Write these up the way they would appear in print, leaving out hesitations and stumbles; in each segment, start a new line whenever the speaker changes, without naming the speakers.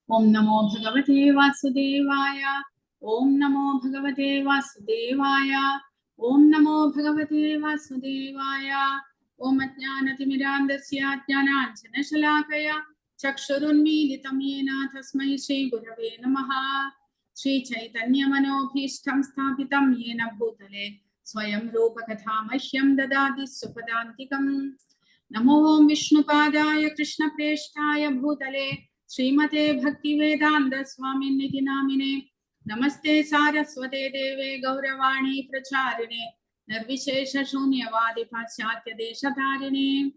Om Namo Bhagavate Vasudevaya. Om Namo Bhagavate Vasudevaya. Om Namo Bhagavate Vasudevaya. Om Ajnanatimidandasya Jnananjana Shalakaya Chakshurunmilitam Yena Tasmai Shri Gurave Namaha. Shri Chaitanya Manobhishtam Sthapitam Yena Bhutale Swayam Rupa Kathamahyaam Dadati Supadantikam. Namo Om Vishnupadaya Krishna Preshtaya Bhutale Srimate Bhaktivedanta Swaminiti Namine. Namaste Saraswate Deve Gauravani Pracharine Nirvishesha Shunyavadi Paschatya Deshatarine.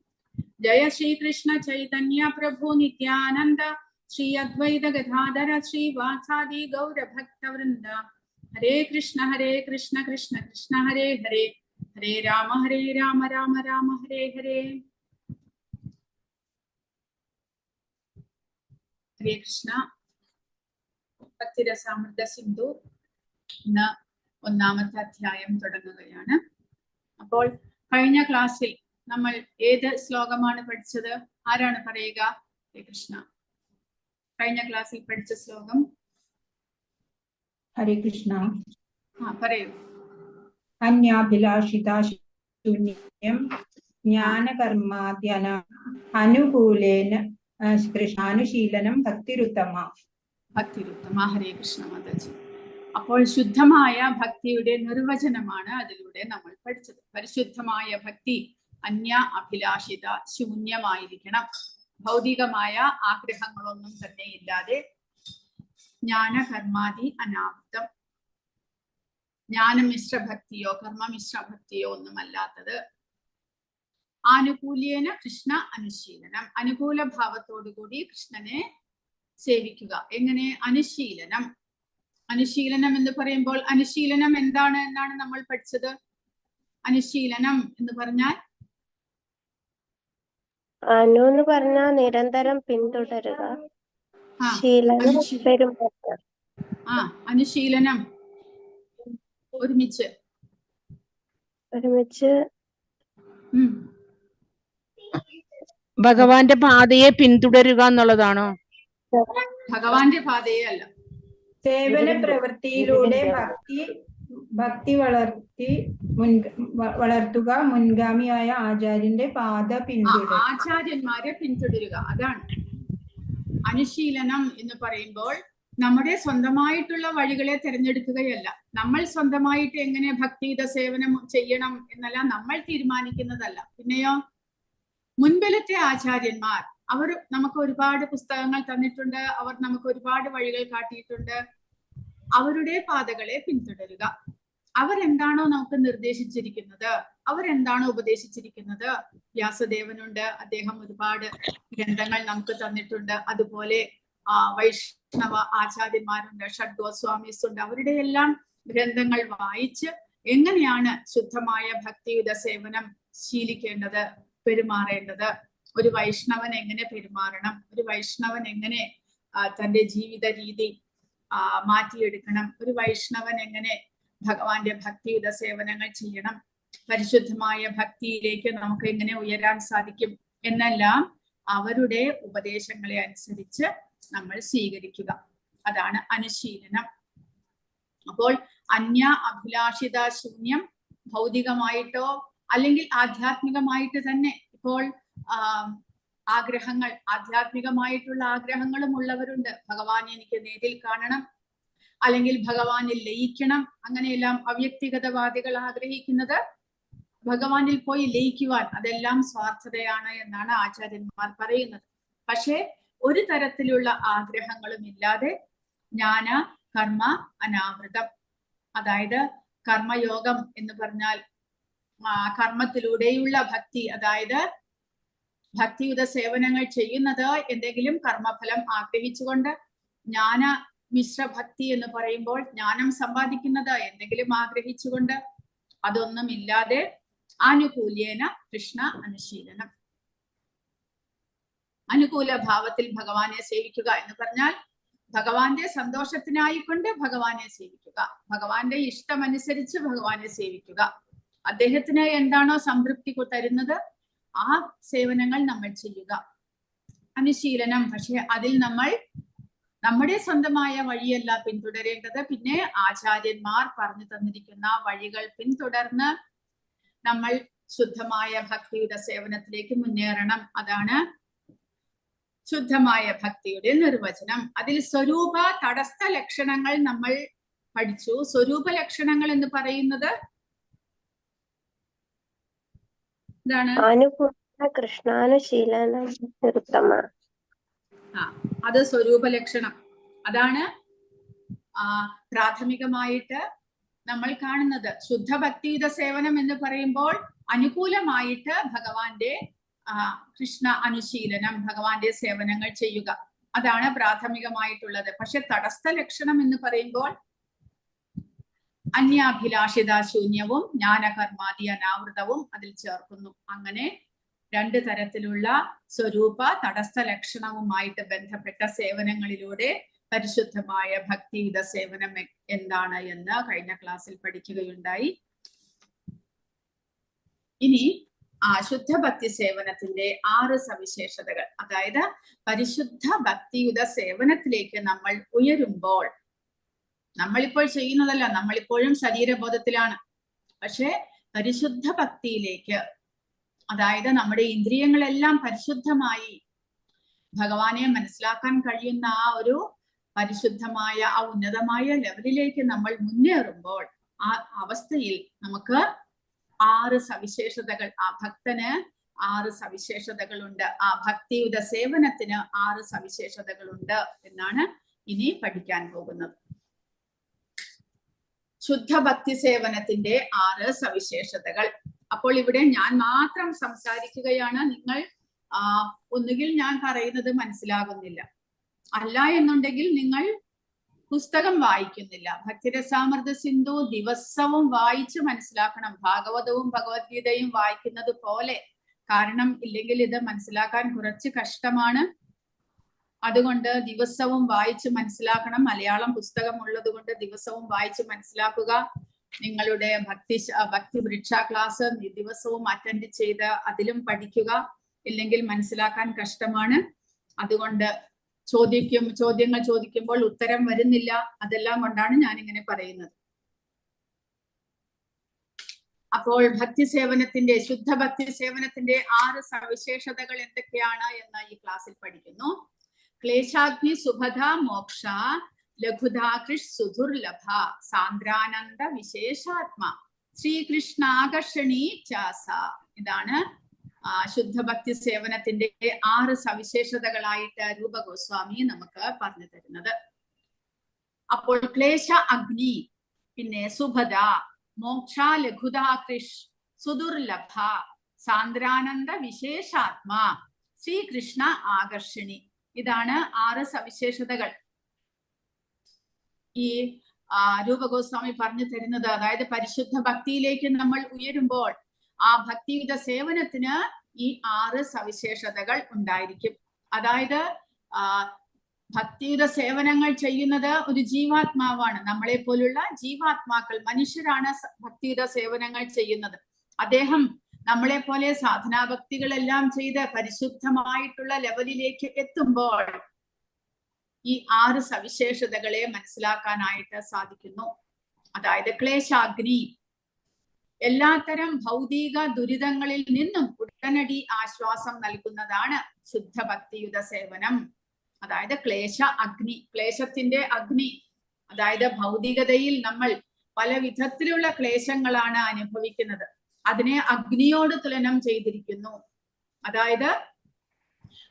Jaya Shri Krishna Chaitanya Prabhu Nityananda Shri Advaita Gadadhara Shri Vasadi Gaura Bhakta Vrinda. Hare Krishna Krishna Krishna Hare Hare Hare Rama Rama Rama Hare Hare. Hare Krishna. Bhaktirasamrita Sindhu ഇന്ന് ഒന്നാമത്തെ അധ്യായം തുടങ്ങുകയാണ്. അപ്പോൾ കഴിഞ്ഞ ക്ലാസ്സിൽ നമ്മൾ ഏത് ശ്ലോകമാണ് പഠിച്ചത്? ആരാണ് പറയുക? ഹരേ കൃഷ്ണ. കഴിഞ്ഞ ക്ലാസ്സിൽ പഠിച്ച ശ്ലോകം.
ഹരേ കൃഷ്ണ.
പറയൂ.
അന്യാഭിലാഷിതാശൂന്യം ജ്ഞാനകർമാദ്യന അനുകൂലേന കൃഷ്ണാനുശീലനം ഭക്തിരുത്തമ.
ഭക്തിരുത്തമ. ഹരേ കൃഷ്ണ മാതാജി. അപ്പോൾ ശുദ്ധമായ ഭക്തിയുടെ നിർവചനമാണ് അതിലൂടെ നമ്മൾ പഠിച്ചത്. പരിശുദ്ധമായ ഭക്തി അന്യ അഭിലാഷിത ശൂന്യമായിരിക്കണം. ഭൗതികമായ ആഗ്രഹങ്ങളൊന്നും തന്നെ ഇല്ലാതെ ജ്ഞാനകർമാദി അനാവൃതം, ജ്ഞാനമിശ്ര ഭക്തിയോ കർമ്മമിശ്ര ഭക്തിയോ ഒന്നുമല്ലാത്തത്. ആനുകൂല്യേന കൃഷ്ണ അനുശീലനം, അനുകൂല ഭാവത്തോടുകൂടി കൃഷ്ണനെ സേവിക്കുക. എങ്ങനെ? അനുശീലനം. അനുശീലനം എന്ന് പറയുമ്പോൾ അനുശീലനം എന്താണ് എന്നാണ് നമ്മൾ പഠിച്ചത്? അനുശീലനം എന്ന് പറഞ്ഞാൽ
നിരന്തരം പിന്തുടരുക.
അനുശീലനം ഒരുമിച്ച്
ഭഗവാന്റെ പാതയെ പിന്തുടരുക എന്നുള്ളതാണോ?
ഭഗവാന്റെ പാതയെ അല്ല,
സേവന പ്രവൃത്തിയിലൂടെ ഭക്തി വളർത്തുക. മുൻഗാമിയായ ആചാര്യന്റെ പാത പിന്തുടരുക,
ആചാര്യന്മാരെ പിന്തുടരുക. അതാണ് അനുശീലനം എന്ന് പറയുമ്പോൾ. നമ്മുടെ സ്വന്തമായിട്ടുള്ള വഴികളെ തിരഞ്ഞെടുക്കുകയല്ല. നമ്മൾ സ്വന്തമായിട്ട് എങ്ങനെ ഭക്തിയുത സേവനം ചെയ്യണം എന്നല്ല നമ്മൾ തീരുമാനിക്കുന്നതല്ല. പിന്നെയോ മുൻപിലത്തെ ആചാര്യന്മാർ അവർ നമുക്ക് ഒരുപാട് പുസ്തകങ്ങൾ തന്നിട്ടുണ്ട്, അവർ നമുക്ക് ഒരുപാട് വഴികൾ കാട്ടിയിട്ടുണ്ട്. അവരുടെ പാതകളെ പിന്തുടരുക. അവരെന്താണോ നമുക്ക് നിർദ്ദേശിച്ചിരിക്കുന്നത്, അവരെന്താണോ ഉപദേശിച്ചിരിക്കുന്നത്. വ്യാസദേവനുണ്ട്, അദ്ദേഹം ഒരുപാട് ഗ്രന്ഥങ്ങൾ നമുക്ക് തന്നിട്ടുണ്ട്. അതുപോലെ വൈഷ്ണവ ആചാര്യന്മാരുണ്ട്, ഷഡ്ഗോസ്വാമീസ് ഉണ്ട്. അവരുടെ എല്ലാം ഗ്രന്ഥങ്ങൾ വായിച്ച് എങ്ങനെയാണ് ശുദ്ധമായ ഭക്തിയുത സേവനം ശീലിക്കേണ്ടത്, പെരുമാറേണ്ടത്, ഒരു വൈഷ്ണവൻ എങ്ങനെ പെരുമാറണം, ഒരു വൈഷ്ണവൻ എങ്ങനെ തന്റെ ജീവിത രീതി മാറ്റിയെടുക്കണം, ഒരു വൈഷ്ണവൻ എങ്ങനെ ഭഗവാന്റെ ഭക്തിയുത സേവനങ്ങൾ ചെയ്യണം, പരിശുദ്ധമായ ഭക്തിയിലേക്ക് നമുക്ക് എങ്ങനെ ഉയരാൻ സാധിക്കും എന്നെല്ലാം അവരുടെ ഉപദേശങ്ങളെ അനുസരിച്ച് നമ്മൾ സ്വീകരിക്കുക. അതാണ് അനുശീലനം. അപ്പോൾ അന്യ അഭിലാഷിത ശൂന്യം, ഭൗതികമായിട്ടോ അല്ലെങ്കിൽ ആധ്യാത്മികമായിട്ട് തന്നെ. ഇപ്പോൾ ആഗ്രഹങ്ങൾ, ആധ്യാത്മികമായിട്ടുള്ള ആഗ്രഹങ്ങളും ഉള്ളവരുണ്ട്. ഭഗവാനെ എനിക്ക് നേരിൽ കാണണം, അല്ലെങ്കിൽ ഭഗവാനിൽ ലയിക്കണം. അങ്ങനെയെല്ലാം അവ്യക്തിഗതവാദികൾ ആഗ്രഹിക്കുന്നത് ഭഗവാനിൽ പോയി ലയിക്കുവാൻ. അതെല്ലാം സ്വാർത്ഥതയാണ് എന്നാണ് ആചാര്യന്മാർ പറയുന്നത്. പക്ഷേ ഒരു തരത്തിലുള്ള ആഗ്രഹങ്ങളും ഇല്ലാതെ ജ്ഞാന കർമ്മ അനാവൃതം, അതായത് കർമ്മയോഗം എന്ന് പറഞ്ഞാൽ കർമ്മത്തിലൂടെയുള്ള ഭക്തി, അതായത് ഭക്തിയുത സേവനങ്ങൾ ചെയ്യുന്നത് എന്തെങ്കിലും കർമ്മഫലം ആഗ്രഹിച്ചുകൊണ്ട്. ജ്ഞാന മിശ്ര ഭക്തി എന്ന് പറയുമ്പോൾ ജ്ഞാനം സമ്പാദിക്കുന്നത് എന്തെങ്കിലും ആഗ്രഹിച്ചുകൊണ്ട്. അതൊന്നും ഇല്ലാതെ ആനുകൂല്യേന കൃഷ്ണ അനുശീലനം. അനുകൂല ഭാവത്തിൽ ഭഗവാനെ സേവിക്കുക എന്ന് പറഞ്ഞാൽ ഭഗവാന്റെ സന്തോഷത്തിനായിക്കൊണ്ട് ഭഗവാനെ സേവിക്കുക, ഭഗവാന്റെ ഇഷ്ടമനുസരിച്ച് ഭഗവാനെ സേവിക്കുക. അദ്ദേഹത്തിന് എന്താണോ സംതൃപ്തി തരുന്നത് ആ സേവനങ്ങൾ നമ്മൾ ചെയ്യുക. അനുശീലനം, പക്ഷെ അതിൽ നമ്മൾ നമ്മുടെ സ്വന്തമായ വഴിയല്ല പിന്തുടരേണ്ടത്. പിന്നെ ആചാര്യന്മാർ പറഞ്ഞു തന്നിരിക്കുന്ന വഴികൾ പിന്തുടർന്ന് നമ്മൾ ശുദ്ധമായ ഭക്തിയുടെ സേവനത്തിലേക്ക് മുന്നേറണം. അതാണ് ശുദ്ധമായ ഭക്തിയുടെ നിർവചനം. അതിൽ സ്വരൂപ തടസ്ഥ ലക്ഷണങ്ങൾ നമ്മൾ പഠിച്ചു. സ്വരൂപ ലക്ഷണങ്ങൾ എന്ന് പറയുന്നത് എന്താണ്?
കൃഷ്ണാനുശീലനം
അത് സ്വരൂപ ലക്ഷണം. അതാണ് പ്രാഥമികമായിട്ട് നമ്മൾ കാണുന്നത്. ശുദ്ധ ഭക്തിയുത സേവനം എന്ന് പറയുമ്പോൾ അനുകൂലമായിട്ട് ഭഗവാന്റെ കൃഷ്ണ അനുശീലനം, ഭഗവാന്റെ സേവനങ്ങൾ ചെയ്യുക, അതാണ് പ്രാഥമികമായിട്ടുള്ളത്. പക്ഷെ തടസ്ഥ ലക്ഷണം എന്ന് പറയുമ്പോൾ അന്യാഭിലാഷിത ശൂന്യവും ജ്ഞാനകർമാദി അനാവൃതവും അതിൽ ചേർക്കുന്നു. അങ്ങനെ രണ്ട് തരത്തിലുള്ള സ്വരൂപ തടസ്ഥ ലക്ഷണവുമായിട്ട് ബന്ധപ്പെട്ട സേവനങ്ങളിലൂടെ പരിശുദ്ധമായ ഭക്തിയുത സേവനം എന്താണ് എന്ന് കഴിഞ്ഞ ക്ലാസ്സിൽ പഠിക്കുകയുണ്ടായി. ഇനി ശുദ്ധ ഭക്തി സേവനത്തിന്റെ 6 സവിശേഷതകൾ, അതായത് പരിശുദ്ധ ഭക്തിയുത സേവനത്തിലേക്ക് നമ്മൾ ഉയരുമ്പോൾ, നമ്മളിപ്പോൾ ചെയ്യുന്നതല്ല, നമ്മളിപ്പോഴും ശരീരബോധത്തിലാണ്, പക്ഷെ പരിശുദ്ധ ഭക്തിയിലേക്ക്, അതായത് നമ്മുടെ ഇന്ദ്രിയങ്ങളെല്ലാം പരിശുദ്ധമായി ഭഗവാനെ മനസ്സിലാക്കാൻ കഴിയുന്ന ആ ഒരു പരിശുദ്ധമായ ആ ഉന്നതമായ ലെവലിലേക്ക് നമ്മൾ മുന്നേറുമ്പോൾ ആ അവസ്ഥയിൽ നമുക്ക് 6 സവിശേഷതകൾ, ആ ഭക്തന് 6 സവിശേഷതകളുണ്ട്, ആ ഭക്തിയുത സേവനത്തിന് 6 സവിശേഷതകളുണ്ട് എന്നാണ് ഇനി പഠിക്കാൻ പോകുന്നത്. ശുദ്ധ ഭക്തി സേവനത്തിന്റെ 6 സവിശേഷതകൾ. അപ്പോൾ ഇവിടെ ഞാൻ മാത്രം സംസാരിക്കുകയാണ്. നിങ്ങൾ ഒന്നുകിൽ ഞാൻ പറയുന്നത് മനസ്സിലാകുന്നില്ല, അല്ല എന്നുണ്ടെങ്കിൽ നിങ്ങൾ പുസ്തകം വായിക്കുന്നില്ല. ഭക്തിരസാമൃത സിന്ധു ദിവസവും വായിച്ച് മനസ്സിലാക്കണം, ഭാഗവതവും ഭഗവത്ഗീതയും വായിക്കുന്നത് പോലെ. കാരണം ഇല്ലെങ്കിൽ ഇത് മനസ്സിലാക്കാൻ കുറച്ച് കഷ്ടമാണ്. അതുകൊണ്ട് ദിവസവും വായിച്ച് മനസ്സിലാക്കണം. മലയാളം പുസ്തകം ഉള്ളത് കൊണ്ട് ദിവസവും വായിച്ച് മനസ്സിലാക്കുക. നിങ്ങളുടെ ഭക്തി വൃക്ഷ ക്ലാസ് ദിവസവും അറ്റൻഡ് ചെയ്ത് അതിലും പഠിക്കുക. ഇല്ലെങ്കിൽ മനസ്സിലാക്കാൻ കഷ്ടമാണ്. അതുകൊണ്ട് ചോദ്യങ്ങൾ ചോദിക്കുമ്പോൾ ഉത്തരം വരുന്നില്ല. അതെല്ലാം കൊണ്ടാണ് ഞാൻ ഇങ്ങനെ പറയുന്നത്. അപ്പോൾ ഭക്തി സേവനത്തിന്റെ, ശുദ്ധ ഭക്തി സേവനത്തിന്റെ 6 സവിശേഷതകൾ എന്തൊക്കെയാണ് എന്ന് ഈ ക്ലാസ്സിൽ പഠിക്കുന്നു. ക്ലേശാഗ്നി സുഭദ മോക്ഷ ലഘുധാകൃഷ് സുദുർലഭ സാന്ദ്രാനന്ദ വിശേഷാത്മ ശ്രീകൃഷ്ണാകർഷണീ ചാസ. ഇതാണ് ശുദ്ധഭക്തി സേവനത്തിന്റെ 6 സവിശേഷതകളായിട്ട് രൂപഗോസ്വാമി നമുക്ക് പറഞ്ഞു തരുന്നത്. അപ്പോൾ ക്ലേശ അഗ്നി, പിന്നെ സുഭദ, മോക്ഷ ലഘുധാകൃഷ് സുദുർലഭ സാന്ദ്രാനന്ദ വിശേഷാത്മാ ശ്രീകൃഷ്ണ ആകർഷണി. ഇതാണ് 6 സവിശേഷതകൾ ഈ രൂപഗോസ്വാമി പറഞ്ഞു തരുന്നത്. അതായത് പരിശുദ്ധ ഭക്തിയിലേക്ക് നമ്മൾ ഉയരുമ്പോൾ ആ ഭക്തിയുത സേവനത്തിന് ഈ 6 സവിശേഷതകൾ ഉണ്ടായിരിക്കും. അതായത് ഭക്തിയുത സേവനങ്ങൾ ചെയ്യുന്നത് ഒരു ജീവാത്മാവാണ്. നമ്മളെ പോലുള്ള ജീവാത്മാക്കൾ, മനുഷ്യരാണ് ഭക്തിയുത സേവനങ്ങൾ ചെയ്യുന്നത്. അദ്ദേഹം നമ്മളെ പോലെ സാധനാഭക്തികളെല്ലാം ചെയ്ത് പരിശുദ്ധമായിട്ടുള്ള ലെവലിലേക്ക് എത്തുമ്പോൾ ഈ 6 സവിശേഷതകളെ മനസ്സിലാക്കാനായിട്ട് സാധിക്കുന്നു. അതായത് ക്ലേശാഗ്നി, എല്ലാത്തരം ഭൗതിക ദുരിതങ്ങളിൽ നിന്നും ഉടനടി ആശ്വാസം നൽകുന്നതാണ് ശുദ്ധ ഭക്തിയുത സേവനം. അതായത് ക്ലേശ അഗ്നി, ക്ലേശത്തിന്റെ അഗ്നി, അതായത് ഭൗതികതയിൽ നമ്മൾ പല വിധത്തിലുള്ള ക്ലേശങ്ങളാണ് അനുഭവിക്കുന്നത്. അതിനെ അഗ്നിയോട് തുലനം ചെയ്തിരിക്കുന്നു. അതായത്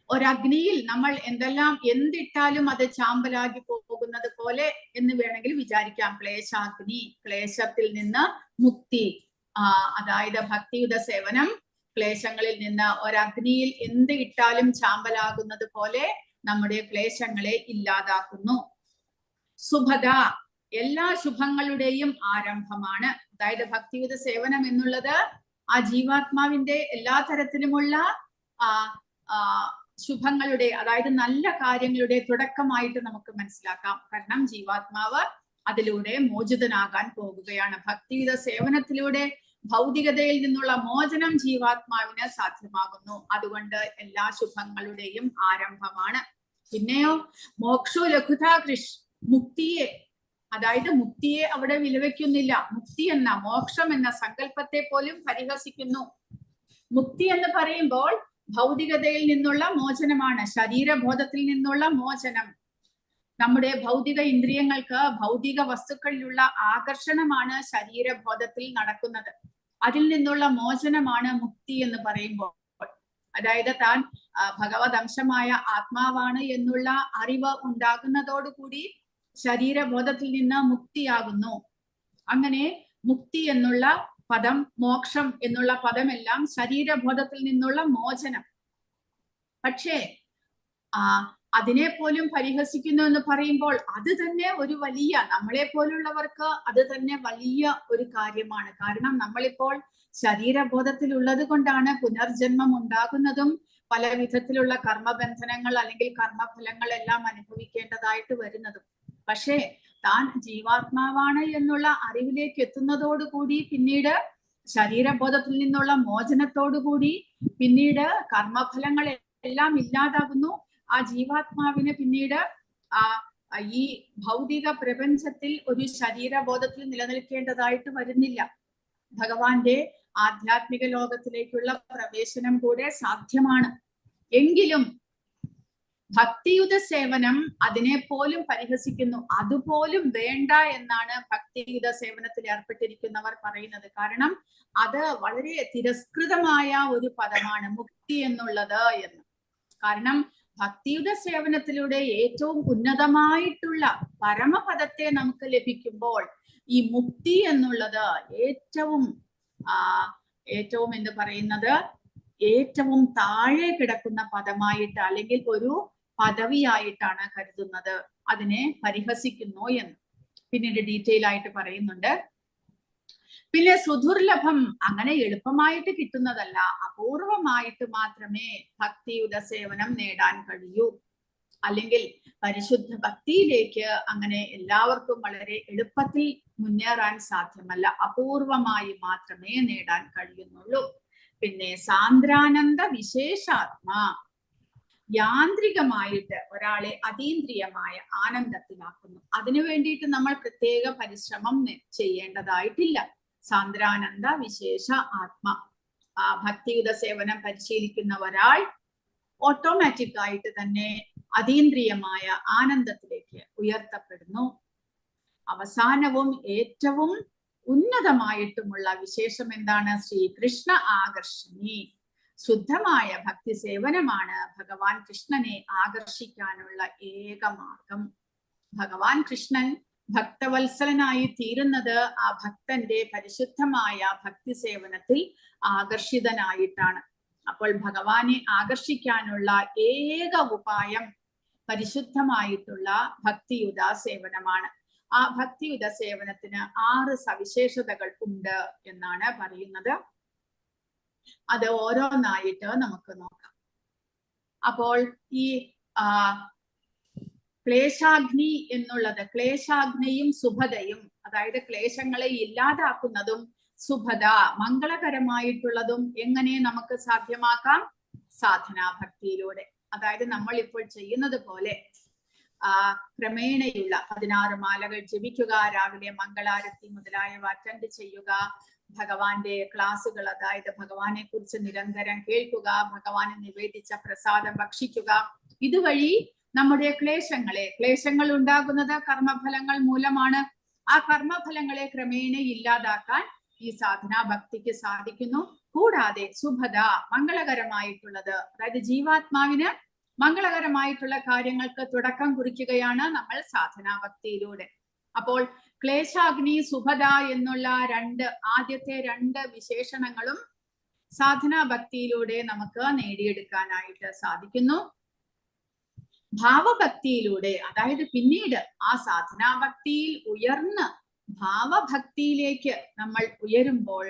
ഒരഗ്നിയിൽ നമ്മൾ എന്തിട്ടാലും അത് ചാമ്പലാക്കി പോകുന്നത് പോലെ എന്ന് വേണമെങ്കിൽ വിചാരിക്കാം. ക്ലേശാഗ്നി, ക്ലേശത്തിൽ നിന്ന് മുക്തി. അതായത് ഭക്തിയുത സേവനം ക്ലേശങ്ങളിൽ നിന്ന് ഒരഗ്നിയിൽ എന്ത് ഇട്ടാലും ചാമ്പലാകുന്നത് പോലെ നമ്മുടെ ക്ലേശങ്ങളെ ഇല്ലാതാക്കുന്നു. സുഭദ, എല്ലാ ശുഭങ്ങളുടെയും ആരംഭമാണ്. അതായത് ഭക്തിയുത സേവനം എന്നുള്ളത് ആ ജീവാത്മാവിന്റെ എല്ലാ തരത്തിലുമുള്ള ശുഭങ്ങളുടെ, അതായത് നല്ല കാര്യങ്ങളുടെ തുടക്കമായിട്ട് നമുക്ക് മനസ്സിലാക്കാം. കാരണം ജീവാത്മാവ് അതിലൂടെ മോചിതനാകാൻ പോകുകയാണ്. ഭക്തിയുത സേവനത്തിലൂടെ ഭൗതികതയിൽ നിന്നുള്ള മോചനം ജീവാത്മാവിന് സാധ്യമാകുന്നു. അതുകൊണ്ട് എല്ലാ ശുഭങ്ങളുടെയും ആരംഭമാണ്. പിന്നെയോ മോക്ഷോ ലഘുതാ കൃഷ്, മുക്തിയെ, അതായത് മുക്തിയെ അവിടെ വിലവെക്കുന്നില്ല. മുക്തി എന്ന, മോക്ഷം എന്ന സങ്കല്പത്തെ പോലും പരിഹസിക്കുന്നു. മുക്തി എന്ന് പറയുമ്പോൾ ഭൗതികതയിൽ നിന്നുള്ള മോചനമാണ്, ശരീരബോധത്തിൽ നിന്നുള്ള മോചനം. നമ്മുടെ ഭൗതിക ഇന്ദ്രിയങ്ങൾക്ക് ഭൗതിക വസ്തുക്കളിലുള്ള ആകർഷണമാണ് ശരീരബോധത്തിൽ നടക്കുന്നത്. അതിൽ നിന്നുള്ള മോചനമാണ് മുക്തി എന്ന് പറയുമ്പോൾ. അതായത് താൻ ഭഗവത് അംശമായ ആത്മാവാണ് എന്നുള്ള അറിവ് ഉണ്ടാകുന്നതോടുകൂടി ശരീരബോധത്തിൽ നിന്ന് മുക്തിയാകുന്നു. അങ്ങനെ മുക്തി എന്നുള്ള പദം, മോക്ഷം എന്നുള്ള പദമെല്ലാം ശരീരബോധത്തിൽ നിന്നുള്ള മോചനം. പക്ഷേ അതിനെ പോലും പരിഹസിക്കുന്നു എന്ന് പറയുമ്പോൾ അത് തന്നെ ഒരു വലിയ, നമ്മളെ പോലുള്ളവർക്ക് അത് തന്നെ വലിയ ഒരു കാര്യമാണ്. കാരണം നമ്മളിപ്പോൾ ശരീരബോധത്തിലുള്ളത് കൊണ്ടാണ് പുനർജന്മം ഉണ്ടാകുന്നതും പല വിധത്തിലുള്ള കർമ്മബന്ധനങ്ങൾ അല്ലെങ്കിൽ കർമ്മഫലങ്ങൾ എല്ലാം അനുഭവിക്കേണ്ടതായിട്ട് വരുന്നതും. പക്ഷേ താൻ ജീവാത്മാവാണ് എന്നുള്ള അറിവിലേക്ക് എത്തുന്നതോടുകൂടി പിന്നീട് ശരീരബോധത്തിൽ നിന്നുള്ള മോചനത്തോടുകൂടി പിന്നീട് കർമ്മഫലങ്ങൾ എല്ലാം ഇല്ലാതാകുന്നു. ആ ജീവാത്മാവിന് പിന്നീട് ഈ ഭൗതിക പ്രപഞ്ചത്തിൽ ഒരു ശരീരബോധത്തിൽ നിലനിൽക്കേണ്ടതായിട്ട് വരുന്നില്ല. ഭഗവാന്റെ ആധ്യാത്മിക ലോകത്തിലേക്കുള്ള പ്രവേശനം കൂടെ സാധ്യമാണ്. എങ്കിലും ഭക്തിയുത സേവനം അതിനെ പോലും പരിഹസിക്കുന്നു. അതുപോലും വേണ്ട എന്നാണ് ഭക്തിയുത സേവനത്തിൽ ഏർപ്പെട്ടിരിക്കുന്നവർ പറയുന്നത്. കാരണം അത് വളരെ തിരസ്കൃതമായ ഒരു പദമാണ് മുക്തി എന്നുള്ളത് എന്ന്. കാരണം ഭക്തിയുത സേവനത്തിലൂടെ ഏറ്റവും ഉന്നതമായിട്ടുള്ള പരമപദത്തെ നമുക്ക് ലഭിക്കുമ്പോൾ ഈ മുക്തി എന്നുള്ളത് ഏറ്റവും എന്ന് പറയുന്നത് ഏറ്റവും താഴെ കിടക്കുന്ന പദമായിട്ട് അല്ലെങ്കിൽ ഒരു പദവിയായിട്ടാണ് കരുതുന്നത്. അതിനെ പരിഹസിക്കുന്നു എന്ന് പിന്നീട് ഡീറ്റെയിൽ ആയിട്ട് പറയുന്നുണ്ട്. പിന്നെ സുദുർലഭം, അങ്ങനെ എളുപ്പമായിട്ട് കിട്ടുന്നതല്ല, അപൂർവമായിട്ട് മാത്രമേ ഭക്തിയുത സേവനം നേടാൻ കഴിയൂ. അല്ലെങ്കിൽ പരിശുദ്ധ ഭക്തിയിലേക്ക് അങ്ങനെ എല്ലാവർക്കും വളരെ എളുപ്പത്തിൽ മുന്നേറാൻ സാധ്യമല്ല, അപൂർവമായി മാത്രമേ നേടാൻ കഴിയുന്നുള്ളൂ. പിന്നെ സാന്ദ്രാനന്ദ വിശേഷാത്മാ, യാന്ത്രികമായിട്ട് ഒരാളെ അതീന്ദ്രിയമായ ആനന്ദത്തിലാക്കുന്നു. അതിനു വേണ്ടിയിട്ട് നമ്മൾ പ്രത്യേക പരിശ്രമം ചെയ്യേണ്ടതായിട്ടില്ല. സാന്ദ്രാനന്ദ വിശേഷ ആത്മ, ഭക്തിയുത സേവനം പരിശീലിക്കുന്ന ഒരാൾ ഓട്ടോമാറ്റിക് ആയിട്ട് തന്നെ അതീന്ദ്രിയമായ ആനന്ദത്തിലേക്ക് ഉയർത്തപ്പെടുന്നു. അവസാനവും ഏറ്റവും ഉന്നതമായിട്ടുമുള്ള വിശേഷം എന്താണ്? ശ്രീകൃഷ്ണ ആകർഷണി. ശുദ്ധമായ ഭക്തി സേവനമാണ് ഭഗവാൻ കൃഷ്ണനെ ആകർഷിക്കാനുള്ള ഏക മാർഗം. ഭഗവാൻ കൃഷ്ണൻ ഭക്തവത്സലനായി തീരുന്നത് ആ ഭക്തന്റെ പരിശുദ്ധമായ ഭക്തി സേവനത്തിൽ ആകർഷിതനായിട്ടാണ്. അപ്പോൾ ഭഗവാനെ ആകർഷിക്കാനുള്ള ഏക ഉപായം പരിശുദ്ധമായിട്ടുള്ള ഭക്തിയുത സേവനമാണ്. ആ ഭക്തിയുത സേവനത്തിന് 6 സവിശേഷതകൾ ഉണ്ട് എന്നാണ് പറയുന്നത്. അത് ഓരോന്നായിട്ട് നമുക്ക് നോക്കാം. അപ്പോൾ ഈ ക്ലേശാഗ്നി എന്നുള്ളത്, ക്ലേശാഗ്നിയും സുഭതയും, അതായത് ക്ലേശങ്ങളെ ഇല്ലാതാക്കുന്നതും സുഭത മംഗളകരമായിട്ടുള്ളതും എങ്ങനെ നമുക്ക് സാധ്യമാക്കാം? സാധനാ ഭക്തിയിലൂടെ. അതായത് നമ്മൾ ഇപ്പോൾ ചെയ്യുന്നത് പോലെ ക്രമേണയുള്ള 16 മാലകൾ ജപിക്കുക, രാവിലെ മംഗളാരത്തി മുതലായവ അറ്റൻഡ് ചെയ്യുക, ഭഗവാന്റെ ക്ലാസുകൾ, അതായത് ഭഗവാനെ കുറിച്ച് നിരന്തരം കേൾക്കുക, ഭഗവാന് നിവേദിച്ച പ്രസാദം ഭക്ഷിക്കുക. ഇതുവഴി നമ്മുടെ ക്ലേശങ്ങൾ ഉണ്ടാകുന്നത് കർമ്മഫലങ്ങൾ മൂലമാണ്. ആ കർമ്മഫലങ്ങളെ ക്രമേണ ഇല്ലാതാക്കാൻ ഈ സാധനാ ഭക്തിക്ക് സാധിക്കുന്നു. കൂടാതെ സുഭത, മംഗളകരമായിട്ടുള്ളത്, അതായത് ജീവാത്മാവിന് മംഗളകരമായിട്ടുള്ള കാര്യങ്ങൾക്ക് തുടക്കം കുറിക്കുകയാണ് നമ്മൾ സാധനാ ഭക്തിയിലൂടെ. അപ്പോൾ ക്ലേശാഗ്നി, സുഭത എന്നുള്ള ആദ്യത്തെ 2 വിശേഷണങ്ങളും സാധനാ ഭക്തിയിലൂടെ നമുക്ക് നേടിയെടുക്കാനായിട്ട് സാധിക്കുന്നു. ഭാവഭക്തിയിലൂടെ, അതായത് പിന്നീട് ആ സാധനാ ഭക്തിയിൽ ഉയർന്ന് ഭാവഭക്തിയിലേക്ക് നമ്മൾ ഉയരുമ്പോൾ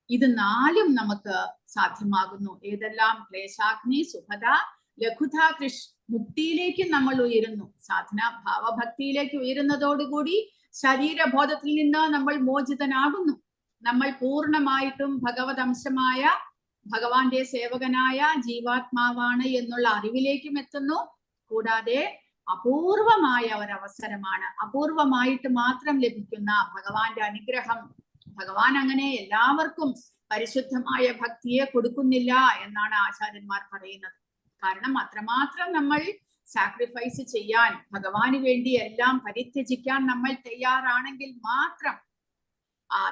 ഇത് 4ഉം നമുക്ക് സാധ്യമാകുന്നു. ഏതെല്ലാം? ക്ലേശാഗ്നി, സുഭത, ലഘുതാ കൃഷ്. മുക്തിയിലേക്ക് നമ്മൾ ഉയരുന്നു. ഭാവഭക്തിയിലേക്ക് ഉയരുന്നതോടുകൂടി ശരീരബോധത്തിൽ നിന്ന് നമ്മൾ മോചിതനാകുന്നു. നമ്മൾ പൂർണ്ണമായിട്ടും ഭഗവത് അംശമായ ഭഗവാന്റെ സേവകനായ ജീവാത്മാവാണ് എന്നുള്ള അറിവിലേക്കും എത്തുന്നു. കൂടാതെ അപൂർവമായ ഒരവസരമാണ്, അപൂർവമായിട്ട് മാത്രം ലഭിക്കുന്ന ഭഗവാന്റെ അനുഗ്രഹം. ഭഗവാൻ അങ്ങനെ എല്ലാവർക്കും പരിശുദ്ധമായ ഭക്തിയെ കൊടുക്കുന്നില്ല എന്നാണ് ആചാര്യന്മാർ പറയുന്നത്. കാരണം അത്രമാത്രം നമ്മൾ സാക്രിഫൈസ് ചെയ്യാൻ, ഭഗവാന് വേണ്ടി എല്ലാം പരിത്യജിക്കാൻ നമ്മൾ തയ്യാറാണെങ്കിൽ മാത്രം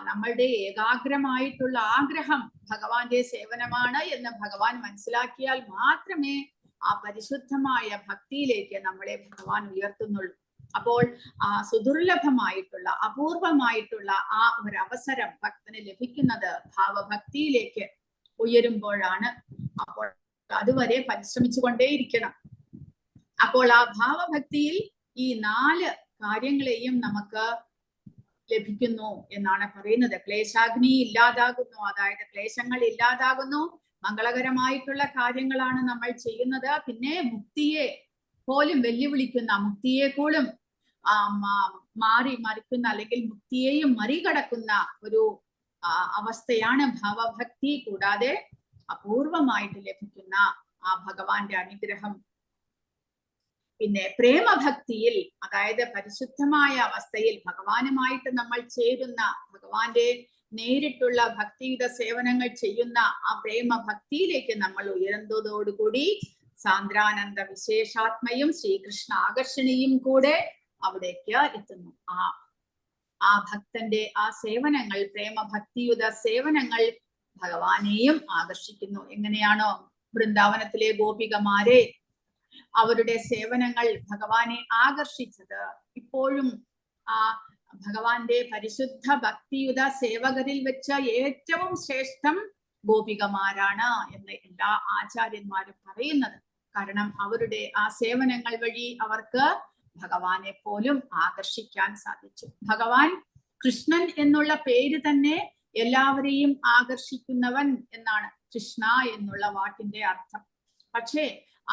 നമ്മളുടെ ഏകാഗ്രമായിട്ടുള്ള ആഗ്രഹം ഭഗവാന്റെ സേവനമാണ് എന്ന് ഭഗവാൻ മനസ്സിലാക്കിയാൽ മാത്രമേ ആ പരിശുദ്ധമായ ഭക്തിയിലേക്ക് നമ്മളെ ഭഗവാൻ ഉയർത്തുന്നുള്ളൂ. അപ്പോൾ ആ സുദുർലഭമായിട്ടുള്ള അപൂർവമായിട്ടുള്ള ആ ഒരു അവസരം ഭക്തന് ലഭിക്കുന്നത് ഭാവഭക്തിയിലേക്ക് ഉയരുമ്പോഴാണ്. അപ്പോൾ അതുവരെ പരിശ്രമിച്ചുകൊണ്ടേയിരിക്കണം. അപ്പോൾ ആ ഭാവഭക്തിയിൽ ഈ 4 കാര്യങ്ങളെയും നമുക്ക് ലഭിക്കുന്നു എന്നാണ് പറയുന്നത്. ക്ലേശാഗ്നി ഇല്ലാതാകുന്നു, അതായത് ക്ലേശങ്ങൾ ഇല്ലാതാകുന്നു. മംഗളകരമായിട്ടുള്ള കാര്യങ്ങളാണ് നമ്മൾ ചെയ്യുന്നത്. പിന്നെ മുക്തിയെ പോലും വെല്ലുവിളിക്കുന്ന, മുക്തിയെ പോലും മറിക്കുന്ന അല്ലെങ്കിൽ മുക്തിയെയും മറികടക്കുന്ന ഒരു അവസ്ഥയാണ് ഭാവഭക്തി. കൂടാതെ അപൂർവമായിട്ട് ലഭിക്കുന്ന ആ ഭഗവാന്റെ അനുഗ്രഹം. പിന്നെ പ്രേമഭക്തിയിൽ, അതായത് പരിശുദ്ധമായ അവസ്ഥയിൽ ഭഗവാനുമായിട്ട് നമ്മൾ ചേരുന്ന, ഭഗവാന്റെ നേരിട്ടുള്ള ഭക്തിയുത സേവനങ്ങൾ ചെയ്യുന്ന ആ പ്രേമഭക്തിയിലേക്ക് നമ്മൾ ഉയരുന്നതോടുകൂടി സാന്ദ്രാനന്ദ വിശേഷാത്മയും ശ്രീകൃഷ്ണ ആകർഷണിയും കൂടെ അവിടേക്ക് എത്തുന്നു. ആ ഭക്തന്റെ ആ സേവനങ്ങൾ, പ്രേമഭക്തിയുത സേവനങ്ങൾ ഭഗവാനെയും ആകർഷിക്കുന്നു. എങ്ങനെയാണോ വൃന്ദാവനത്തിലെ ഗോപികമാരെ അവരുടെ സേവനങ്ങൾ ഭഗവാനെ ആകർഷിച്ചത്, ഇപ്പോഴും ആ ഭഗവാന്റെ പരിശുദ്ധ ഭക്തിയുത സേവകരിൽ വെച്ച് ഏറ്റവും ശ്രേഷ്ഠം ഗോപികമാരാണ് എന്ന് എല്ലാ ആചാര്യന്മാരും പറയുന്നത്. കാരണം അവരുടെ ആ സേവനങ്ങൾ വഴി അവർക്ക് ഭഗവാനെ പോലും ആകർഷിക്കാൻ സാധിച്ചു. ഭഗവാൻ കൃഷ്ണൻ എന്നുള്ള പേര് തന്നെ എല്ലാവരെയും ആകർഷിക്കുന്നവൻ എന്നാണ് കൃഷ്ണ എന്നുള്ള വാക്കിന്റെ അർത്ഥം. പക്ഷേ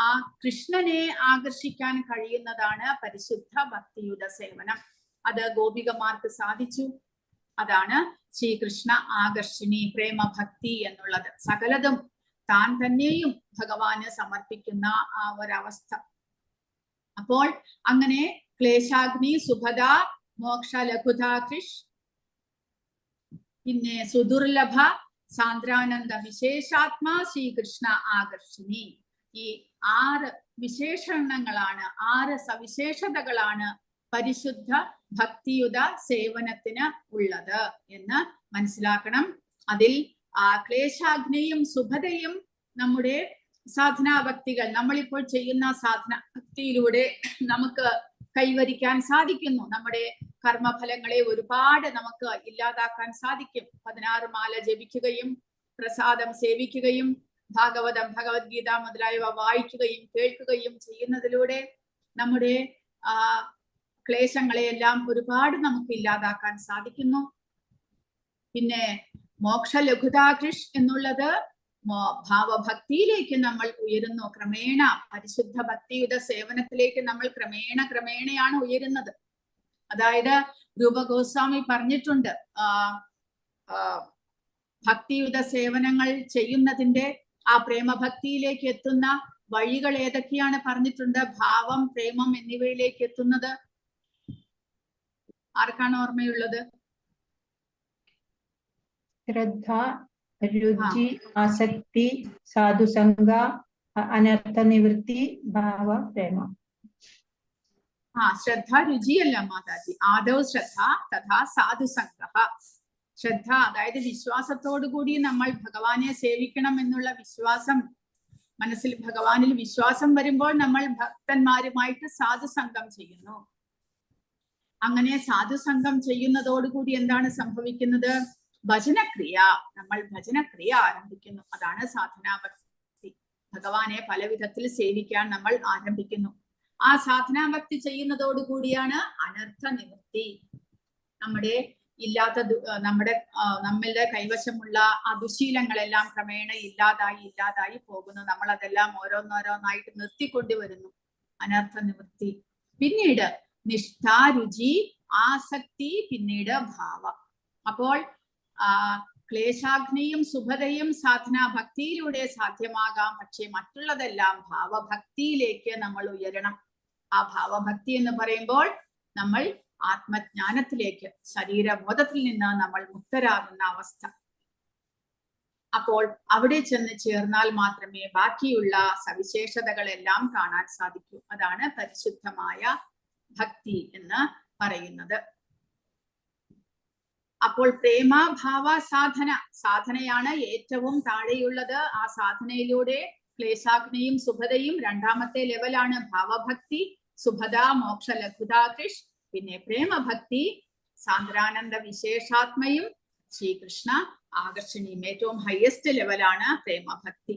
ആ കൃഷ്ണനെ ആകർഷിക്കാൻ കഴിയുന്നതാണ് പരിശുദ്ധ ഭക്തിയുത സേവനം. അത് ഗോപികമാർക്ക് സാധിച്ചു. അതാണ് ശ്രീകൃഷ്ണ ആകർഷിണി പ്രേമഭക്തി എന്നുള്ളത്. സകലതും താൻ തന്നെയും ഭഗവാന് സമർപ്പിക്കുന്ന ആ ഒരവസ്ഥ. അപ്പോൾ അങ്ങനെ ക്ലേശാഗ്നി, സുഭദ, മോക്ഷ, ലഘുത, കൃഷ്, പിന്നെ സുദുർലഭ, സാന്ദ്രാനന്ദ, വിശേഷാത്മാ, ശ്രീകൃഷ്ണ ആകർഷിണി, ഈ 6 വിശേഷണങ്ങളാണ്, 6 സവിശേഷതകളാണ് പരിശുദ്ധ ഭക്തിയുത സേവനത്തിന് ഉള്ളത് എന്ന് മനസ്സിലാക്കണം. അതിൽ ക്ലേശാഗ്നിയും സുഭതയും നമ്മുടെ സാധനാഭക്തികൾ, നമ്മളിപ്പോൾ ചെയ്യുന്ന സാധനാഭക്തിയിലൂടെ നമുക്ക് കൈവരിക്കാൻ സാധിക്കുന്നു. നമ്മുടെ കർമ്മഫലങ്ങളെ ഒരുപാട് നമുക്ക് ഇല്ലാതാക്കാൻ സാധിക്കും. 16 മാല ജപിക്കുകയും പ്രസാദം സേവിക്കുകയും ഭാഗവതം, ഭഗവത്ഗീത മുതലായവ വായിക്കുകയും കേൾക്കുകയും ചെയ്യുന്നതിലൂടെ നമ്മുടെ ക്ലേശങ്ങളെയെല്ലാം ഒരുപാട് നമുക്ക് ഇല്ലാതാക്കാൻ സാധിക്കുന്നു. പിന്നെ മോക്ഷ, ലഘുതാകൃഷ് എന്നുള്ളത് ഭാവഭക്തിയിലേക്ക് നമ്മൾ ഉയരുന്നു. ക്രമേണ പരിശുദ്ധ ഭക്തിയുടെ സേവനത്തിലേക്ക് നമ്മൾ ക്രമേണയാണ് ഉയരുന്നത്. അതായത് രൂപഗോസ്വാമി പറഞ്ഞിട്ടുണ്ട്, ഭക്തിയുത സേവനങ്ങൾ ചെയ്യുന്നതിന്റെ ആ പ്രേമഭക്തിയിലേക്ക് എത്തുന്ന വഴികൾ ഏതൊക്കെയാണ് പറഞ്ഞിട്ടുണ്ട്. ഭാവം, പ്രേമം എന്നിവയിലേക്ക് എത്തുന്നത് ആർക്കാണ് ഓർമ്മയുള്ളത്?
ശ്രദ്ധ, രുചി, ആസക്തി, സാധുസംഗ, അനർത്ഥ നിവൃത്തി, ഭാവ, പ്രേമം.
ശ്രദ്ധ രുചിയല്ല മാതാജി, ആദൗ ശ്രദ്ധ തഥാ സാധുസംഗ. ശ്രദ്ധ അതായത് വിശ്വാസത്തോടു കൂടി നമ്മൾ ഭഗവാനെ സേവിക്കണം എന്നുള്ള വിശ്വാസം മനസ്സിൽ, ഭഗവാനിൽ വിശ്വാസം വരുമ്പോൾ നമ്മൾ ഭക്തന്മാരുമായിട്ട് സാധുസംഗം ചെയ്യുന്നു. അങ്ങനെ സാധുസംഗം ചെയ്യുന്നതോടുകൂടി എന്താണ് സംഭവിക്കുന്നത്? ഭജനക്രിയ, നമ്മൾ ഭജനക്രിയ ആരംഭിക്കുന്നു. അതാണ് സാധനാഭക്തി. ഭഗവാനെ പല വിധത്തിൽ സേവിക്കാൻ നമ്മൾ ആരംഭിക്കുന്നു. ആ സാധനാഭക്തി ചെയ്യുന്നതോടുകൂടിയാണ് അനർത്ഥ നിവൃത്തി. നമ്മുടെ നമ്മളുടെ കൈവശമുള്ള ആ ദുശീലങ്ങളെല്ലാം ക്രമേണ ഇല്ലാതായി പോകുന്നു. നമ്മൾ അതെല്ലാം ഓരോന്നോരോന്നായിട്ട് നിർത്തിക്കൊണ്ടുവരുന്നു. അനർത്ഥ നിവൃത്തി. പിന്നീട് നിഷ്ഠ, രുചി, ആസക്തി, പിന്നീട് ഭാവം. അപ്പോൾ ക്ലേശാഗ്നിയും സുഭതയും സാധന ഭക്തിയിലൂടെ സാധ്യമാകാം. പക്ഷെ മറ്റുള്ളതെല്ലാം ഭാവഭക്തിയിലേക്ക് നമ്മൾ ഉയരണം. ആ ഭാവഭക്തി എന്ന് പറയുമ്പോൾ നമ്മൾ ആത്മജ്ഞാനത്തിലേക്ക്, ശരീരബോധത്തിൽ നിന്ന് നമ്മൾ മുക്തരാകുന്ന അവസ്ഥ. അപ്പോൾ അവിടെ ചെന്ന് ചേർന്നാൽ മാത്രമേ ബാക്കിയുള്ള സവിശേഷതകളെല്ലാം കാണാൻ സാധിക്കൂ. അതാണ് പരിശുദ്ധമായ ഭക്തി എന്ന് പറയുന്നത്. അപ്പോൾ പ്രേമഭാവ സാധനയാണ് ഏറ്റവും താഴെയുള്ളത്. ആ സാധനയിലൂടെ ക്ലേശാഗ്നിയും സുഭതയും രണ്ടാമത്തെ ലെവലാണ് ഭാവഭക്തി. സുഭത മോക്ഷ ലഘുതാകൃഷ്. പിന്നെ പ്രേമഭക്തി സാന്ദ്രാനന്ദ വിശേഷാത്മയും ശ്രീകൃഷ്ണ ആകർഷണിയും. ഏറ്റവും ഹയസ്റ്റ് ലെവലാണ് പ്രേമഭക്തി.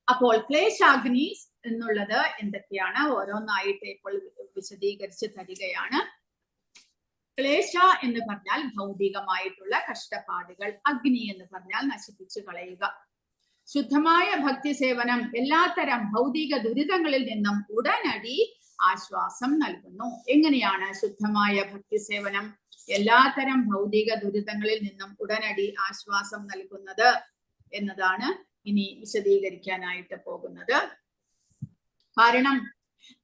അപ്പോൾ ക്ലേശാഗ്നി എന്നുള്ളത് എന്തൊക്കെയാണ് ഓരോന്നായിട്ട് ഇപ്പോൾ വിശദീകരിച്ച് തരികയാണ്. ക്ലേശ എന്ന് പറഞ്ഞാൽ ഭൗതികമായിട്ടുള്ള കഷ്ടപ്പാടുകൾ, അഗ്നി എന്ന് പറഞ്ഞാൽ നശിപ്പിച്ചു കളയുക. ശുദ്ധമായ ഭക്തി സേവനം എല്ലാത്തരം ഭൗതിക ദുരിതങ്ങളിൽ നിന്നും ഉടനടി ആശ്വാസം നൽകുന്നു. എങ്ങനെയാണ് ശുദ്ധമായ ഭക്തി സേവനം എല്ലാത്തരം ഭൗതിക ദുരിതങ്ങളിൽ നിന്നും ഉടനടി ആശ്വാസം നൽകുന്നത് എന്നതാണ് ഇനി വിശദീകരിക്കാനായിട്ട് പോകുന്നത്. കാരണം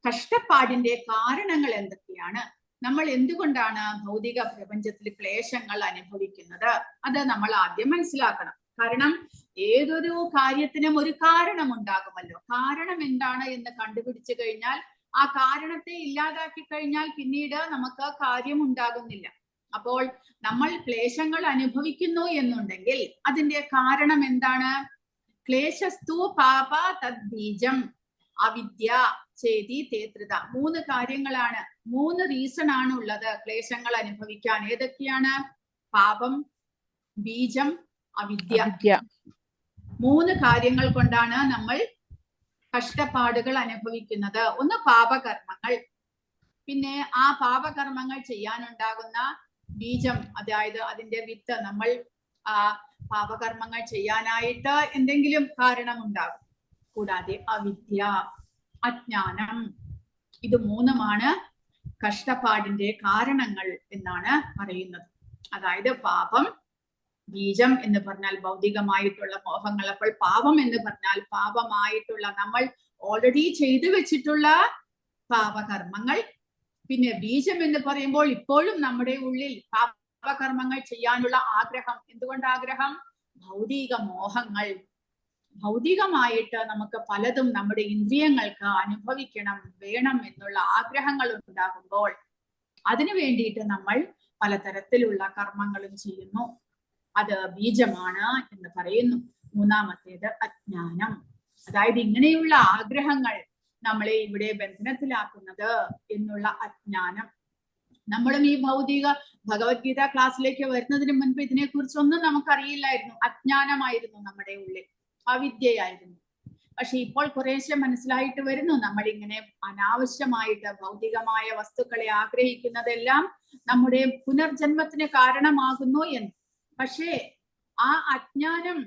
കഷ്ടപ്പാടിന്റെ കാരണങ്ങൾ എന്തൊക്കെയാണ്, നമ്മൾ എന്തുകൊണ്ടാണ് ഭൗതിക പ്രപഞ്ചത്തിൽ ക്ലേശങ്ങൾ അനുഭവിക്കുന്നത്, അത് നമ്മൾ ആദ്യം മനസ്സിലാക്കണം. കാരണം ഏതൊരു കാര്യത്തിനും ഒരു കാരണം ഉണ്ടാകുമല്ലോ. കാരണം എന്താണ് എന്ന് കണ്ടുപിടിച്ചു കഴിഞ്ഞാൽ, ആ കാരണത്തെ ഇല്ലാതാക്കി കഴിഞ്ഞാൽ പിന്നീട് നമുക്ക് കാര്യം ഉണ്ടാകുന്നില്ല. അപ്പോൾ നമ്മൾ ക്ലേശങ്ങൾ അനുഭവിക്കുന്നു എന്നുണ്ടെങ്കിൽ അതിന്റെ കാരണം എന്താണ്? ക്ലേശസ്തു പാപ തദ്ബീജം അവിദ്യ ചേതി തേത്രിത. 3 കാര്യങ്ങളാണ്, 3 റീസൺ ആണ് ഉള്ളത് ക്ലേശങ്ങൾ അനുഭവിക്കാൻ. ഏതൊക്കെയാണ്? പാപം, ബീജം, അവിദ്യ. 3 കാര്യങ്ങൾ കൊണ്ടാണ് നമ്മൾ കഷ്ടപ്പാടുകൾ അനുഭവിക്കുന്നത്. ഒന്ന് പാപകർമ്മങ്ങൾ, പിന്നെ ആ പാപകർമ്മങ്ങൾ ചെയ്യാനുണ്ടാകുന്ന ബീജം, അതായത് അതിന്റെ വിത്ത്. നമ്മൾ പാപകർമ്മങ്ങൾ ചെയ്യാനായിട്ട് എന്തെങ്കിലും കാരണമുണ്ടാകും. കൂടാതെ അവിദ്യ, അജ്ഞാനം. ഇത് 3മാണ് കഷ്ടപ്പാടിന്റെ കാരണങ്ങൾ എന്നാണ് പറയുന്നത്. അതായത് പാപം, ബീജം എന്ന് പറഞ്ഞാൽ ഭൗതികമായിട്ടുള്ള മോഹങ്ങൾ. അപ്പോൾ പാപം എന്ന് പറഞ്ഞാൽ പാപമായിട്ടുള്ള നമ്മൾ ഓൾറെഡി ചെയ്തു വെച്ചിട്ടുള്ള പാപകർമ്മങ്ങൾ. പിന്നെ ബീജം എന്ന് പറയുമ്പോൾ ഇപ്പോഴും നമ്മുടെ ഉള്ളിൽ പാപകർമ്മങ്ങൾ ചെയ്യാനുള്ള ആഗ്രഹം. എന്തുകൊണ്ട് ആഗ്രഹം? ഭൗതിക മോഹങ്ങൾ. ഭൗതികമായിട്ട് നമുക്ക് പലതും നമ്മുടെ ഇന്ദ്രിയങ്ങൾക്ക് അനുഭവിക്കണം, വേണം എന്നുള്ള ആഗ്രഹങ്ങൾ ഉണ്ടാകുമ്പോൾ അതിനു വേണ്ടിയിട്ട് നമ്മൾ പലതരത്തിലുള്ള കർമ്മങ്ങളും ചെയ്യുന്നു. അത് ബീജമാണ് എന്ന് പറയുന്നു. 3ാമത്തേത് അജ്ഞാനം. അതായത് ഇങ്ങനെയുള്ള ആഗ്രഹങ്ങൾ നമ്മളെ ഇവിടെ ബന്ധനത്തിലാക്കുന്നത് എന്നുള്ള അജ്ഞാനം. നമ്മളും ഈ ഭഗവത്ഗീത ക്ലാസ്സിലേക്ക് വരുന്നതിന് മുൻപ് ഇതിനെക്കുറിച്ചൊന്നും നമുക്കറിയില്ലായിരുന്നു. അജ്ഞാനമായിരുന്നു നമ്മുടെ ഉള്ളിൽ, അവിദ്യയായിരുന്നു. പക്ഷെ ഇപ്പോൾ കുറേശ്ശെ മനസ്സിലായിട്ട് വരുന്നു, നമ്മൾ ഇങ്ങനെ അനാവശ്യമായിട്ട് ഭൗതികമായ വസ്തുക്കളെ ആഗ്രഹിക്കുന്നതെല്ലാം നമ്മുടെ പുനർജന്മത്തിന് കാരണമാകുന്നു എന്ന്. പക്ഷേ ആ അജ്ഞാനം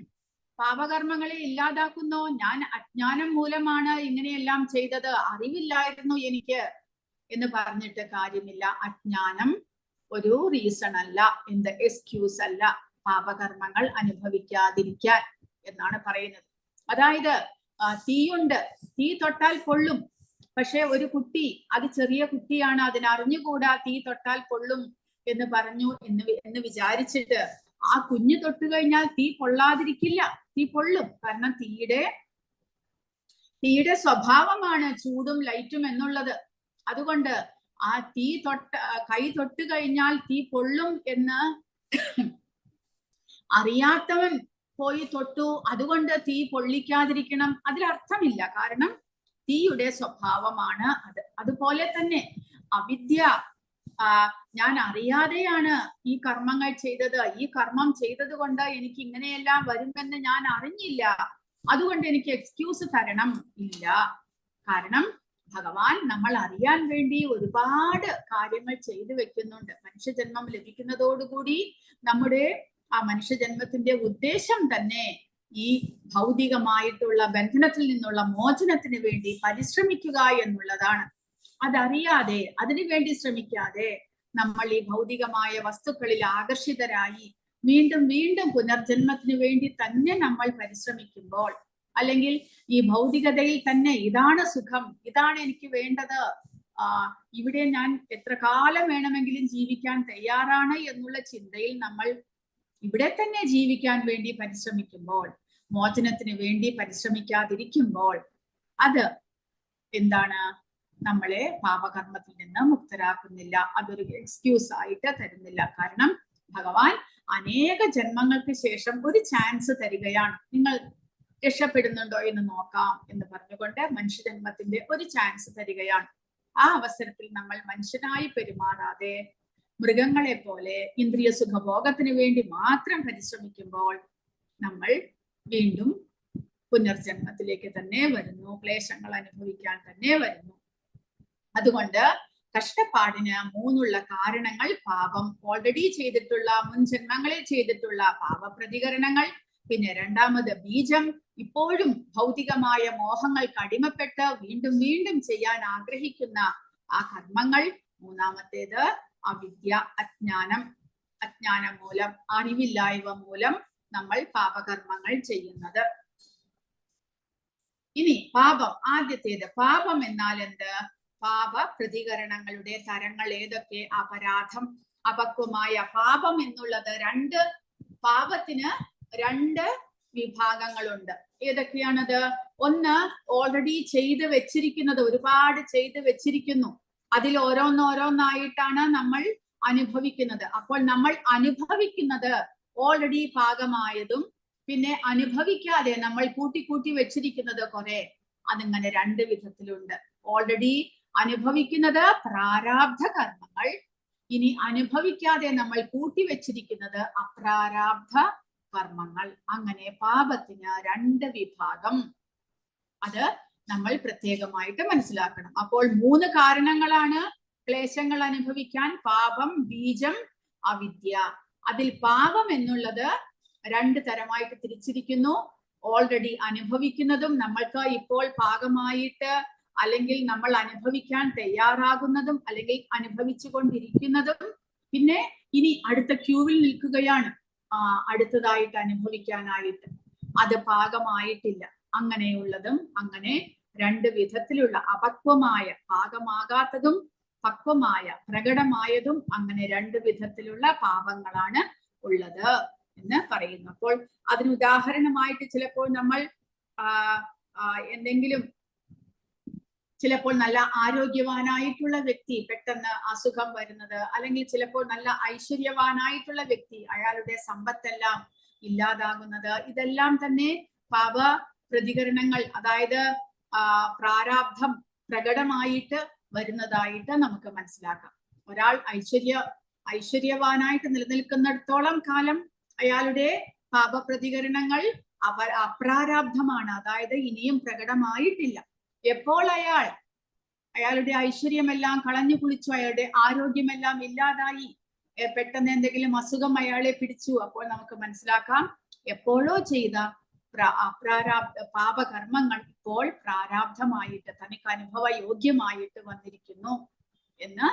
പാപകർമ്മങ്ങളെ ഇല്ലാതാക്കുന്നു. ഞാൻ അജ്ഞാനം മൂലമാണ് ഇങ്ങനെയെല്ലാം ചെയ്തത്, അറിവില്ലായിരുന്നു എനിക്ക് എന്ന് പറഞ്ഞിട്ട് കാര്യമില്ല. അജ്ഞാനം ഒരു റീസൺ അല്ല, എന്ത് എക്സ്ക്യൂസ് അല്ല പാപകർമ്മങ്ങൾ അനുഭവിക്കാതിരിക്കാൻ എന്നാണ് പറയുന്നത്. അതായത് തീയുണ്ട്, തീ തൊട്ടാൽ പൊള്ളും. പക്ഷെ ഒരു കുട്ടി, അത് ചെറിയ കുട്ടിയാണ്, അതിനറിഞ്ഞുകൂടാ തീ തൊട്ടാൽ പൊള്ളും എന്ന് പറഞ്ഞു എന്ന് വിചാരിച്ചിട്ട് ആ കുഞ്ഞ് തൊട്ടു കഴിഞ്ഞാൽ തീ പൊള്ളാതിരിക്കില്ല, തീ പൊള്ളും. കാരണം തീയുടെ സ്വഭാവമാണ് ചൂടും ലൈറ്റും എന്നുള്ളത്. അതുകൊണ്ട് ആ തീ കൈ തൊട്ട് കഴിഞ്ഞാൽ തീ പൊള്ളും എന്ന് അറിയാത്തവൻ പോയി തൊട്ടു, അതുകൊണ്ട് തീ പൊള്ളിക്കാതിരിക്കണം, അതിലർത്ഥമില്ല. കാരണം തീയുടെ സ്വഭാവമാണ് അത്. അതുപോലെ തന്നെ അവിദ്യ, ഞാൻ അറിയാതെയാണ് ഈ കർമ്മങ്ങൾ ചെയ്തത്, ഈ കർമ്മം ചെയ്തത് കൊണ്ട് എനിക്ക് ഇങ്ങനെയെല്ലാം വരുമെന്ന് ഞാൻ അറിഞ്ഞില്ല, അതുകൊണ്ട് എനിക്ക് എക്സ്ക്യൂസ് തരണം ഇല്ല. കാരണം ഭഗവാൻ നമ്മൾ അറിയാൻ വേണ്ടി ഒരുപാട് കാര്യങ്ങൾ ചെയ്തു വെക്കുന്നുണ്ട്. മനുഷ്യജന്മം ലഭിക്കുന്നതോടുകൂടി നമ്മുടെ ആ മനുഷ്യജന്മത്തിന്റെ ഉദ്ദേശം തന്നെ ഈ ഭൗതികമായിട്ടുള്ള ബന്ധനത്തിൽ നിന്നുള്ള മോചനത്തിന് വേണ്ടി പരിശ്രമിക്കുക എന്നുള്ളതാണ്. അതറിയാതെ, അതിനു വേണ്ടി ശ്രമിക്കാതെ നമ്മൾ ഈ ഭൗതികമായ വസ്തുക്കളിൽ ആകർഷിതരായി വീണ്ടും വീണ്ടും പുനർജന്മത്തിന് വേണ്ടി തന്നെ നമ്മൾ പരിശ്രമിക്കുമ്പോൾ, അല്ലെങ്കിൽ ഈ ഭൗതികതയിൽ തന്നെ ഇതാണ് സുഖം, ഇതാണ് എനിക്ക് വേണ്ടത്, ഇവിടെ ഞാൻ എത്ര കാലം വേണമെങ്കിലും ജീവിക്കാൻ തയ്യാറാണ് എന്നുള്ള ചിന്തയിൽ നമ്മൾ ഇവിടെ തന്നെ ജീവിക്കാൻ വേണ്ടി പരിശ്രമിക്കുമ്പോൾ, മോചനത്തിന് വേണ്ടി പരിശ്രമിക്കാതിരിക്കുമ്പോൾ, അത് എന്താണ്, നമ്മളെ പാപകർമ്മത്തിൽ നിന്ന് മുക്തരാക്കുന്നില്ല. അതൊരു എക്സ്ക്യൂസ് ആയിട്ട് തരുന്നില്ല. കാരണം ഭഗവാൻ അനേക ജന്മങ്ങൾക്ക് ശേഷം ഒരു ചാൻസ് തരികയാണ്. നിങ്ങൾ രക്ഷപ്പെടുന്നുണ്ടോ എന്ന് നോക്കാം എന്ന് പറഞ്ഞുകൊണ്ട് മനുഷ്യജന്മത്തിന്റെ ഒരു ചാൻസ് തരികയാണ്. ആ അവസരത്തിൽ നമ്മൾ മനുഷ്യനായി പെരുമാറാതെ മൃഗങ്ങളെ പോലെ ഇന്ദ്രിയ സുഖഭോഗത്തിന് വേണ്ടി മാത്രം പരിശ്രമിക്കുമ്പോൾ നമ്മൾ വീണ്ടും പുനർജന്മത്തിലേക്ക് തന്നെ വരുന്നു, ക്ലേശങ്ങൾ അനുഭവിക്കാൻ തന്നെ വരുന്നു. അതുകൊണ്ട് കഷ്ടപ്പാടിന് മൂന്നുള്ള കാരണങ്ങൾ: പാപം, ഓൾറെഡി ചെയ്തിട്ടുള്ള മുൻ ജന്മങ്ങളിൽ ചെയ്തിട്ടുള്ള പാപപ്രതികരണങ്ങൾ, പിന്നെ രണ്ടാമത് ബീജം, ഇപ്പോഴും ഭൗതികമായ മോഹങ്ങൾക്ക് അടിമപ്പെട്ട് വീണ്ടും വീണ്ടും ചെയ്യാൻ ആഗ്രഹിക്കുന്ന ആ കർമ്മങ്ങൾ, മൂന്നാമത്തേത് അവിദ്യ, അജ്ഞാനം മൂലം, അറിവില്ലായ്മ മൂലം നമ്മൾ പാപകർമ്മങ്ങൾ ചെയ്യുന്നത്. ഇനി പാപം, ആദ്യത്തേത് പാപം എന്നാൽ എന്ത്? പാപ പ്രതികരണങ്ങളുടെ തരങ്ങൾ ഏതൊക്കെ? അപരാധം, അപക്വമായ പാപം എന്നുള്ളത് പാപത്തിന് രണ്ട് വിഭാഗങ്ങളുണ്ട്. ഏതൊക്കെയാണത്? ഒന്ന്, ഓൾറെഡി ചെയ്ത് വെച്ചിരിക്കുന്നത്, ഒരുപാട് ചെയ്ത് വെച്ചിരിക്കുന്നു, അതിൽ ഓരോന്നോരോന്നായിട്ടാണ് നമ്മൾ അനുഭവിക്കുന്നത്. അപ്പോൾ നമ്മൾ അനുഭവിക്കുന്നത് ഓൾറെഡി പാകമായതും പിന്നെ അനുഭവിക്കാതെ നമ്മൾ കൂട്ടി വെച്ചിരിക്കുന്നത് കുറെ, അതിങ്ങനെ രണ്ട് വിധത്തിലുണ്ട്. ഓൾറെഡി അനുഭവിക്കുന്നത് പ്രാരാബ്ധ കർമ്മങ്ങൾ, ഇനി അനുഭവിക്കാതെ നമ്മൾ കൂട്ടിവെച്ചിരിക്കുന്നത് അപ്രാരാബ്ധ കർമ്മങ്ങൾ. അങ്ങനെ പാപത്തിന് രണ്ട് വിഭാഗം. അത് നമ്മൾ പ്രത്യേകമായിട്ട് മനസ്സിലാക്കണം. അപ്പോൾ മൂന്ന് കാരണങ്ങളാണ് ക്ലേശങ്ങൾ അനുഭവിക്കാൻ: പാപം, ബീജം, അവിദ്യ. അതിൽ പാപം എന്നുള്ളത് രണ്ട് തരമായിട്ട് തിരിച്ചിരിക്കുന്നു. ഓൾറെഡി അനുഭവിക്കുന്നതും, നമ്മൾക്ക് ഇപ്പോൾ പാകമായിട്ട് അല്ലെങ്കിൽ നമ്മൾ അനുഭവിക്കാൻ തയ്യാറാകുന്നതും അല്ലെങ്കിൽ അനുഭവിച്ചു കൊണ്ടിരിക്കുന്നതും, പിന്നെ ഇനി അടുത്ത ക്യൂവിൽ നിൽക്കുകയാണ് അടുത്തതായിട്ട് അനുഭവിക്കാനായിട്ട്, അത് പാകമായിട്ടില്ല, അങ്ങനെയുള്ളതും. അങ്ങനെ രണ്ട് വിധത്തിലുള്ള അപക്വമായ, പാകമാകാത്തതും പക്വമായ, പ്രകടമായതും, അങ്ങനെ രണ്ട് വിധത്തിലുള്ള പാപങ്ങളാണ് ഉള്ളത് എന്ന് പറയുന്നു. അപ്പോൾ അതിന് ഉദാഹരണമായിട്ട് ചിലപ്പോൾ നമ്മൾ എന്തെങ്കിലും, ചിലപ്പോൾ നല്ല ആരോഗ്യവാനായിട്ടുള്ള വ്യക്തി പെട്ടെന്ന് അസുഖം വരുന്നത്, അല്ലെങ്കിൽ ചിലപ്പോൾ നല്ല ഐശ്വര്യവാനായിട്ടുള്ള വ്യക്തി അയാളുടെ സമ്പത്തെല്ലാം ഇല്ലാതാകുന്നത്, ഇതെല്ലാം തന്നെ പാപ പ്രതികരണങ്ങൾ, അതായത് പ്രാരാബ്ധം പ്രകടമായിട്ട് വരുന്നതായിട്ട് നമുക്ക് മനസ്സിലാക്കാം. ഒരാൾ ഐശ്വര്യവാനായിട്ട് നിലനിൽക്കുന്നിടത്തോളം കാലം അയാളുടെ പാപപ്രതികരണങ്ങൾ അപ്രാരാബ്ധമാണ്, അതായത് ഇനിയും പ്രകടമായിട്ടില്ല. എപ്പോൾ അയാളുടെ ഐശ്വര്യമെല്ലാം കളഞ്ഞു കുളിച്ചു, അയാളുടെ ആരോഗ്യമെല്ലാം ഇല്ലാതായി, പെട്ടെന്ന് എന്തെങ്കിലും അസുഖം അയാളെ പിടിച്ചു, അപ്പോൾ നമുക്ക് മനസ്സിലാക്കാം എപ്പോഴോ ചെയ്ത പാപകർമ്മങ്ങൾ ഇപ്പോൾ പ്രാരാബ്ധമായിട്ട് തനിക്ക് അനുഭവ യോഗ്യമായിട്ട് വന്നിരിക്കുന്നു എന്ന്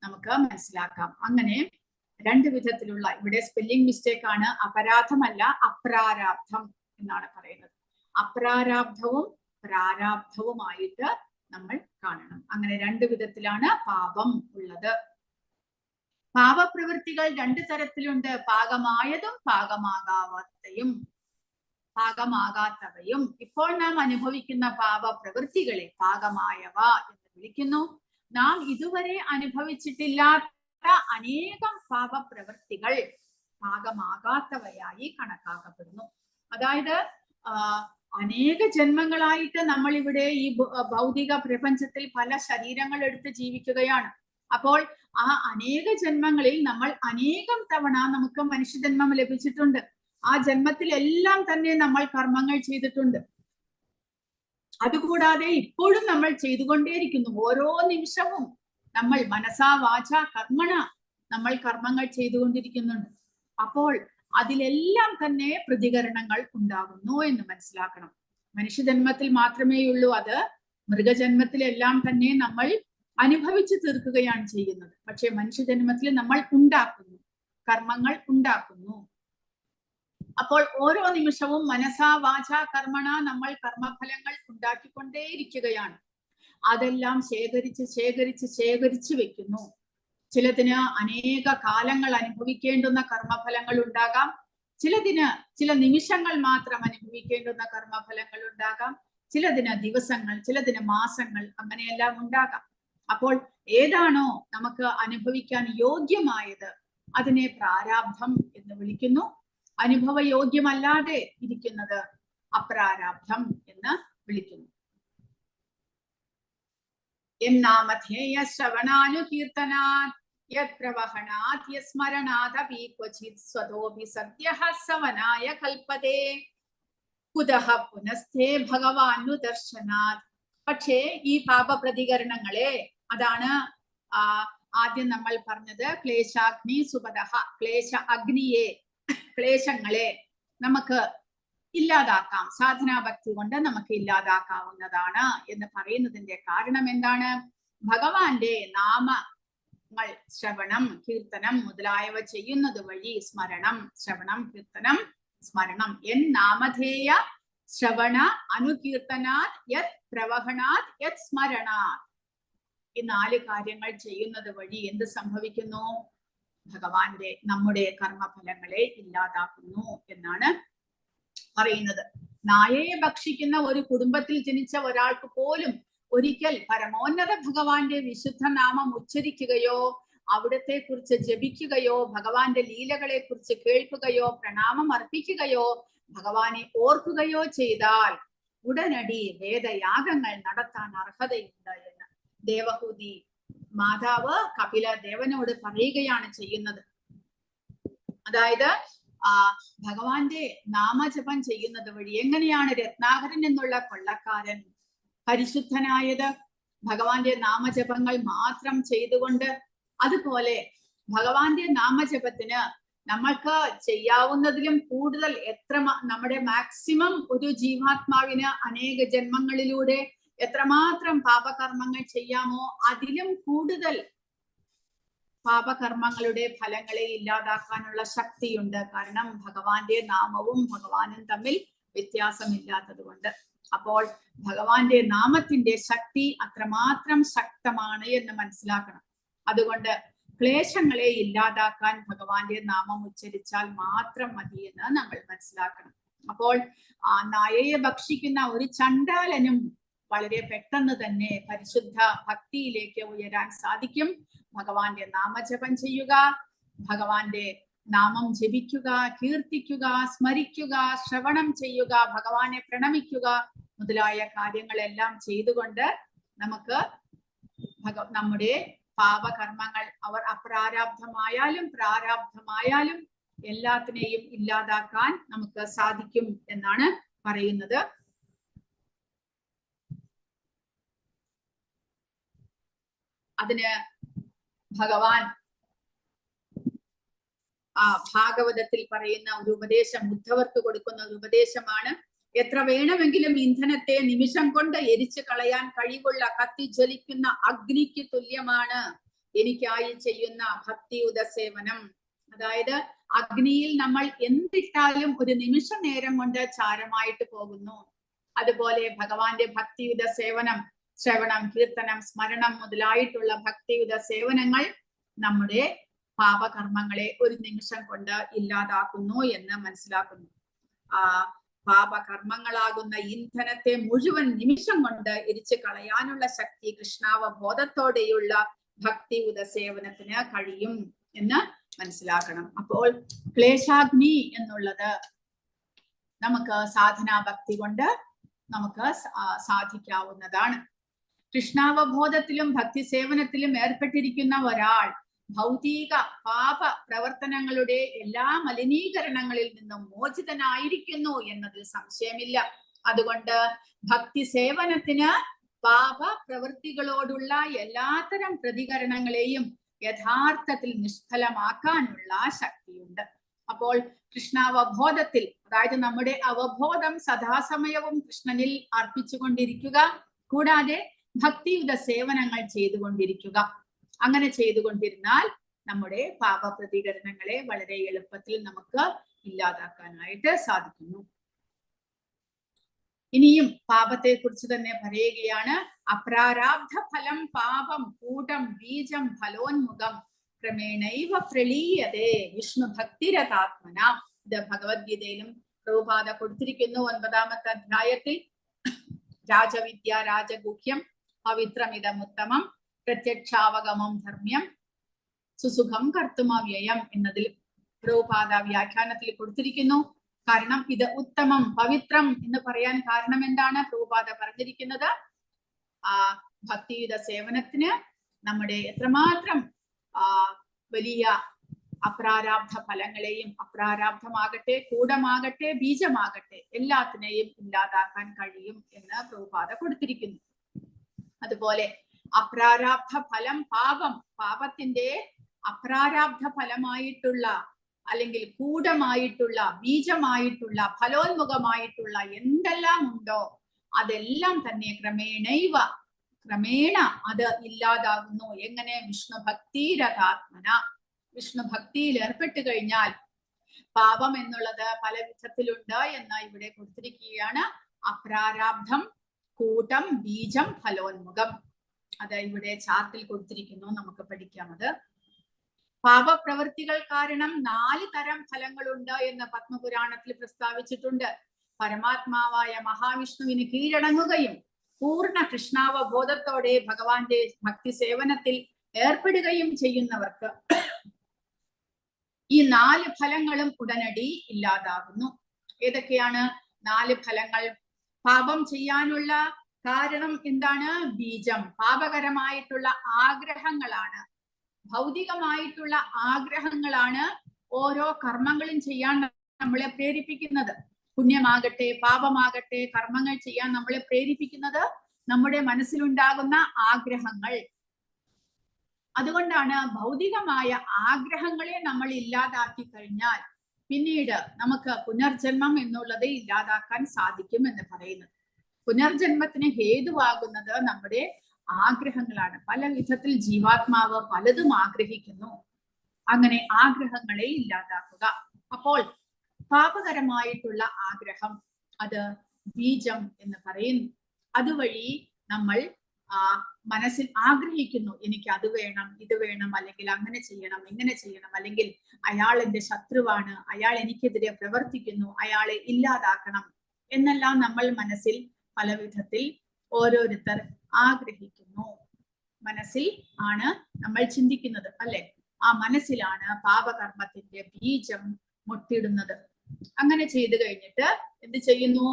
നമുക്ക് മനസ്സിലാക്കാം. അങ്ങനെ രണ്ട് വിധത്തിലുള്ള, ഇവിടെ സ്പെല്ലിംഗ് മിസ്റ്റേക്ക് ആണ്, അപരാധമല്ല അപ്രാരാബ്ധം എന്നാണ് പറയുന്നത്. അപ്രാരാബ്ധവും പ്രാരാബ്ധവുമായിട്ട് നമ്മൾ കാണണം. അങ്ങനെ രണ്ട് വിധത്തിലാണ് പാപം ഉള്ളത്. പാപപ്രവൃത്തികൾ രണ്ട് തരത്തിലുണ്ട്: പാകമായതും പാകമാകാത്തവയും. ഇപ്പോൾ നാം അനുഭവിക്കുന്ന പാപപ്രവൃത്തികളെ പാകമായവ എന്ന് വിളിക്കുന്നു. നാം ഇതുവരെ അനുഭവിച്ചിട്ടില്ലാത്ത അനേകം പാപപ്രവൃത്തികൾ പാകമാകാത്തവയായി കണക്കാക്കപ്പെടുന്നു. അതായത് അനേക ജന്മങ്ങളായിട്ട് നമ്മൾ ഇവിടെ ഈ ഭൗതിക പ്രപഞ്ചത്തിൽ പല ശരീരങ്ങൾ എടുത്ത് ജീവിക്കുകയാണ്. അപ്പോൾ ആ അനേക ജന്മങ്ങളിൽ നമ്മൾ അനേകം തവണ നമുക്ക് മനുഷ്യജന്മം ലഭിച്ചിട്ടുണ്ട്. ആ ജന്മത്തിലെല്ലാം തന്നെ നമ്മൾ കർമ്മങ്ങൾ ചെയ്തിട്ടുണ്ട്. അതുകൂടാതെ ഇപ്പോഴും നമ്മൾ ചെയ്തുകൊണ്ടേയിരിക്കുന്നു. ഓരോ നിമിഷവും നമ്മൾ മനസാ വാച കർമ്മണ നമ്മൾ കർമ്മങ്ങൾ ചെയ്തുകൊണ്ടിരിക്കുന്നുണ്ട്. അപ്പോൾ അതിലെല്ലാം തന്നെ പ്രതികരണങ്ങൾ ഉണ്ടാകുന്നു എന്ന് മനസ്സിലാക്കണം. മനുഷ്യജന്മത്തിൽ മാത്രമേ ഉള്ളൂ അത്. മൃഗജന്മത്തിലെല്ലാം തന്നെ നമ്മൾ അനുഭവിച്ചു തീർക്കുകയാണ് ചെയ്യുന്നത്. പക്ഷെ മനുഷ്യജന്മത്തിൽ നമ്മൾ ഉണ്ടാക്കുന്നു, കർമ്മങ്ങൾ ഉണ്ടാക്കുന്നു. അപ്പോൾ ഓരോ നിമിഷവും മനസാ വാച കർമ്മണ നമ്മൾ കർമ്മഫലങ്ങൾ ഉണ്ടാക്കിക്കൊണ്ടേയിരിക്കുകയാണ്. അതെല്ലാം ശേഖരിച്ച് വെക്കുന്നു. ചിലതിന് അനേക കാലങ്ങൾ അനുഭവിക്കേണ്ടുന്ന കർമ്മഫലങ്ങൾ ഉണ്ടാകാം, ചിലതിന് ചില നിമിഷങ്ങൾ മാത്രം അനുഭവിക്കേണ്ടുന്ന കർമ്മഫലങ്ങൾ ഉണ്ടാകാം, ചിലതിന് ദിവസങ്ങൾ, ചിലതിന് മാസങ്ങൾ, അങ്ങനെയെല്ലാം ഉണ്ടാകാം. അപ്പോൾ ഏതാണോ നമുക്ക് അനുഭവിക്കാൻ യോഗ്യമായത് അതിനെ പ്രാരാബ്ധം എന്ന് വിളിക്കുന്നു. അനുഭവയോഗ്യമല്ലാതെ ഇരിക്കുന്നത് അപ്രാരാബ്ധം എന്ന് വിളിക്കുന്നു. എന്നാമധേയ ശ്രവണാനുകീർത്തനാത് യത്പ്രവഹണാത് യസ്മരണാദപി ക്വചിത് സ്വതോപി സദ്യഃ സവനായ കൽപ്പതേ കുതഃ പുനസ്തേ ഭഗവാനു ദർശനാത്. പക്ഷേ ഈ പാപപ്രതികരണങ്ങളെ, അതാണ് ആദ്യം നമ്മൾ പറഞ്ഞത്, ക്ലേശാഗ്നി സുപദഃ, ക്ലേശ അഗ്നിയെ, ക്ലേശങ്ങളെ നമുക്ക് ഇല്ലാതാക്കാം, സാധനാഭക്തി കൊണ്ട് നമുക്ക് ഇല്ലാതാക്കാവുന്നതാണ് എന്ന് പറയുന്നതിന്റെ കാരണം എന്താണ്? ഭഗവാന്റെ നാമങ്ങൾ ശ്രവണം, കീർത്തനം മുതലായവ ചെയ്യുന്നത് വഴി, സ്മരണം, ശ്രവണം, കീർത്തനം, സ്മരണം, എൻ നാമധേയ ശ്രവണ അനുകീർത്തനാത് യത് പ്രവഹണാത് യത് സ്മരണാത്, ഈ 4 കാര്യങ്ങൾ ചെയ്യുന്നത് വഴി എന്ത് സംഭവിക്കുന്നു? ഭഗവാന്റെ നമ്മുടെ കർമ്മഫലങ്ങളെ ഇല്ലാതാക്കുന്നു എന്നാണ് പറയുന്നത്. നായയെ ഭക്ഷിക്കുന്ന ഒരു കുടുംബത്തിൽ ജനിച്ച ഒരാൾക്ക് പോലും ഒരിക്കൽ പരമോന്നത ഭഗവാന്റെ വിശുദ്ധ നാമം ഉച്ചരിക്കുകയോ അവിടത്തെ കുറിച്ച് ജപിക്കുകയോ ഭഗവാന്റെ ലീലകളെ കുറിച്ച് കേൾക്കുകയോ പ്രണാമം അർപ്പിക്കുകയോ ഭഗവാനെ ഓർക്കുകയോ ചെയ്താൽ ഉടനടി വേദയാഗങ്ങൾ നടത്താൻ അർഹതയുണ്ട് എന്ന് ദേവഹൂതി മാതാവ് കപില ദേവനോട് പറയുകയാണ് ചെയ്യുന്നത്. അതായത് ഭഗവാന്റെ നാമജപം ചെയ്യുന്നത് വഴി എങ്ങനെയാണ് രത്നാകരൻ എന്നുള്ള കൊള്ളക്കാരൻ പരിശുദ്ധനായത്? ഭഗവാന്റെ നാമജപങ്ങൾ മാത്രം ചെയ്തുകൊണ്ട്. അതുപോലെ ഭഗവാന്റെ നാമജപത്തിന് നമ്മൾക്ക് ചെയ്യാവുന്നതിലും കൂടുതൽ നമ്മുടെ മാക്സിമം ഒരു ജീവാത്മാവിന് അനേക ജന്മങ്ങളിലൂടെ എത്രമാത്രം പാപകർമ്മങ്ങൾ ചെയ്യാമോ അതിലും കൂടുതൽ പാപകർമ്മങ്ങളുടെ ഫലങ്ങളെ ഇല്ലാതാക്കാനുള്ള ശക്തിയുണ്ട്. കാരണം ഭഗവാന്റെ നാമവും ഭഗവാനും തമ്മിൽ വ്യത്യാസമില്ലാത്തത് കൊണ്ട്. അപ്പോൾ ഭഗവാന്റെ നാമത്തിന്റെ ശക്തി അത്രമാത്രം ശക്തമാണ് എന്ന് മനസ്സിലാക്കണം. അതുകൊണ്ട് ക്ലേശങ്ങളെ ഇല്ലാതാക്കാൻ ഭഗവാന്റെ നാമം ഉച്ചരിച്ചാൽ മാത്രം മതി എന്ന് നമ്മൾ മനസ്സിലാക്കണം. അപ്പോൾ നായയെ ഭക്ഷിക്കുന്ന ഒരു ചണ്ടാലനും വളരെ പെട്ടെന്ന് തന്നെ പരിശുദ്ധ ഭക്തിയിലേക്ക് ഉയരാൻ സാധിക്കും. ഭഗവാന്റെ നാമജപം ചെയ്യുക, ഭഗവാന്റെ നാമം ജപിക്കുക, കീർത്തിക്കുക, സ്മരിക്കുക, ശ്രവണം ചെയ്യുക, ഭഗവാനെ പ്രണമിക്കുക മുതലായ കാര്യങ്ങളെല്ലാം ചെയ്തുകൊണ്ട് നമുക്ക് നമ്മുടെ പാപകർമ്മങ്ങൾ അവർ അപ്രാരാബ്ധമായാലും പ്രാരാബ്ധമായാലും എല്ലാത്തിനെയും ഇല്ലാതാക്കാൻ നമുക്ക് സാധിക്കും എന്നാണ് പറയുന്നത്. അതിന് ഭഗവാൻ ഭാഗവതത്തിൽ പറയുന്ന ഒരു ഉപദേശം, ഉദ്ധവർക്ക് കൊടുക്കുന്ന ഒരു ഉപദേശമാണ്. എത്ര വേണമെങ്കിലും ഇന്ധനത്തെ നിമിഷം കൊണ്ട് എരിച്ചു കളയാൻ കഴിവുള്ള കത്തിജ്വലിക്കുന്ന അഗ്നിക്ക് തുല്യമാണ് എനിക്കായി ചെയ്യുന്ന ഭക്തിയുത സേവനം. അതായത് അഗ്നിയിൽ നമ്മൾ എന്തിട്ടാലും ഒരു നിമിഷ നേരം കൊണ്ട് ചാരമായിട്ട് പോകുന്നു. അതുപോലെ ഭഗവാന്റെ ഭക്തിയുത സേവനം, ശ്രവണം, കീർത്തനം, സ്മരണം മുതലായിട്ടുള്ള ഭക്തിയുത സേവനങ്ങൾ നമ്മുടെ പാപകർമ്മങ്ങളെ ഒരു നിമിഷം കൊണ്ട് ഇല്ലാതാക്കുന്നു എന്ന് മനസ്സിലാക്കുന്നു. പാപകർമ്മങ്ങളാകുന്ന ഇന്ധനത്തെ മുഴുവൻ നിമിഷം കൊണ്ട് എരിച്ചു കളയാനുള്ള ശക്തി കൃഷ്ണാവബോധത്തോടെയുള്ള ഭക്തിയുത സേവനത്തിന് കഴിയും എന്ന് മനസ്സിലാക്കണം. അപ്പോൾ ക്ലേശാഗ്നി എന്നുള്ളത് നമുക്ക് സാധനാ ഭക്തി കൊണ്ട് നമുക്ക് സാധിക്കാവുന്നതാണ്. കൃഷ്ണാവബോധത്തിലും ഭക്തി സേവനത്തിലും ഏർപ്പെട്ടിരിക്കുന്ന ഒരാൾ ഭൗതിക പാപ പ്രവർത്തനങ്ങളുടെ എല്ലാ മലിനീകരണങ്ങളിൽ നിന്നും മോചിതനായിരിക്കുന്നു എന്നതിൽ സംശയമില്ല. അതുകൊണ്ട് ഭക്തി സേവനത്തിന് പാപ പ്രവൃത്തികളോടുള്ള എല്ലാത്തരം പ്രതികരണങ്ങളെയും യഥാർത്ഥത്തിൽ നിഷ്ഫലമാക്കാനുള്ള ശക്തിയുണ്ട്. അപ്പോൾ കൃഷ്ണാവബോധത്തിൽ, അതായത് നമ്മുടെ അവബോധം സദാസമയവും കൃഷ്ണനിൽ അർപ്പിച്ചുകൊണ്ടിരിക്കുക, കൂടാതെ ഭക്തിയുത സേവനങ്ങൾ ചെയ്തുകൊണ്ടിരിക്കുക. അങ്ങനെ ചെയ്തുകൊണ്ടിരുന്നാൽ നമ്മുടെ പാപപ്രതികരണങ്ങളെ വളരെ എളുപ്പത്തിൽ നമുക്ക് ഇല്ലാതാക്കാനായിട്ട് സാധിക്കുന്നു. ഇനിയും പാപത്തെ കുറിച്ച് തന്നെ പറയുകയാണ്. അപ്രാരാബ്ധ ഫലം പാപം കൂടം ബീജം ഫലോന്മുഖം ക്രമേണൈവ പ്രളീയതേ വിഷ്ണു ഭക്തിരതാത്മന. ഇത് ഭഗവത്ഗീതയിലും പ്രഭുപാദ കൊടുത്തിരിക്കുന്നു. 9ാമത്തെ അധ്യായത്തിൽ രാജവിദ്യ രാജഗുഹ്യം പവിത്രമിതമുത്തമം പ്രത്യക്ഷാവഗമം ധർമ്മ്യം സുസുഖം കർത്തുമവ്യയം എന്നതിൽ പ്രഭുപാദ വ്യാഖ്യാനത്തിൽ കൊടുത്തിരിക്കുന്നു. കാരണം ഇത് ഉത്തമം പവിത്രം എന്ന് പറയാൻ കാരണം എന്താണ്? പ്രഭുപാദ പറഞ്ഞിരിക്കുന്നത് ഭക്തിയുത സേവനത്തിന് നമ്മുടെ എത്രമാത്രം വലിയ അപ്രാരാബ്ധ ഫലങ്ങളെയും, അപ്രാരാബ്ധമാകട്ടെ കൂടമാകട്ടെ ബീജമാകട്ടെ എല്ലാത്തിനെയും ഇല്ലാതാക്കാൻ കഴിയും എന്ന് പ്രഭുപാദ കൊടുത്തിരിക്കുന്നു. അതുപോലെ അപ്രാരാബ്ധ ഫലം പാപം, പാപത്തിന്റെ അപ്രാരാബ്ധ ഫലമായിട്ടുള്ള അല്ലെങ്കിൽ കൂടമായിട്ടുള്ള ബീജമായിട്ടുള്ള ഫലോന്മുഖമായിട്ടുള്ള എന്തെല്ലാം ഉണ്ടോ അതെല്ലാം തന്നെ ക്രമേണ അത് ഇല്ലാതാകുന്നു. എങ്ങനെ? വിഷ്ണു ഭക്തിരതാത്മന. വിഷ്ണു ഭക്തിയിൽ ഏർപ്പെട്ടു കഴിഞ്ഞാൽ പാപം എന്നുള്ളത് പല വിധത്തിലുണ്ട് എന്ന് ഇവിടെ കൊടുത്തിരിക്കുകയാണ്. അപ്രാരാബ്ധം, കൂട്ടം, ബീജം, ഫലോന്മുഖം. അത് ഇവിടെ ചാർട്ടിൽ കൊടുത്തിരിക്കുന്നു, നമുക്ക് പഠിക്കാം. അത് പാപപ്രവൃത്തികൾ കാരണം 4 തരം ഫലങ്ങളുണ്ട് എന്ന് പത്മപുരാണത്തിൽ പ്രസ്താവിച്ചിട്ടുണ്ട്. പരമാത്മാവായ മഹാവിഷ്ണുവിന് കീഴടങ്ങുകയും പൂർണ്ണ കൃഷ്ണാവബോധത്തോടെ ഭഗവാന്റെ ഭക്തി സേവനത്തിൽ ഏർപ്പെടുകയും ചെയ്യുന്നവർക്ക് ഈ 4 ഫലങ്ങളും ഉടനടി ഇല്ലാതാകുന്നു. ഏതൊക്കെയാണ് 4 ഫലങ്ങൾ? പാപം ചെയ്യാനുള്ള കാരണം എന്താണ്? ബീജം, പാപകരമായിട്ടുള്ള ആഗ്രഹങ്ങളാണ്, ഭൗതികമായിട്ടുള്ള ആഗ്രഹങ്ങളാണ് ഓരോ കർമ്മങ്ങളും ചെയ്യാൻ നമ്മളെ പ്രേരിപ്പിക്കുന്നത്. പുണ്യമാകട്ടെ പാപമാകട്ടെ കർമ്മങ്ങൾ ചെയ്യാൻ നമ്മളെ പ്രേരിപ്പിക്കുന്നത് നമ്മുടെ മനസ്സിലുണ്ടാകുന്ന ആഗ്രഹങ്ങൾ. അതുകൊണ്ടാണ് ഭൗതികമായ ആഗ്രഹങ്ങളെ നമ്മൾ ഇല്ലാതാക്കി കഴിഞ്ഞാൽ പിന്നീട് നമുക്ക് പുനർജന്മം എന്നുള്ളത് ഇല്ലാതാക്കാൻ സാധിക്കും എന്ന് പറയുന്നത്. പുനർജന്മത്തിന് ഹേതുവാകുന്നത് നമ്മുടെ ആഗ്രഹങ്ങളാണ്. പല വിധത്തിൽ ജീവാത്മാവ് പലതും ആഗ്രഹിക്കുന്നു. അങ്ങനെ ആഗ്രഹങ്ങളെ ഇല്ലാതാക്കുക. അപ്പോൾ പാപകരമായിട്ടുള്ള ആഗ്രഹം അത് ബീജം എന്ന് പറയുന്നു. അതുവഴി നമ്മൾ മനസ്സിൽ ആഗ്രഹിക്കുന്നു, എനിക്ക് അത് വേണം, ഇത് വേണം, അല്ലെങ്കിൽ അങ്ങനെ ചെയ്യണം, ഇങ്ങനെ ചെയ്യണം, അല്ലെങ്കിൽ അയാൾ എന്റെ ശത്രുവാണ്, അയാൾ എനിക്കെതിരെ പ്രവർത്തിക്കുന്നു, അയാളെ ഇല്ലാതാക്കണം എന്നെല്ലാം നമ്മൾ മനസ്സിൽ പല വിധത്തിൽ ഓരോരുത്തർ ആഗ്രഹിക്കുന്നു. മനസ്സിൽ ആണ് നമ്മൾ ചിന്തിക്കുന്നത്, അല്ലെ? ആ മനസ്സിലാണ് പാപകർമ്മത്തിന്റെ ബീജം മുട്ടിടുന്നത്. അങ്ങനെ ചെയ്തു കഴിഞ്ഞിട്ട് എന്ത് ചെയ്യുന്നു?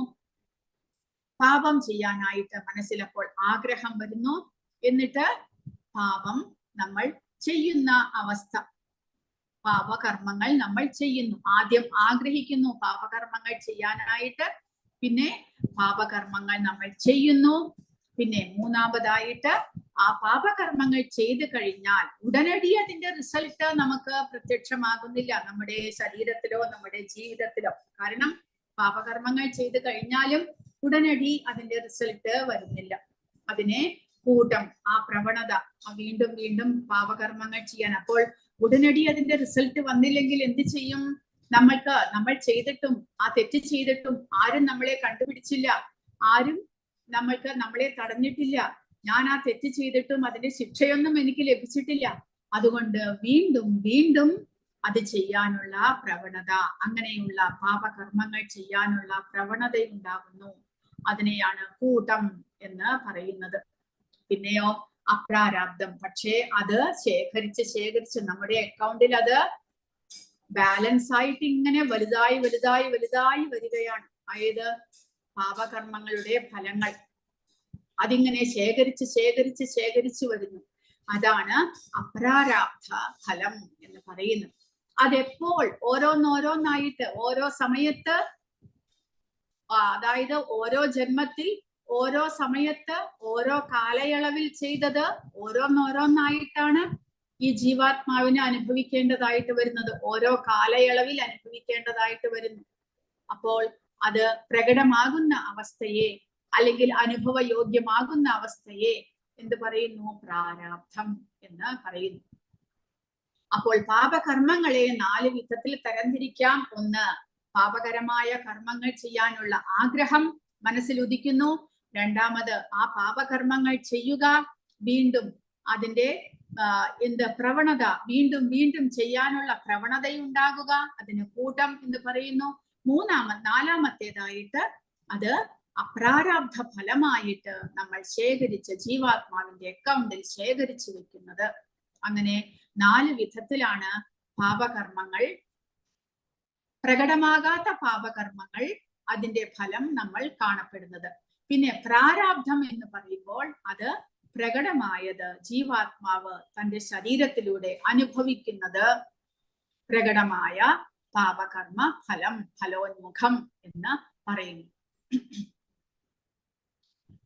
പാപം ചെയ്യാനായിട്ട് മനസ്സിലപ്പോൾ ആഗ്രഹം വരുന്നു. എന്നിട്ട് പാപം നമ്മൾ ചെയ്യുന്ന അവസ്ഥ, പാപകർമ്മങ്ങൾ നമ്മൾ ചെയ്യുന്നു. ആദ്യം ആഗ്രഹിക്കുന്നു പാപകർമ്മങ്ങൾ ചെയ്യാനായിട്ട്, പിന്നെ പാപകർമ്മങ്ങൾ നമ്മൾ ചെയ്യുന്നു. പിന്നെ മൂന്നാമതായിട്ട് ആ പാപകർമ്മങ്ങൾ ചെയ്തു കഴിഞ്ഞാൽ ഉടനടി അതിന്റെ റിസൾട്ട് നമുക്ക് പ്രത്യക്ഷമാകുന്നില്ല നമ്മുടെ ശരീരത്തിലോ നമ്മുടെ ജീവിതത്തിലോ. കാരണം പാപകർമ്മങ്ങൾ ചെയ്തു കഴിഞ്ഞാലും ഉടനടി അതിന്റെ റിസൾട്ട് വരുന്നില്ല. അതിനെ കൂട്ടം, ആ പ്രവണത, വീണ്ടും വീണ്ടും പാപകർമ്മങ്ങൾ ചെയ്യാൻ. അപ്പോൾ ഉടനടി അതിന്റെ റിസൾട്ട് വന്നില്ലെങ്കിൽ എന്ത് ചെയ്യും? നമ്മൾ ചെയ്തിട്ടും ആ തെറ്റ് ചെയ്തിട്ടും ആരും നമ്മളെ കണ്ടുപിടിച്ചില്ല, ആരും നമ്മളെ തടഞ്ഞിട്ടില്ല. ഞാൻ ആ തെറ്റ് ചെയ്തിട്ടും അതിന്റെ ശിക്ഷയൊന്നും എനിക്ക് ലഭിച്ചിട്ടില്ല. അതുകൊണ്ട് വീണ്ടും വീണ്ടും അത് ചെയ്യാനുള്ള പ്രവണത, അങ്ങനെയുള്ള പാപകർമ്മങ്ങൾ ചെയ്യാനുള്ള പ്രവണത ഉണ്ടാകുന്നു. അതിനെയാണ് കൂട്ടം എന്ന് പറയുന്നത്. പിന്നെയോ അപ്രാരാബ്ദം. പക്ഷേ അത് ശേഖരിച്ച് നമ്മുടെ അക്കൗണ്ടിൽ അത് ബാലൻസ് ആയിട്ട് ഇങ്ങനെ വലുതായി വരികയാണ്. അതായത് പാപകർമ്മങ്ങളുടെ ഫലങ്ങൾ അതിങ്ങനെ ശേഖരിച്ച് വരുന്നു. അതാണ് അപ്രാരാബ്ധ ഫലം എന്ന് പറയുന്നത്. അതെപ്പോൾ ഓരോന്നായിട്ട് ഓരോ സമയത്ത്, അതായത് ഓരോ ജന്മത്തിൽ ഓരോ സമയത്ത് ഓരോ കാലയളവിൽ ചെയ്തത് ഓരോന്നായിട്ടാണ് ഈ ജീവാത്മാവിനെ അനുഭവിക്കേണ്ടതായിട്ട് വരുന്നത്. ഓരോ കാലയളവിൽ അനുഭവിക്കേണ്ടതായിട്ട് വരുന്നു. അപ്പോൾ അത് പ്രകടമാകുന്ന അവസ്ഥയെ അല്ലെങ്കിൽ അനുഭവയോഗ്യമാകുന്ന അവസ്ഥയെ എന്ത് പറയുന്നു? പ്രാരാബ്ധം എന്ന് പറയുന്നു. അപ്പോൾ പാപകർമ്മങ്ങളെ 4 വിധത്തിൽ തരംതിരിക്കാം. ഒന്ന്, പാപകരമായ കർമ്മങ്ങൾ ചെയ്യാനുള്ള ആഗ്രഹം മനസ്സിൽ ഉദിക്കുന്നു. രണ്ടാമത്, ആ പാപകർമ്മങ്ങൾ ചെയ്യുക, വീണ്ടും അതിന്റെ പ്രവണത, വീണ്ടും വീണ്ടും ചെയ്യാനുള്ള പ്രവണതയുണ്ടാകുക, അതിന് കൂട്ടം എന്ന് പറയുന്നു. നാലാമത്തേതായിട്ട് അത് അപ്രാരാബ്ധ ഫലമായിട്ട് നമ്മൾ ശേഖരിച്ച ജീവാത്മാവിന്റെ അക്കൗണ്ടിൽ ശേഖരിച്ചു വെക്കുന്നത്. അങ്ങനെ 4 വിധത്തിലാണ് പാപകർമ്മങ്ങൾ, പ്രകടമാകാത്ത പാപകർമ്മങ്ങൾ, അതിന്റെ ഫലം നമ്മൾ കാണപ്പെടുന്നത്. പിന്നെ പ്രാരാബ്ധം എന്ന് പറയുമ്പോൾ അത് പ്രകടമായത് ജീവാത്മാവ് തന്റെ ശരീരത്തിലൂടെ അനുഭവിക്കുന്നത് പ്രകടമായ പാപകർമ്മ ഫലം, ഫലോന്മുഖം എന്ന് പറയുന്നു.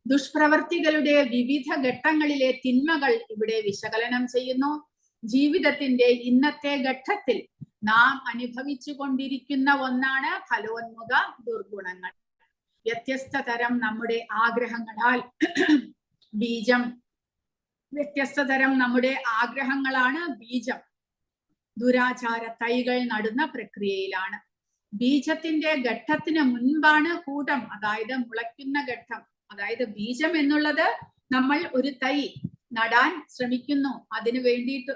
ദുഷ്പ്രവർത്തികളുടെ വിവിധ ഘട്ടങ്ങളിലെ തിന്മകൾ ഇവിടെ വിശകലനം ചെയ്യുന്നു. ജീവിതത്തിന്റെ ഇന്നത്തെ ഘട്ടത്തിൽ നാം അനുഭവിച്ചു കൊണ്ടിരിക്കുന്ന ഒന്നാണ് ഫലോന്മുഖ ദുർഗുണങ്ങൾ. വ്യത്യസ്ത തരം നമ്മുടെ ആഗ്രഹങ്ങളാൽ ബീജം, വ്യത്യസ്ത തരം നമ്മുടെ ആഗ്രഹങ്ങളാണ് ബീജം. ദുരാചാര തൈകൾ നടുന്ന പ്രക്രിയയിലാണ്. ബീജത്തിന്റെ ഘട്ടത്തിന് മുൻപാണ് കൂട്ടം, അതായത് മുളയ്ക്കുന്ന ഘട്ടം. അതായത് ബീജം എന്നുള്ളത് നമ്മൾ ഒരു തൈ നടാൻ ശ്രമിക്കുന്നു, അതിനു വേണ്ടിയിട്ട്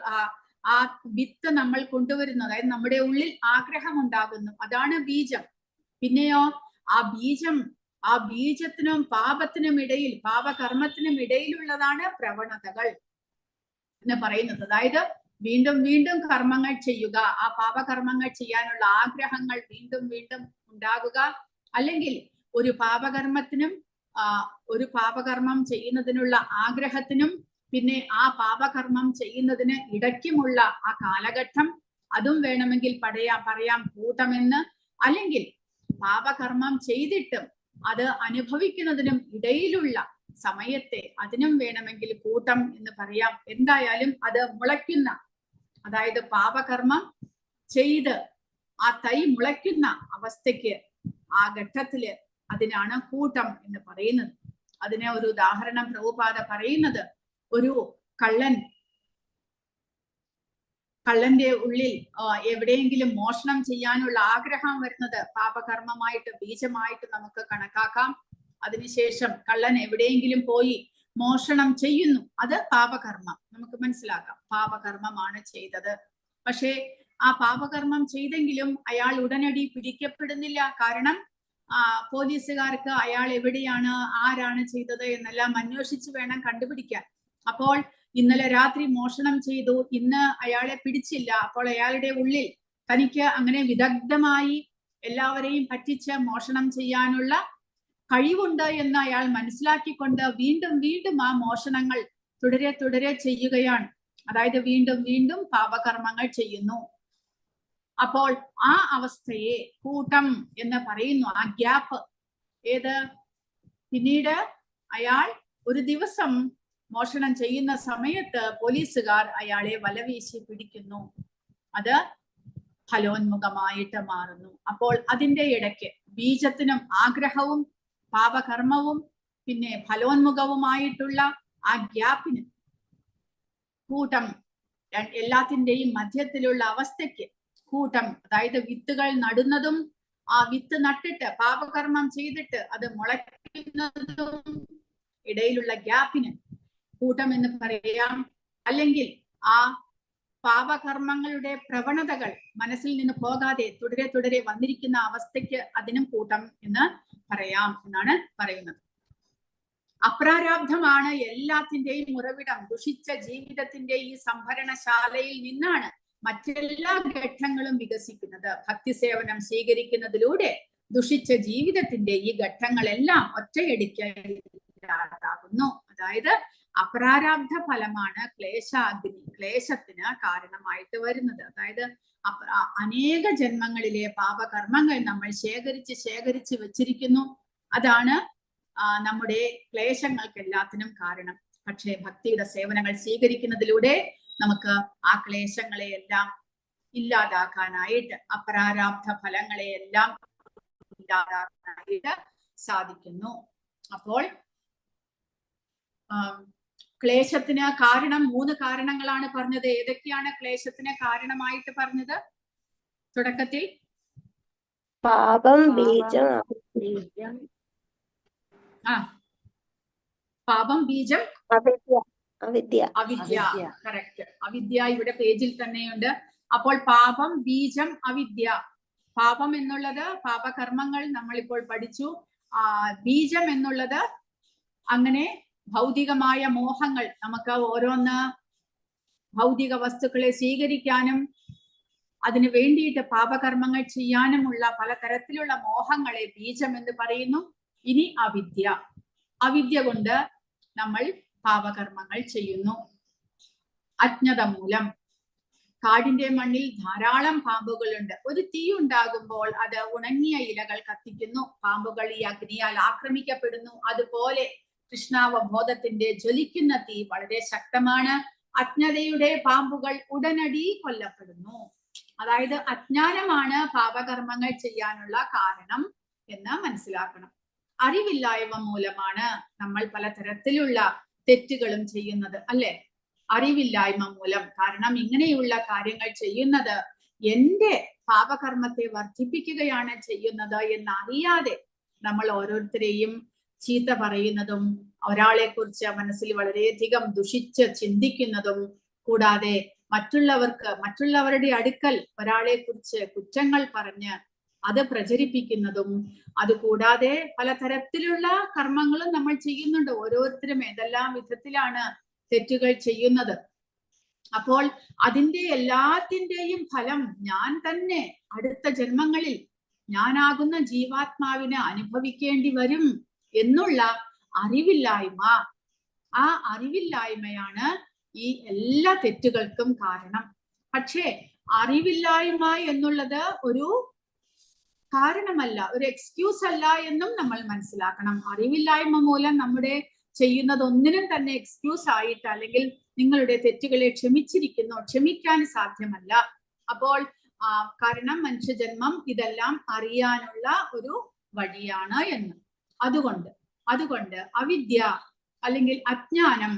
ആ വിത്ത് നമ്മൾ കൊണ്ടുവരുന്നു, അതായത് നമ്മുടെ ഉള്ളിൽ ആഗ്രഹം ഉണ്ടാകുന്നു, അതാണ് ബീജം. പിന്നെയോ ആ ബീജത്തിനും പാപത്തിനും ഇടയിൽ, പാപകർമ്മത്തിനും ഇടയിലുള്ളതാണ് പ്രവണതകൾ എന്ന് പറയുന്നത്. അതായത് വീണ്ടും വീണ്ടും കർമ്മങ്ങൾ ചെയ്യുക, ആ പാപകർമ്മങ്ങൾ ചെയ്യാനുള്ള ആഗ്രഹങ്ങൾ വീണ്ടും വീണ്ടും ഉണ്ടാകുക, അല്ലെങ്കിൽ ഒരു പാപകർമ്മം ചെയ്യുന്നതിനുള്ള ആഗ്രഹത്തിനും പിന്നെ ആ പാപകർമ്മം ചെയ്യുന്നതിന് ഇടയ്ക്കുമുള്ള ആ കാലഘട്ടം, അതും വേണമെങ്കിൽ പറയാം കൂട്ടമെന്ന്. അല്ലെങ്കിൽ പാപകർമ്മം ചെയ്തിട്ടും അത് അനുഭവിക്കുന്നതിനും ഇടയിലുള്ള സമയത്തെ അതിനും വേണമെങ്കിൽ കൂട്ടം എന്ന് പറയാം. എന്തായാലും അത് മുളയ്ക്കുന്ന, അതായത് പാപകർമ്മം ചെയ്ത് ആ തൈ മുളയ്ക്കുന്ന അവസ്ഥയ്ക്ക്, ആ ഘട്ടത്തില് അതിനാണ് കൂട്ടം എന്ന് പറയുന്നത്. അതിനെ ഒരു ഉദാഹരണം പ്രഭുപാദ പറയുന്നത്, ഒരു കള്ളന്റെ ഉള്ളിൽ എവിടെയെങ്കിലും മോഷണം ചെയ്യാനുള്ള ആഗ്രഹം വരുന്നത് പാപകർമ്മമായിട്ട്, ബീജമായിട്ട് നമുക്ക് കണക്കാക്കാം. അതിനുശേഷം കള്ളൻ എവിടെയെങ്കിലും പോയി മോഷണം ചെയ്യുന്നു, അത് പാപകർമ്മം, നമുക്ക് മനസ്സിലാക്കാം, പാപകർമ്മമാണ് ചെയ്തത്. പക്ഷേ ആ പാപകർമ്മം ചെയ്തെങ്കിലും അയാൾ ഉടനടി പിടിക്കപ്പെടുന്നില്ല. കാരണം പോലീസുകാർക്ക് അയാൾ എവിടെയാണ്, ആരാണ് ചെയ്തത് എന്നെല്ലാം അന്വേഷിച്ച് വേണം കണ്ടുപിടിക്കാൻ. അപ്പോൾ ഇന്നലെ രാത്രി മോഷണം ചെയ്തു, ഇന്ന് അയാളെ പിടിച്ചില്ല. അപ്പോൾ അയാളുടെ ഉള്ളിൽ തനിക്ക് അങ്ങനെ വിദഗ്ധമായി എല്ലാവരെയും പറ്റിച്ച് മോഷണം ചെയ്യാനുള്ള കഴിവുണ്ട് എന്ന് അയാൾ മനസ്സിലാക്കിക്കൊണ്ട് വീണ്ടും വീണ്ടും ആ മോഷണങ്ങൾ തുടരെ ചെയ്യുകയാണ്. അതായത് വീണ്ടും വീണ്ടും പാപകർമ്മങ്ങൾ ചെയ്യുന്നു. അപ്പോൾ ആ അവസ്ഥയെ കൂട്ടം എന്ന് പറയുന്നു. ആ ഗ്യാപ്പ് പിന്നീട് അയാൾ ഒരു ദിവസം മോഷണം ചെയ്യുന്ന സമയത്ത് പോലീസുകാർ അയാളെ വലവീശി പിടിക്കുന്നു, അത് ഫലോന്മുഖമായിട്ട് മാറുന്നു. അപ്പോൾ അതിന്റെ ഇടയ്ക്ക് ബീജത്തിനും ആഗ്രഹവും പാപകർമ്മവും പിന്നെ ഫലോന്മുഖവുമായിട്ടുള്ള ആ ഗ്യാപ്പിന് കൂട്ടം, എല്ലാത്തിന്റെയും മധ്യത്തിലുള്ള അവസ്ഥയ്ക്ക് കൂട്ടം, അതായത് വിത്തുകൾ നടുന്നതും ആ വിത്ത് നട്ടിട്ട് പാപകർമ്മം ചെയ്തിട്ട് അത് മുളയ്ക്കുന്നതും ഇടയിലുള്ള ഗ്യാപ്പിന് കൂട്ടം എന്ന് പറയാം. അല്ലെങ്കിൽ ആ പാപകർമ്മങ്ങളുടെ പ്രവണതകൾ മനസ്സിൽ നിന്ന് പോകാതെ തുടരെ വന്നിരിക്കുന്ന അവസ്ഥയ്ക്ക് അതിനും കൂട്ടം എന്ന് പറയാം എന്നാണ് പറയുന്നത്. അപ്രാരാബ്ധമാണ് എല്ലാത്തിന്റെയും ഉറവിടം. ദുഷിച്ച ജീവിതത്തിന്റെ ഈ സംഭരണശാലയിൽ നിന്നാണ് മറ്റെല്ലാ ഘട്ടങ്ങളും വികസിക്കുന്നത്. ഭക്തിസേവനം സ്വീകരിക്കുന്നതിലൂടെ ദുഷിച്ച ജീവിതത്തിന്റെ ഈ ഘട്ടങ്ങളെല്ലാം ഒറ്റയടിക്ക് ഇല്ലാതാകുന്നു. അതായത് അപ്രാരാബ്ധ ഫലമാണ് ക്ലേശത്തിന് കാരണമായിട്ട് വരുന്നത്. അതായത് അനേക ജന്മങ്ങളിലെ പാപകർമ്മങ്ങൾ നമ്മൾ ശേഖരിച്ച് വെച്ചിരിക്കുന്നു. അതാണ് നമ്മുടെ ക്ലേശങ്ങൾക്ക് എല്ലാത്തിനും കാരണം. പക്ഷേ ഭക്തിയുടെ സേവനങ്ങൾ സ്വീകരിക്കുന്നതിലൂടെ നമുക്ക് ആ ക്ലേശങ്ങളെ എല്ലാം ഇല്ലാതാക്കാനായിട്ട്, അപ്രാരാബ്ധ ഫലങ്ങളെ എല്ലാം ഇല്ലാതാക്കാനായിട്ട് സാധിക്കുന്നു. അപ്പോൾ ക്ലേശത്തിന് കാരണം 3 കാരണങ്ങളാണ് പറഞ്ഞത്. ഏതൊക്കെയാണ് ക്ലേശത്തിന് കാരണമായിട്ട് പറഞ്ഞത് തുടക്കത്തിൽ?
പാപം, ബീജം,
പാപം, ബീജം,
അവിദ്യ.
അവിദ്യ. കറക്റ്റ്. അവിദ്യ ഇവിടെ പേജിൽ തന്നെയുണ്ട്. അപ്പോൾ പാപം, ബീജം, അവിദ്യ. പാപം എന്നുള്ളത് പാപകർമ്മങ്ങൾ നമ്മളിപ്പോൾ പഠിച്ചു. ബീജം എന്നുള്ളത് അങ്ങനെ ഭൗതികമായ മോഹങ്ങൾ, നമുക്ക് ഓരോന്ന് ഭൗതിക വസ്തുക്കളെ സ്വീകരിക്കാനും അതിനു വേണ്ടിയിട്ട് പാപകർമ്മങ്ങൾ ചെയ്യാനുമുള്ള പലതരത്തിലുള്ള മോഹങ്ങളെ ബീജം എന്ന് പറയുന്നു. ഇനി അവിദ്യ. അവിദ്യ കൊണ്ട് നമ്മൾ പാപകർമ്മങ്ങൾ ചെയ്യുന്നു. അജ്ഞത മൂലം കാടിന്റെ മണ്ണിൽ ധാരാളം പാമ്പുകളുണ്ട്. ഒരു തീ ഉണ്ടാകുമ്പോൾ അത് ഉണങ്ങിയ ഇലകൾ കത്തിക്കുന്നു. പാമ്പുകൾ ഈ അഗ്നിയാൽ ആക്രമിക്കപ്പെടുന്നു. അതുപോലെ കൃഷ്ണാവബോധത്തിന്റെ ജ്വലിക്കുന്ന തീ വളരെ ശക്തമാണ്. അജ്ഞതയുടെ പാമ്പുകൾ ഉടനടി കൊല്ലപ്പെടുന്നു. അതായത് അജ്ഞാനമാണ് പാപകർമ്മങ്ങൾ ചെയ്യാനുള്ള കാരണം എന്ന് മനസ്സിലാക്കണം. അറിവില്ലായ്മ മൂലമാണ് നമ്മൾ പലതരത്തിലുള്ള തെറ്റുകളും ചെയ്യുന്നത്, അല്ലെ? അറിവില്ലായ്മ മൂലം. കാരണം ഇങ്ങനെയുള്ള കാര്യങ്ങൾ ചെയ്യുന്നത് എന്റെ പാപകർമ്മത്തെ വർദ്ധിപ്പിക്കുകയാണ് ചെയ്യുന്നത് എന്നറിയാതെ നമ്മൾ ഓരോരുത്തരെയും ചീത്ത പറയുന്നതും ഒരാളെ കുറിച്ച് മനസ്സിൽ വളരെയധികം ദുഷിച്ച് ചിന്തിക്കുന്നതും, കൂടാതെ മറ്റുള്ളവരുടെ അടുക്കൽ ഒരാളെ കുറിച്ച് കുറ്റങ്ങൾ പറഞ്ഞ് അത് പ്രചരിപ്പിക്കുന്നതും, അതുകൂടാതെ പലതരത്തിലുള്ള കർമ്മങ്ങളും നമ്മൾ ചെയ്യുന്നുണ്ട്. ഓരോരുത്തരും ഏതെല്ലാം വിധത്തിലാണ് തെറ്റുകൾ ചെയ്യുന്നത്. അപ്പോൾ അതിന്റെ എല്ലാത്തിന്റെയും ഫലം ഞാൻ തന്നെ അടുത്ത ജന്മങ്ങളിൽ ഞാനാകുന്ന ജീവാത്മാവിന് അനുഭവിക്കേണ്ടി വരും എന്നുള്ള അറിവില്ലായ്മ. ആ അറിവില്ലായ്മയാണ് ഈ എല്ലാ തെറ്റുകൾക്കും കാരണം. പക്ഷേ അറിവില്ലായ്മ എന്നുള്ളത് ഒരു കാരണമല്ല, ഒരു എക്സ്ക്യൂസ് അല്ല എന്നും നമ്മൾ മനസ്സിലാക്കണം. അറിവില്ലായ്മ മൂലം നമ്മുടെ ചെയ്യുന്നത് ഒന്നിനും തന്നെ എക്സ്ക്യൂസ് ആയിട്ട്, അല്ലെങ്കിൽ നിങ്ങളുടെ തെറ്റുകളെ ക്ഷമിക്കാൻ സാധ്യമല്ല. അപ്പോൾ കാരണം മനുഷ്യജന്മം ഇതെല്ലാം അറിയാനുള്ള ഒരു വഴിയാണ് എന്ന്. അതുകൊണ്ട് അവിദ്യ അല്ലെങ്കിൽ അജ്ഞാനം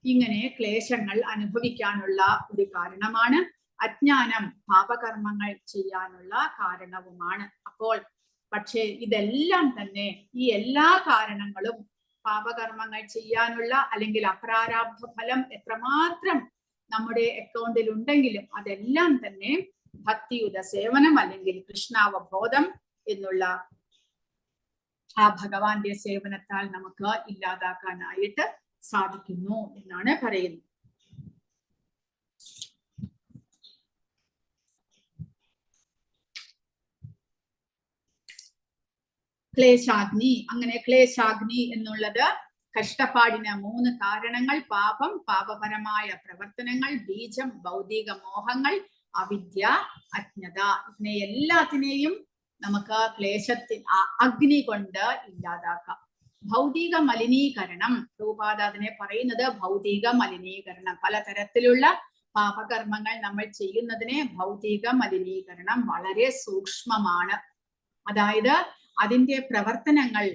ഇങ്ങനെ ക്ലേശങ്ങൾ അനുഭവിക്കാനുള്ള ഒരു കാരണമാണ്. അജ്ഞാനം പാപകർമ്മങ്ങൾ ചെയ്യാനുള്ള കാരണവുമാണ്. അപ്പോൾ പക്ഷേ ഇതെല്ലാം തന്നെ, ഈ എല്ലാ കാരണങ്ങളും പാപകർമ്മങ്ങൾ ചെയ്യാനുള്ള അല്ലെങ്കിൽ അപ്രാരാബ്ധ ഫലം എത്രമാത്രം നമ്മുടെ അക്കൗണ്ടിൽ ഉണ്ടെങ്കിലും അതെല്ലാം തന്നെ ഭക്തിയുത സേവനം അല്ലെങ്കിൽ കൃഷ്ണാവബോധം എന്നുള്ള ആ ഭഗവാന്റെ സേവനത്താൽ നമുക്ക് ഇല്ലാതാക്കാനായിട്ട് സാധിക്കുന്നു എന്നാണ് പറയുന്നത്. ക്ലേശാഗ്നി. അങ്ങനെ ക്ലേശാഗ്നി എന്നുള്ളത് കഷ്ടപ്പാടിന് 3 കാരണങ്ങൾ: പാപം, പാപപരമായ പ്രവർത്തനങ്ങൾ, ബീജം, ഭൗതിക മോഹങ്ങൾ, അവിദ്യ, അജ്ഞത. ഇതിനെ എല്ലാത്തിനെയും നമുക്ക് അഗ്നി കൊണ്ട് ഇല്ലാതാക്കാം. ഭൗതിക മലിനീകരണം, പ്രഭുപാദ അതിനെ പറയുന്നത് ഭൗതിക മലിനീകരണം. പലതരത്തിലുള്ള പാപകർമ്മങ്ങൾ നമ്മൾ ചെയ്യുന്നതിനെ ഭൗതിക മലിനീകരണം വളരെ സൂക്ഷ്മമാണ്. അതായത് അതിന്റെ പ്രവർത്തനങ്ങൾ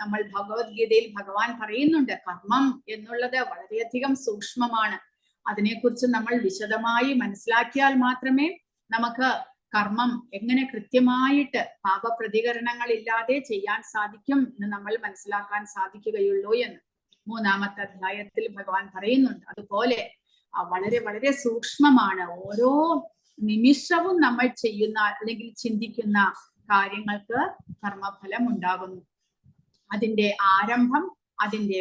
നമ്മൾ ഭഗവത്ഗീതയിൽ ഭഗവാൻ പറയുന്നുണ്ട്, കർമ്മം എന്നുള്ളത് വളരെയധികം സൂക്ഷ്മമാണ്. അതിനെക്കുറിച്ച് നമ്മൾ വിശദമായി മനസ്സിലാക്കിയാൽ മാത്രമേ നമുക്ക് കർമ്മം എങ്ങനെ കൃത്യമായിട്ട് പാപപ്രതികരണങ്ങൾ ഇല്ലാതെ ചെയ്യാൻ സാധിക്കും എന്ന് നമ്മൾ മനസ്സിലാക്കാൻ സാധിക്കുകയുള്ളൂ എന്ന് 3-ാമത്തെ അധ്യായത്തിൽ ഭഗവാൻ പറയുന്നുണ്ട്. അതുപോലെ വളരെ വളരെ സൂക്ഷ്മമാണ്. ഓരോ നിമിഷവും നമ്മൾ ചെയ്യുന്ന അല്ലെങ്കിൽ ചിന്തിക്കുന്ന കാര്യങ്ങൾക്ക് കർമ്മഫലം ഉണ്ടാകുന്നു. അതിന്റെ ആരംഭം, അതിന്റെ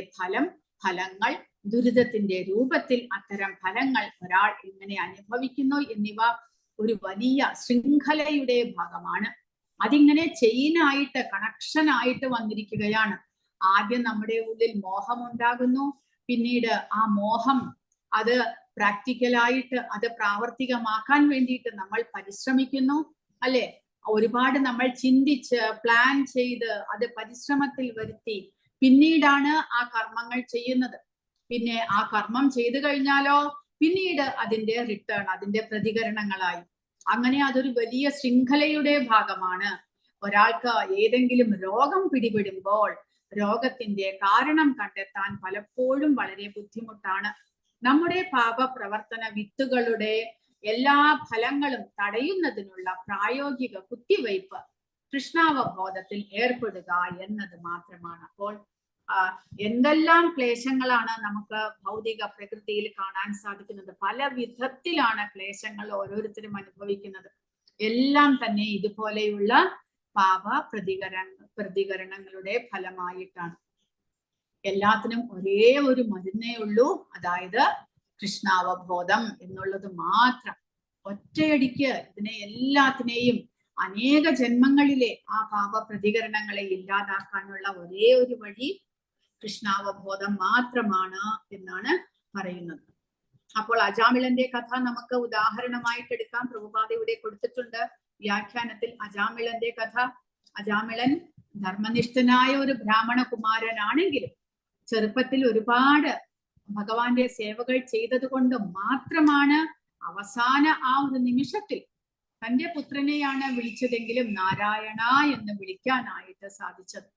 ഫലങ്ങൾ, ദുരിതത്തിന്റെ രൂപത്തിൽ അത്തരം ഫലങ്ങൾ ഒരാൾ എങ്ങനെ അനുഭവിക്കുന്നു എന്നിവ ഒരു വലിയ ശൃംഖലയുടെ ഭാഗമാണ്. അതിങ്ങനെ ചെയിനായിട്ട്, കണക്ഷനായിട്ട് വന്നിരിക്കുകയാണ്. ആദ്യം നമ്മുടെ ഉള്ളിൽ മോഹമുണ്ടാകുന്നു. പിന്നീട് ആ മോഹം അത് പ്രാക്ടിക്കലായിട്ട് അത് പ്രാവർത്തികമാക്കാൻ വേണ്ടിയിട്ട് നമ്മൾ പരിശ്രമിക്കുന്നു, അല്ലെ? ഒരുപാട് നമ്മൾ ചിന്തിച്ച് പ്ലാൻ ചെയ്ത് അത് പരിശ്രമത്തിൽ വരുത്തി പിന്നീടാണ് ആ കർമ്മങ്ങൾ ചെയ്യുന്നത്. പിന്നെ ആ കർമ്മം ചെയ്തു കഴിഞ്ഞാലോ പിന്നീട് അതിന്റെ റിട്ടേൺ, അതിന്റെ പ്രതികരണങ്ങളായി. അങ്ങനെ അതൊരു വലിയ ശൃംഖലയുടെ ഭാഗമാണ്. ഒരാൾക്ക് ഏതെങ്കിലും രോഗം പിടിപെടുമ്പോൾ രോഗത്തിന്റെ കാരണം കണ്ടെത്താൻ പലപ്പോഴും വളരെ ബുദ്ധിമുട്ടാണ്. നമ്മുടെ പാപപ്രവർത്തന വിത്തുകളുടെ എല്ലാ ഫലങ്ങളും തടയുന്നതിനുള്ള പ്രായോഗിക കുത്തിവയ്പ് കൃഷ്ണാവബോധത്തിൽ ഏർപ്പെടുക എന്നത് മാത്രമാണ്. അപ്പോൾ എന്തെല്ലാം ക്ലേശങ്ങളാണ് നമുക്ക് ഭൗതിക പ്രകൃതിയിൽ കാണാൻ സാധിക്കുന്നത്. പല വിധത്തിലാണ് ക്ലേശങ്ങൾ ഓരോരുത്തരും അനുഭവിക്കുന്നത്. എല്ലാം തന്നെ ഇതുപോലെയുള്ള പാപ പ്രതികരണങ്ങളുടെ ഫലമായിട്ടാണ്. എല്ലാത്തിനും ഒരേ ഒരു മരുന്നേ ഉള്ളൂ, അതായത് കൃഷ്ണാവബോധം എന്നുള്ളത് മാത്രം. ഒറ്റയടിക്ക് ഇതിനെ എല്ലാത്തിനെയും അനേക ജന്മങ്ങളിലെ ആ പാപ പ്രതികരണങ്ങളെ ഇല്ലാതാക്കാനുള്ള ഒരേ ഒരു വഴി കൃഷ്ണാവബോധം മാത്രമാണ് എന്നാണ് പറയുന്നത്. അപ്പോൾ അജാമിളന്റെ കഥ നമുക്ക് ഉദാഹരണമായിട്ട് എടുക്കാം. പ്രഭുപാദ ഇവിടെ കൊടുത്തിട്ടുണ്ട് വ്യാഖ്യാനത്തിൽ അജാമിളന്റെ കഥ. അജാമിളൻ ധർമ്മനിഷ്ഠനായ ഒരു ബ്രാഹ്മണ കുമാരനാണെങ്കിലും ചെറുപ്പത്തിൽ ഒരുപാട് ഭഗവാന്റെ സേവകൾ ചെയ്തത് കൊണ്ട് മാത്രമാണ് അവസാന ആ ഒരു നിമിഷത്തിൽ തന്റെ പുത്രനെയാണ് വിളിച്ചതെങ്കിലും നാരായണ എന്ന് വിളിക്കാനായിട്ട് സാധിച്ചത്.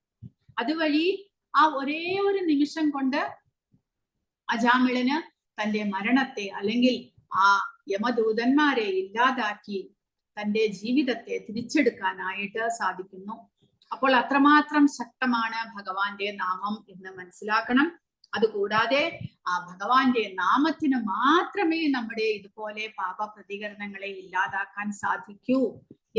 അതുവഴി ആ ഒരേ ഒരു നിമിഷം കൊണ്ട് അജാമിളന് തന്റെ മരണത്തെ അല്ലെങ്കിൽ ആ യമദൂതന്മാരെ ഇല്ലാതാക്കി തന്റെ ജീവിതത്തെ തിരിച്ചെടുക്കാനായിട്ട് സാധിക്കുന്നു. അപ്പോൾ അത്രമാത്രം ശക്തമാണ് ഭഗവാന്റെ നാമം എന്ന് മനസ്സിലാക്കണം. അതുകൂടാതെ ആ ഭഗവാന്റെ നാമത്തിന് മാത്രമേ നമ്മുടെ ഇതുപോലെ പാപ പ്രതികരണങ്ങളെ ഇല്ലാതാക്കാൻ സാധിക്കൂ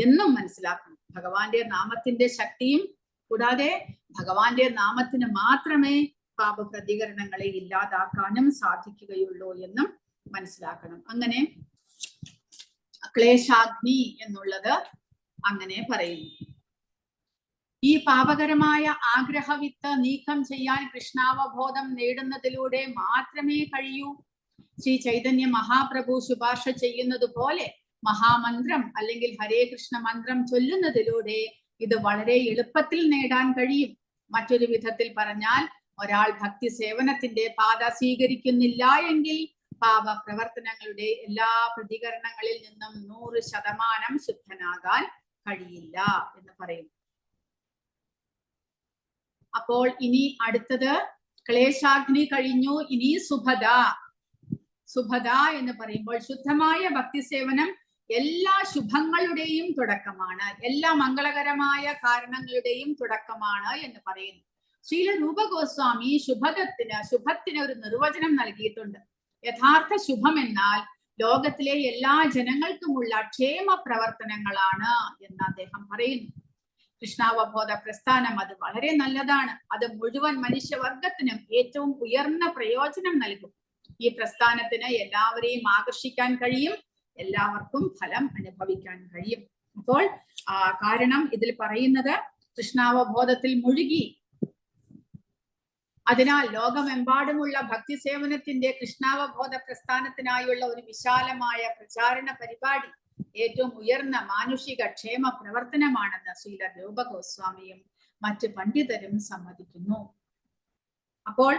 എന്നും മനസ്സിലാക്കണം. ഭഗവാന്റെ നാമത്തിന്റെ ശക്തിയും കൂടാതെ ഭഗവാന്റെ നാമത്തിന് മാത്രമേ പാപ പ്രതികരണങ്ങളെ ഇല്ലാതാക്കാനും സാധിക്കുകയുള്ളൂ എന്നും മനസ്സിലാക്കണം. അങ്ങനെ ക്ലേശാഗ്നി എന്നുള്ളത് അങ്ങനെ പറയുന്നു. ഈ പാപകരമായ ആഗ്രഹവിത്ത് നീക്കം ചെയ്യാൻ കൃഷ്ണാവബോധം നേടുന്നതിലൂടെ മാത്രമേ കഴിയൂ. ശ്രീ ചൈതന്യ മഹാപ്രഭു ശുപാർശ ചെയ്യുന്നത് പോലെ മഹാമന്ത്രം അല്ലെങ്കിൽ ഹരേ കൃഷ്ണ മന്ത്രം ചൊല്ലുന്നതിലൂടെ ഇത് വളരെ എളുപ്പത്തിൽ നേടാൻ കഴിയും. മറ്റൊരു വിധത്തിൽ പറഞ്ഞാൽ ഒരാൾ ഭക്തി സേവനത്തിന്റെ പാത സ്വീകരിക്കുന്നില്ല എങ്കിൽ പാപ പ്രവർത്തനങ്ങളുടെ എല്ലാ പ്രതികരണങ്ങളിൽ നിന്നും 100% ശുദ്ധനാകാൻ കഴിയില്ല എന്ന് പറയുന്നു. അപ്പോൾ ഇനി അടുത്തത് ക്ലേശാഗ്നി കഴിഞ്ഞു. ഇനി സുഭദ. സുഭദ എന്ന് പറയുമ്പോൾ ശുദ്ധമായ ഭക്തി സേവനം എല്ലാ ശുഭങ്ങളുടെയും തുടക്കമാണ്, എല്ലാ മംഗളകരമായ കാരണങ്ങളുടെയും തുടക്കമാണ് എന്ന് പറയുന്നു. ശ്രീല രൂപ ഗോസ്വാമി ശുഭത്തിന് ഒരു നിർവചനം നൽകിയിട്ടുണ്ട്. യഥാർത്ഥ ശുഭം എന്നാൽ ലോകത്തിലെ എല്ലാ ജനങ്ങൾക്കുമുള്ള ക്ഷേമ പ്രവർത്തനങ്ങളാണ് എന്ന് അദ്ദേഹം പറയുന്നു. കൃഷ്ണാവബോധ പ്രസ്ഥാനം അത് വളരെ നല്ലതാണ്. അത് മുഴുവൻ മനുഷ്യവർഗത്തിനും ഏറ്റവും ഉയർന്ന പ്രയോജനം നൽകും. ഈ പ്രസ്ഥാനത്തിന് എല്ലാവരെയും ആകർഷിക്കാൻ കഴിയും, എല്ലാവർക്കും ഫലം അനുഭവിക്കാൻ കഴിയും. അപ്പോൾ കാരണം ഇതിൽ പറയുന്നത് കൃഷ്ണാവബോധത്തിൽ മുഴുകി, അതിനാൽ ലോകമെമ്പാടുമുള്ള ഭക്തി സേവനത്തിന്റെ കൃഷ്ണാവബോധ പ്രസ്ഥാനത്തിനായുള്ള ഒരു വിശാലമായ പ്രചാരണ പരിപാടി ഏറ്റവും ഉയർന്ന മാനുഷിക ക്ഷേമ പ്രവർത്തനമാണെന്ന് ശ്രീല രൂപ ഗോസ്വാമിയും മറ്റ് പണ്ഡിതരും സമ്മതിക്കുന്നു. അപ്പോൾ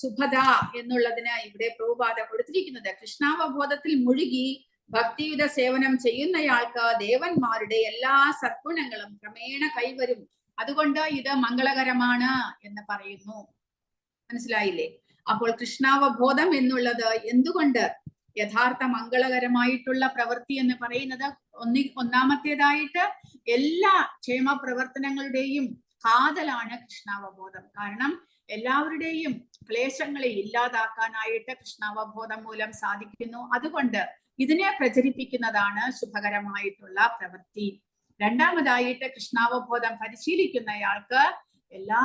സുഭദ എന്നുള്ളതിന് ഇവിടെ പ്രഭുപാദ കൊടുത്തിരിക്കുന്നത് കൃഷ്ണാവബോധത്തിൽ മുഴുകി ഭക്തിയുത സേവനം ചെയ്യുന്നയാൾക്ക് ദേവന്മാരുടെ എല്ലാ സദ്ഗുണങ്ങളും ക്രമേണ കൈവരും. അതുകൊണ്ട് ഇത് മംഗളകരമാണ് എന്ന് പറയുന്നു. മനസ്സിലായില്ലേ? അപ്പോൾ കൃഷ്ണാവബോധം എന്നുള്ളത് എന്തുകൊണ്ട് യഥാർത്ഥ മംഗളകരമായിട്ടുള്ള പ്രവൃത്തി എന്ന് പറയുന്നത് ഒന്നാമത്തേതായിട്ട് എല്ലാ ക്ഷേമ പ്രവർത്തനങ്ങളുടെയും കാതലാണ് കൃഷ്ണാവബോധം. കാരണം എല്ലാവരുടെയും ക്ലേശങ്ങളെ ഇല്ലാതാക്കാനായിട്ട് കൃഷ്ണാവബോധം മൂലം സാധിക്കുന്നു. അതുകൊണ്ട് ഇതിനെ പ്രചരിപ്പിക്കുന്നതാണ് ശുഭകരമായിട്ടുള്ള പ്രവൃത്തി. രണ്ടാമതായിട്ട് കൃഷ്ണാവബോധം പരിശീലിക്കുന്നയാൾക്ക് എല്ലാ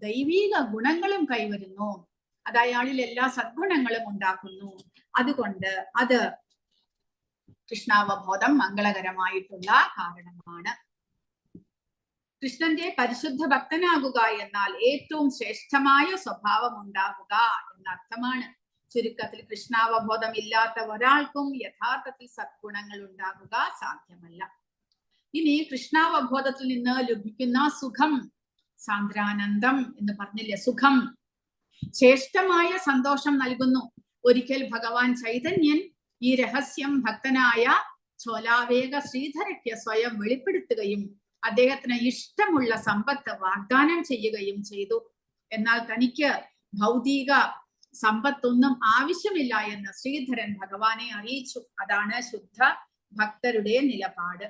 ദൈവീക ഗുണങ്ങളും കൈവരുന്നു. അത് അയാളിൽ എല്ലാ സദ്ഗുണങ്ങളും ഉണ്ടാക്കുന്നു. അതുകൊണ്ട് അത് കൃഷ്ണാവബോധം മംഗളകരമായിട്ടുള്ള കാരണമാണ്. കൃഷ്ണന്റെ പരിശുദ്ധ ഭക്തനാകുക എന്നാൽ ഏറ്റവും ശ്രേഷ്ഠമായ സ്വഭാവം ഉണ്ടാകുക എന്നർത്ഥമാണ്. ചുരുക്കത്തിൽ കൃഷ്ണാവബോധം ഇല്ലാത്ത ഒരാൾക്കും യഥാർത്ഥത്തിൽ സദ്ഗുണങ്ങൾ ഉണ്ടാകുക സാധ്യമല്ല. ഇനി കൃഷ്ണാവബോധത്തിൽ നിന്ന് ലഭിക്കുന്ന സുഖം, സാന്ദ്രാനന്ദം എന്ന് പറഞ്ഞില്ലേ, സുഖം ശ്രേഷ്ഠമായ സന്തോഷം നൽകുന്നു. ഒരിക്കൽ ഭഗവാൻ ചൈതന്യൻ ഈ രഹസ്യം ഭക്തനായ ചോലാവേഗ ശ്രീധരയ്ക്ക് സ്വയം വെളിപ്പെടുത്തുകയും അദ്ദേഹത്തിന് ഇഷ്ടമുള്ള സമ്പത്ത് വാഗ്ദാനം ചെയ്യുകയും ചെയ്തു. എന്നാൽ തനിക്ക് ഭൗതിക സമ്പത്തൊന്നും ആവശ്യമില്ല എന്ന് ശ്രീധരൻ ഭഗവാനെ അറിയിച്ചു. അതാണ് ശുദ്ധ ഭക്തരുടെ നിലപാട്.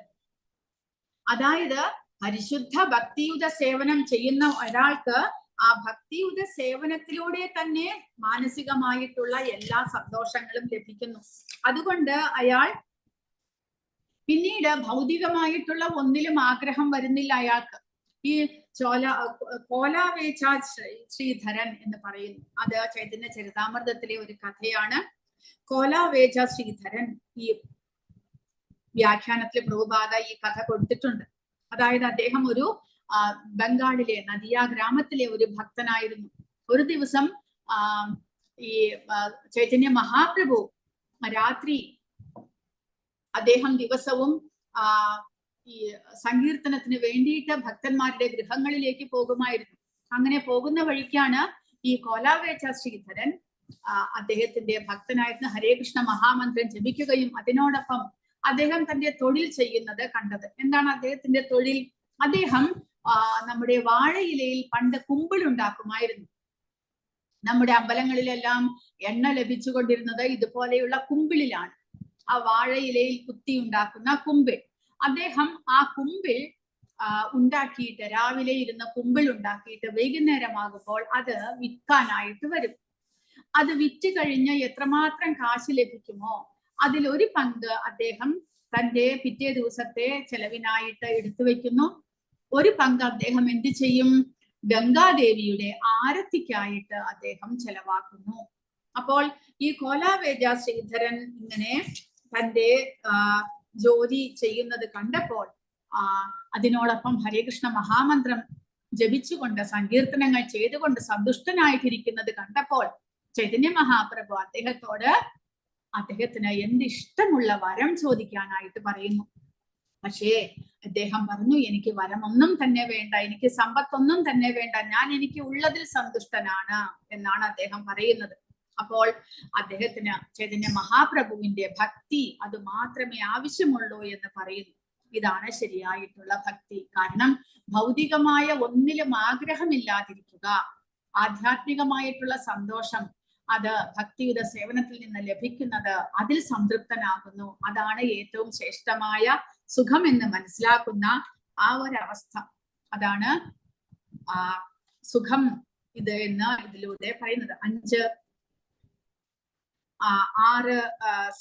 അതായത് പരിശുദ്ധ ഭക്തിയുത സേവനം ചെയ്യുന്ന ഒരാൾക്ക് ആ ഭക്തിയുത സേവനത്തിലൂടെ തന്നെ മാനസികമായിട്ടുള്ള എല്ലാ സന്തോഷങ്ങളും ലഭിക്കുന്നു. അതുകൊണ്ട് അയാൾ പിന്നീട് ഭൗതികമായിട്ടുള്ള ഒന്നിലും ആഗ്രഹം വരുന്നില്ല അയാൾക്ക്. ഈ കോലാവേച്ച ശ്രീധരൻ എന്ന് പറയുന്നു. അത് ചൈതന്യ ചരിതാമൃതത്തിലെ ഒരു കഥയാണ്. കോലാവേച്ച ശ്രീധരൻ ഈ വ്യാഖ്യാനത്തിലെ പ്രഭുപാദ ഈ കഥ കൊടുത്തിട്ടുണ്ട്. അതായത് അദ്ദേഹം ഒരു ബംഗാളിലെ നദിയ ഗ്രാമത്തിലെ ഒരു ഭക്തനായിരുന്നു. ഒരു ദിവസം ഈ ചൈതന്യ മഹാപ്രഭു രാത്രി അദ്ദേഹം ദിവസവും ഈ സങ്കീർത്തനത്തിന് വേണ്ടിയിട്ട് ഭക്തന്മാരുടെ ഗൃഹങ്ങളിലേക്ക് പോകുമായിരുന്നു. അങ്ങനെ പോകുന്ന വഴിക്കാണ് ഈ കോലാവേച്ച ശ്രീധരൻ അദ്ദേഹത്തിന്റെ ഭക്തനായിരുന്ന ഹരേ കൃഷ്ണ മഹാമന്ത്രം ജപിക്കുകയും അതിനോടൊപ്പം അദ്ദേഹം തന്റെ തൊഴിൽ ചെയ്യുന്നത് കണ്ടത്. എന്താണ് അദ്ദേഹത്തിന്റെ തൊഴിൽ? അദ്ദേഹം നമ്മുടെ വാഴയിലയിൽ പണ്ട് കുമ്പിൾ ഉണ്ടാക്കുമായിരുന്നു. നമ്മുടെ അമ്പലങ്ങളിലെല്ലാം എണ്ണ ലഭിച്ചുകൊണ്ടിരുന്നത് ഇതുപോലെയുള്ള കുമ്പിളിലാണ്. ആ വാഴയിലയിൽ കുത്തി ഉണ്ടാക്കുന്ന കുമ്പിൾ. അദ്ദേഹം ആ കുമ്പിൾ ഉണ്ടാക്കിയിട്ട് രാവിലെ ഇരുന്ന് കുമ്പിൾ ഉണ്ടാക്കിയിട്ട് വൈകുന്നേരമാകുമ്പോൾ അത് വിൽക്കാനായിട്ട് വരും. അത് വിറ്റ് കഴിഞ്ഞ് എത്രമാത്രം കാശ് ലഭിക്കുമോ അതിലൊരു പങ്ക് അദ്ദേഹം തന്റെ പിറ്റേ ദിവസത്തെ ചെലവിനായിട്ട് എടുത്തു വെക്കുന്നു. ഒരു പങ്ക് അദ്ദേഹം എന്ത് ചെയ്യും? ഗംഗാദേവിയുടെ ആരത്തിക്കായിട്ട് അദ്ദേഹം ചെലവാക്കുന്നു. അപ്പോൾ ഈ കോലാവേജ ശ്രീധരൻ ഇങ്ങനെ തന്റെ ജോലി ചെയ്യുന്നത് കണ്ടപ്പോൾ അതിനോടൊപ്പം ഹരേകൃഷ്ണ മഹാമന്ത്രം ജപിച്ചുകൊണ്ട് സങ്കീർത്തനങ്ങൾ ചെയ്തുകൊണ്ട് സന്തുഷ്ടനായിട്ടിരിക്കുന്നത് കണ്ടപ്പോൾ ചൈതന്യ മഹാപ്രഭു അദ്ദേഹത്തിന് എന്തിഷ്ടമുള്ള വരം ചോദിക്കാനായിട്ട് പറയുന്നു. പക്ഷേ അദ്ദേഹം പറഞ്ഞു, എനിക്ക് വരമൊന്നും തന്നെ വേണ്ട, എനിക്ക് സമ്പത്തൊന്നും തന്നെ വേണ്ട, ഞാൻ എനിക്ക് ഉള്ളതിൽ സന്തുഷ്ടനാണ് എന്നാണ് അദ്ദേഹം പറയുന്നത്. അപ്പോൾ അദ്ദേഹത്തിന് ചൈതന്യ മഹാപ്രഭുവിന്റെ ഭക്തി അത് മാത്രമേ ആവശ്യമുള്ളൂ എന്ന് പറയുന്നു. ഇതാണ് ശരിയായിട്ടുള്ള ഭക്തി. കാരണം ഭൗതികമായ ഒന്നിലും ആഗ്രഹമില്ലാതിരിക്കുക, ആധ്യാത്മികമായിട്ടുള്ള സന്തോഷം അത് ഭക്തിയുടെ സേവനത്തിൽ നിന്ന് ലഭിക്കുന്നത്, അതിൽ സംതൃപ്തനാകുന്നു. അതാണ് ഏറ്റവും ശ്രേഷ്ഠമായ സുഖം എന്ന് മനസ്സിലാക്കുന്ന ആ ഒരവസ്ഥ. അതാണ് സുഖം ഇത് എന്ന് ഇതിലൂടെ പറയുന്നത്. 6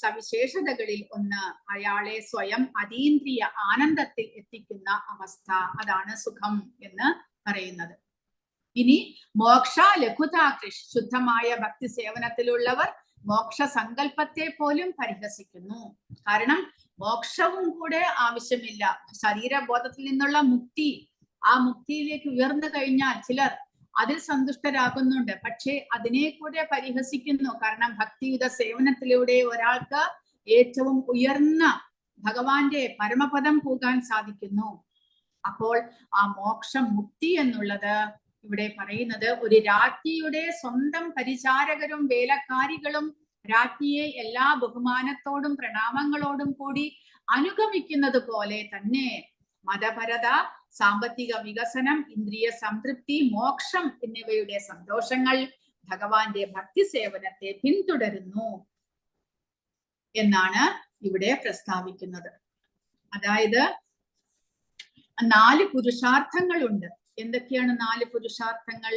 സവിശേഷതകളിൽ ഒന്ന് അയാളെ സ്വയം അതീന്ദ്രിയ ആനന്ദത്തിൽ എത്തിക്കുന്ന അവസ്ഥ, അതാണ് സുഖം എന്ന് പറയുന്നത്. ഇനി മോക്ഷ ലഘുതാകൃഷ്, ശുദ്ധമായ ഭക്തി സേവനത്തിലുള്ളവർ മോക്ഷ സങ്കല്പത്തെ പോലും പരിഹസിക്കുന്നു. കാരണം മോക്ഷവും കൂടെ ആവശ്യമില്ല. ശരീരബോധത്തിൽ നിന്നുള്ള മുക്തി, ആ മുക്തിയിലേക്ക് ഉയർന്നു കഴിഞ്ഞാൽ ചിലർ അതിൽ സന്തുഷ്ടരാകുന്നുണ്ട്. പക്ഷെ അതിനെ കൂടെ പരിഹസിക്കുന്നു. കാരണം ഭക്തിയുത സേവനത്തിലൂടെ ഒരാൾക്ക് ഏറ്റവും ഉയർന്ന ഭഗവാന്റെ പരമപദം പോകാൻ സാധിക്കുന്നു. അപ്പോൾ ആ മോക്ഷം, മുക്തി എന്നുള്ളത് ഇവിടെ പറയുന്നത് ഒരു രാജ്ഞിയുടെ സ്വന്തം പരിചാരകരും വേലക്കാരികളും രാജ്ഞിയെ എല്ലാ ബഹുമാനത്തോടും പ്രണാമങ്ങളോടും കൂടി അനുഗമിക്കുന്നത് പോലെ തന്നെ മതപരത, സാമ്പത്തിക വികസനം, ഇന്ദ്രിയ സംതൃപ്തി, മോക്ഷം എന്നിവയുടെ സന്തോഷങ്ങൾ ഭഗവാന്റെ ഭക്തി സേവനത്തെ പിന്തുടരുന്നു എന്നാണ് ഇവിടെ പ്രസ്താവിക്കുന്നത്. അതായത് 4 പുരുഷാർത്ഥങ്ങളുണ്ട്. എന്തൊക്കെയാണ് 4 പുരുഷാർത്ഥങ്ങൾ?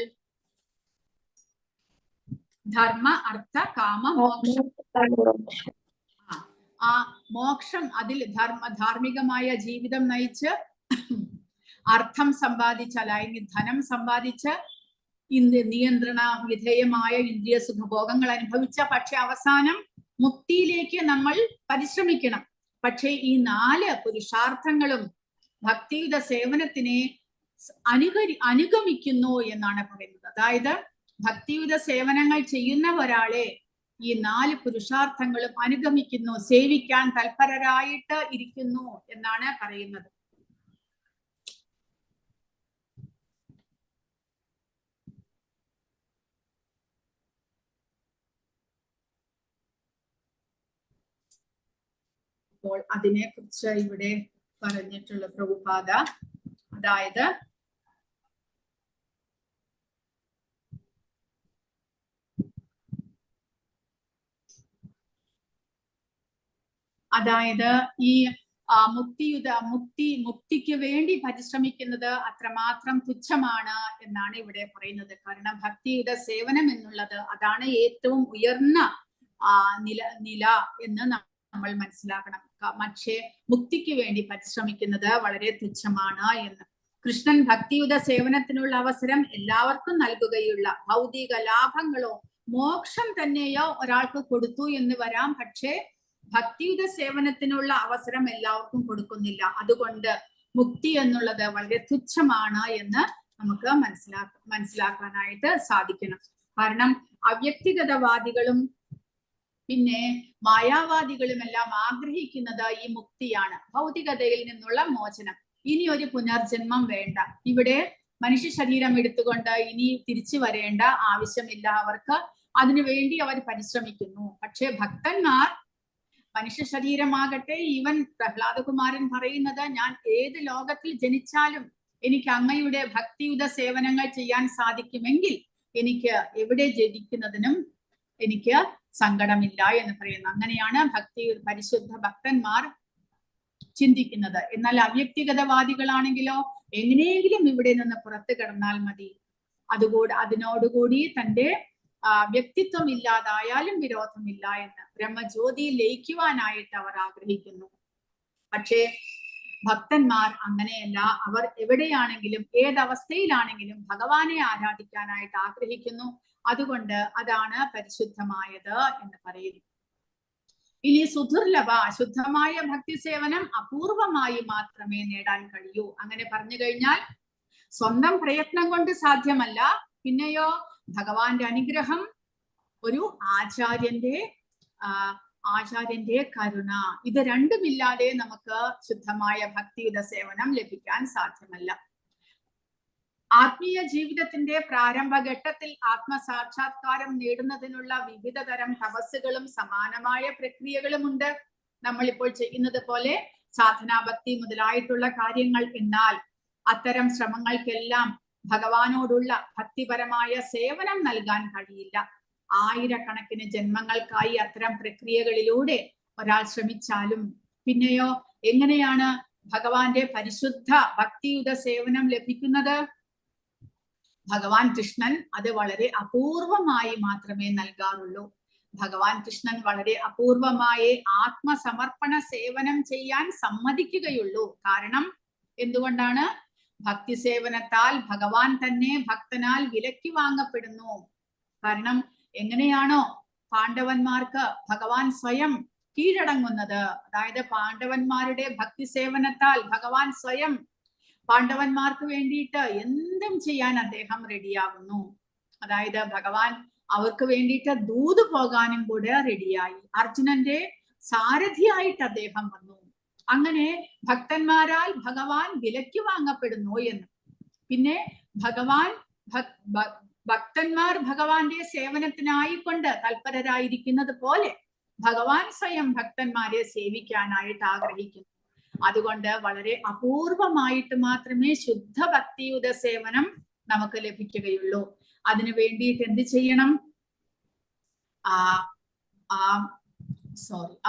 ധർമ്മ, അർത്ഥ, കാമ, മോക്ഷം. ആ മോക്ഷം, അതിൽ ധാർമ്മികമായ ജീവിതം നയിച്ച് അർത്ഥം സമ്പാദിച്ച്, അല്ലെങ്കിൽ ധനം സമ്പാദിച്ച് നിയന്ത്രണ വിധേയമായ ഇന്ദ്രിയ സുഖഭോഗങ്ങൾ അനുഭവിച്ച, പക്ഷെ അവസാനം മുക്തിയിലേക്ക് നമ്മൾ പരിശ്രമിക്കണം. പക്ഷെ ഈ 4 പുരുഷാർത്ഥങ്ങളും ഭക്തിയുത സേവനത്തിനെ അനുഗമിക്കുന്നു എന്നാണ് പറയുന്നത്. അതായത് ഭക്തിയുത സേവനങ്ങൾ ചെയ്യുന്ന ഒരാളെ ഈ 4 പുരുഷാർത്ഥങ്ങളും അനുഗമിക്കുന്നു, സേവിക്കാൻ തൽപരരായിട്ട് ഇരിക്കുന്നു എന്നാണ് പറയുന്നത്. അപ്പോൾ അതിനെ കുറിച്ച് ഇവിടെ പറഞ്ഞിട്ടുള്ള പ്രഭുപാദ അതായത് ഈ മുക്തിക്ക് വേണ്ടി പരിശ്രമിക്കുന്നത് അത്രമാത്രം തുച്ഛമാണ് എന്നാണ് ഇവിടെ പറയുന്നത്. കാരണം ഭക്തിയുടെ സേവനം എന്നുള്ളത് അതാണ് ഏറ്റവും ഉയർന്ന നില എന്ന് നമ്മൾ മനസ്സിലാക്കണം. പക്ഷേ മുക്തിക്ക് വേണ്ടി പരിശ്രമിക്കുന്നത് വളരെ തുച്ഛമാണ് എന്ന്. കൃഷ്ണൻ ഭക്തിയുടെ സേവനത്തിനുള്ള അവസരം എല്ലാവർക്കും നൽകുകയുള്ള ഭൗതിക ലാഭങ്ങളോ മോക്ഷം തന്നെയോ ഒരാൾക്ക് കൊടുത്തു എന്ന് വരാം. പക്ഷേ ഭക്തിയുടെ സേവനത്തിനുള്ള അവസരം എല്ലാവർക്കും കൊടുക്കുന്നില്ല. അതുകൊണ്ട് മുക്തി എന്നുള്ളത് വളരെ തുച്ഛമാണ് എന്ന് നമുക്ക് മനസ്സിലാക്കാനായിട്ട് സാധിക്കണം. കാരണം അവ്യക്തിഗതവാദികളും പിന്നെ മായാവാദികളും എല്ലാം ആഗ്രഹിക്കുന്നത് ഈ മുക്തിയാണ്, ഭൗതികതയിൽ നിന്നുള്ള മോചനം. ഇനി ഒരു പുനർജന്മം വേണ്ട, ഇവിടെ മനുഷ്യ ശരീരം എടുത്തുകൊണ്ട് ഇനി തിരിച്ചു വരേണ്ട ആവശ്യമില്ല അവർക്ക്. അതിനുവേണ്ടി അവർ പരിശ്രമിക്കുന്നു. പക്ഷെ ഭക്തന്മാർ മനുഷ്യ ശരീരമാകട്ടെ, ഈവൻ പ്രഹ്ലാദകുമാരൻ പറയുന്നത്, ഞാൻ ഏത് ലോകത്തിൽ ജനിച്ചാലും എനിക്ക് അങ്ങയുടെ ഭക്തിയുത സേവനങ്ങൾ ചെയ്യാൻ സാധിക്കുമെങ്കിൽ എനിക്ക് എവിടെ ജനിക്കുന്നതിനും എനിക്ക് സങ്കടമില്ല എന്ന് പറയുന്നു. അങ്ങനെയാണ് പരിശുദ്ധ ഭക്തന്മാർ ചിന്തിക്കുന്നത്. എന്നാൽ അവ്യക്തിഗതവാദികളാണെങ്കിലോ എങ്ങനെയെങ്കിലും ഇവിടെ നിന്ന് പുറത്തു കിടന്നാൽ മതി, അതിനോടുകൂടി തന്റെ വ്യക്തിത്വം ഇല്ലാതായാലും വിരോധമില്ല എന്ന് ബ്രഹ്മജ്യോതിയിൽ ലയിക്കുവാനായിട്ട് അവർ ആഗ്രഹിക്കുന്നു. പക്ഷേ ഭക്തന്മാർ അങ്ങനെയല്ല. അവർ എവിടെയാണെങ്കിലും ഏതവസ്ഥയിലാണെങ്കിലും ഭഗവാനെ ആരാധിക്കാനായിട്ട് ആഗ്രഹിക്കുന്നു. അതുകൊണ്ട് അതാണ് പരിശുദ്ധമായത് എന്ന് പറയുന്നു. ഇനി സുദുർലഭ ശുദ്ധമായ ഭക്തി സേവനം അപൂർവമായി മാത്രമേ നേടാൻ കഴിയൂ. അങ്ങനെ പറഞ്ഞു കഴിഞ്ഞാൽ സ്വന്തം പ്രയത്നം കൊണ്ട് സാധ്യമല്ല. പിന്നെയോ ഭഗവാന്റെ അനുഗ്രഹം, ഒരു ആചാര്യന്റെ കരുണ, ഇത് രണ്ടുമില്ലാതെ നമുക്ക് ശുദ്ധമായ ഭക്തിയുടെ സേവനം ലഭിക്കാൻ സാധ്യമല്ല. ആത്മീയ ജീവിതത്തിന്റെ പ്രാരംഭഘട്ടത്തിൽ ആത്മസാക്ഷാത്കാരം നേടുന്നതിനുള്ള വിവിധ തരം തപസ്സുകളും സമാനമായ പ്രക്രിയകളുമുണ്ട്. നമ്മളിപ്പോൾ ചെയ്യുന്നത് പോലെ സാധനാഭക്തി മുതലായിട്ടുള്ള കാര്യങ്ങൾ. എന്നാൽ അത്തരം ശ്രമങ്ങൾക്കെല്ലാം ഭഗവാനോടുള്ള ഭക്തിപരമായ സേവനം നൽകാൻ കഴിയില്ല. ആയിരക്കണക്കിന് ജന്മങ്ങൾക്കായി അത്തരം പ്രക്രിയകളിലൂടെ ഒരാൾ ശ്രമിച്ചാലും പിന്നെയോ എങ്ങനെയാണ് ഭഗവാന്റെ പരിശുദ്ധ ഭക്തിയുടെ സേവനം ലഭിക്കുന്നത്? ഭഗവാൻ കൃഷ്ണൻ അത് വളരെ അപൂർവമായി മാത്രമേ നൽകാറുള്ളൂ. ഭഗവാൻ കൃഷ്ണൻ വളരെ അപൂർവമായി ആത്മസമർപ്പണ സേവനം ചെയ്യാൻ സമ്മതിക്കുകയുള്ളൂ. കാരണം എന്തുകൊണ്ടാണ്? ഭക്തി സേവനത്താൽ ഭഗവാൻ തന്നെ ഭക്തനാൽ വിലക്കി വാങ്ങപ്പെടുന്നു. കാരണം എങ്ങനെയാണോ പാണ്ഡവന്മാർക്ക് ഭഗവാൻ സ്വയം കീഴടങ്ങുന്നത്, അതായത് പാണ്ഡവന്മാരുടെ ഭക്തി സേവനത്താൽ ഭഗവാൻ സ്വയം പാണ്ഡവന്മാർക്ക് വേണ്ടിയിട്ട് എന്തും ചെയ്യാൻ അദ്ദേഹം റെഡിയാകുന്നു. അതായത് ഭഗവാൻ അവർക്ക് വേണ്ടിയിട്ട് ദൂത് പോകാനും കൂടെ റെഡിയായി. അർജുനന്റെ സാരഥിയായിട്ട് അദ്ദേഹം വന്നു. അങ്ങനെ ഭക്തന്മാരാൽ ഭഗവാൻ വിലക്കി വാങ്ങപ്പെടുന്നു എന്ന്. പിന്നെ ഭക്തന്മാർ ഭഗവാന്റെ സേവനത്തിനായിക്കൊണ്ട് തൽപരരായിരിക്കുന്നത് പോലെ ഭഗവാൻ സ്വയം ഭക്തന്മാരെ സേവിക്കാനായിട്ട് ആഗ്രഹിക്കുന്നു. അതുകൊണ്ട് വളരെ അപൂർവമായിട്ട് മാത്രമേ ശുദ്ധ ഭക്തിയുടെ സേവനം നമുക്ക് ലഭിക്കുകയുള്ളൂ. അതിനു വേണ്ടിയിട്ട് എന്ത് ചെയ്യണം?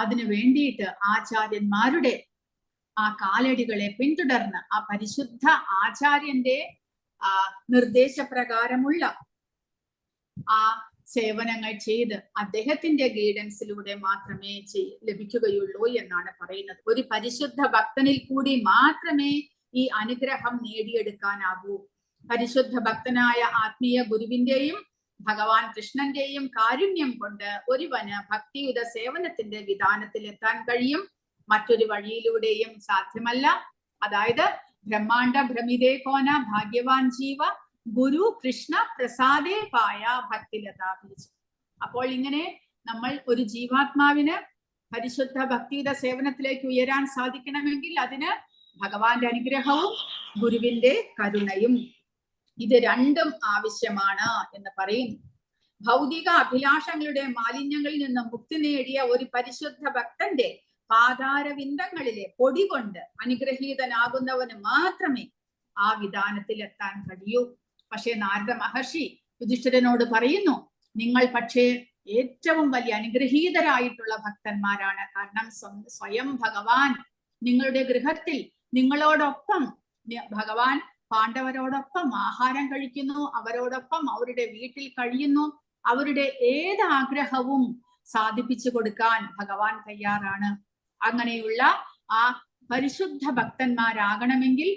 അതിനു വേണ്ടിയിട്ട് ആചാര്യന്മാരുടെ ആ കാലടികളെ പിന്തുടർന്ന് ആ പരിശുദ്ധ ആചാര്യന്റെ നിർദ്ദേശപ്രകാരമുള്ള ആ സേവനങ്ങൾ ചെയ്ത് അദ്ദേഹത്തിന്റെ ഗൈഡൻസിലൂടെ മാത്രമേ ലഭിക്കുകയുള്ളൂ എന്നാണ് പറയുന്നത്. ഒരു പരിശുദ്ധ ഭക്തനിൽ കൂടി മാത്രമേ ഈ അനുഗ്രഹം നേടിയെടുക്കാനാകൂ. പരിശുദ്ധ ഭക്തനായ ആത്മീയ ഗുരുവിന്റെയും ഭഗവാൻ കൃഷ്ണന്റെയും കാരുണ്യം കൊണ്ട് ഒരുവന് ഭക്തിയുടെ സേവനത്തിന്റെ വിധാനത്തിൽ എത്താൻ കഴിയും. മറ്റൊരു വഴിയിലൂടെയും സാധ്യമല്ല. അതായത് ബ്രഹ്മാണ്ഡ ഭ്രമിതേ കോന ഭാഗ്യവാൻ ജീവ ഗുരു കൃഷ്ണ പ്രസാദേ പായ ഭക്തിലതാ. അപ്പോൾ ഇങ്ങനെ നമ്മൾ ഒരു ജീവാത്മാവിന് പരിശുദ്ധ ഭക്തിയുടെ സേവനത്തിലേക്ക് ഉയരാൻ സാധിക്കണമെങ്കിൽ അതിന് ഭഗവാന്റെ അനുഗ്രഹവും ഗുരുവിന്റെ കരുണയും, ഇത് രണ്ടും ആവശ്യമാണ് എന്ന് പറയുന്നു. ഭൗതിക അഭിലാഷങ്ങളുടെ മാലിന്യങ്ങളിൽ നിന്ന് മുക്തി നേടിയ ഒരു പരിശുദ്ധ ഭക്തന്റെ പാതാരവിന്ദങ്ങളിലെ പൊടി കൊണ്ട് അനുഗ്രഹീതനാകുന്നവന് മാത്രമേ ആ വിധാനത്തിൽ എത്താൻ കഴിയൂ. പക്ഷേ നാരദ മഹർഷി യുധിഷ്ഠിരനോട് പറയുന്നു, നിങ്ങൾ പക്ഷേ ഏറ്റവും വലിയ അനുഗ്രഹീതരായിട്ടുള്ള ഭക്തന്മാരാണ്. കാരണം സ്വയം ഭഗവാൻ നിങ്ങളുടെ ഗൃഹത്തിൽ നിങ്ങളോടൊപ്പം, ഭഗവാൻ പാണ്ഡവരോടൊപ്പം ആഹാരം കഴിക്കുന്നു, അവരോടൊപ്പം അവരുടെ വീട്ടിൽ കഴിയുന്നു. അവരുടെ ഏത് ആഗ്രഹവും സാധിപ്പിച്ചു കൊടുക്കാൻ ഭഗവാൻ തയ്യാറാണ്. അങ്ങനെയുള്ള ആ പരിശുദ്ധ ഭക്തന്മാരാകണമെങ്കിൽ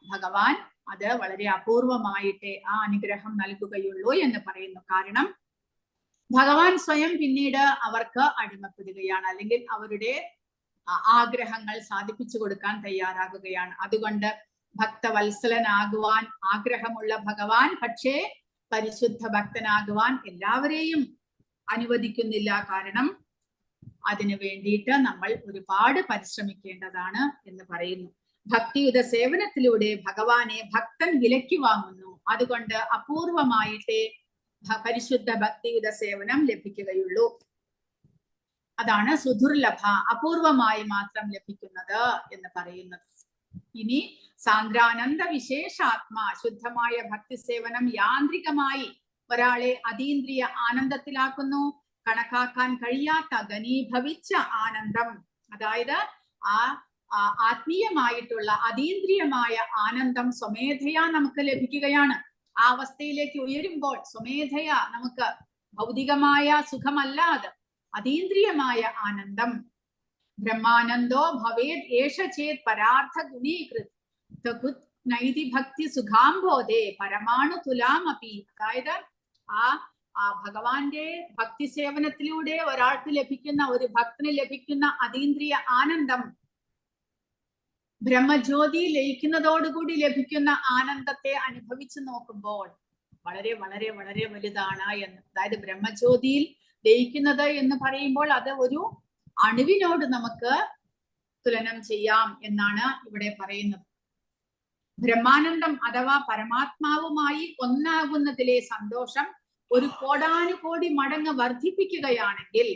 ഭഗവാൻ അത് വളരെ അപൂർവമായിട്ടേ ആ അനുഗ്രഹം നൽകുകയുള്ളൂ എന്ന് പറയുന്നു. കാരണം ഭഗവാൻ സ്വയം പിന്നീട് അവർക്ക് അടിമപ്പെടുകയാണ്, അല്ലെങ്കിൽ അവരുടെ ആഗ്രഹങ്ങൾ സാധിപ്പിച്ചു കൊടുക്കാൻ തയ്യാറാകുകയാണ്. അതുകൊണ്ട് ഭക്തവത്സലനാകുവാൻ ആഗ്രഹമുള്ള ഭഗവാൻ പക്ഷേ പരിശുദ്ധ ഭക്തനാകുവാൻ എല്ലാവരെയും അനുവദിക്കുന്നില്ല. കാരണം അതിനു വേണ്ടിയിട്ട് നമ്മൾ ഒരുപാട് പരിശ്രമിക്കേണ്ടതാണ് എന്ന് പറയുന്നു. ഭക്തിയുത സേവനത്തിലൂടെ ഭഗവാനെ ഭക്തൻ വിലയ്ക്ക് വാങ്ങുന്നു. അതുകൊണ്ട് അപൂർവമായിട്ടേ പരിശുദ്ധ ഭക്തിയുത സേവനം ലഭിക്കുകയുള്ളൂ. അതാണ് സുദുർലഭ, അപൂർവമായി മാത്രം ലഭിക്കുന്നത് എന്ന് പറയുന്നത്. ഇനി സാന്ദ്രാനന്ദ വിശേഷാത്മാ, ശുദ്ധമായ ഭക്തി സേവനം യാന്ത്രികമായി ഒരാളെ അതീന്ദ്രിയ ആനന്ദത്തിലാക്കുന്നു. കണക്കാക്കാൻ കഴിയാത്ത ഘനീഭവിച്ച ആനന്ദം, അതായത് ആ ആത്മീയമായിട്ടുള്ള അതീന്ദ്രിയമായ ആനന്ദം സ്വമേധയാ നമുക്ക് ലഭിക്കുകയാണ്. ആ അവസ്ഥയിലേക്ക് ഉയരുമ്പോൾ സ്വമേധയാ നമുക്ക് ഭൗതികമായ സുഖമല്ലാതെ അതീന്ദ്രിയമായ ആനന്ദം, ബ്രഹ്മാനന്ദോ ഭവേത് ഏഷ ചേത് പരാർത്ഥ ഗുണീകൃത് തകുത് നൈതി ഭക്തി സുഖാംബോധേ പരമാണു തുലാമപി. അതായത് ആ ഭഗവാന്റെ ഭക്തി സേവനത്തിലൂടെ ഒരാൾക്ക് ലഭിക്കുന്ന, ഒരു ഭക്തന് ലഭിക്കുന്ന അതീന്ദ്രിയ ആനന്ദം ബ്രഹ്മജ്യോതി ലയിക്കുന്നതോടുകൂടി ലഭിക്കുന്ന ആനന്ദത്തെ അനുഭവിച്ചു നോക്കുമ്പോൾ വളരെ വളരെ വളരെ വലുതാണ് എന്ന്. അതായത് ബ്രഹ്മജ്യോതിയിൽ ലയിക്കുന്നത് എന്ന് പറയുമ്പോൾ അത് ഒരു അണുവിനോട് നമുക്ക് തുലനം ചെയ്യാം എന്നാണ് ഇവിടെ പറയുന്നത്. ബ്രഹ്മാനന്ദം അഥവാ പരമാത്മാവുമായി ഒന്നാകുന്നതിലെ സന്തോഷം ഒരു കോടാനുകോടി മടങ്ങ് വർദ്ധിപ്പിക്കുകയാണെങ്കിൽ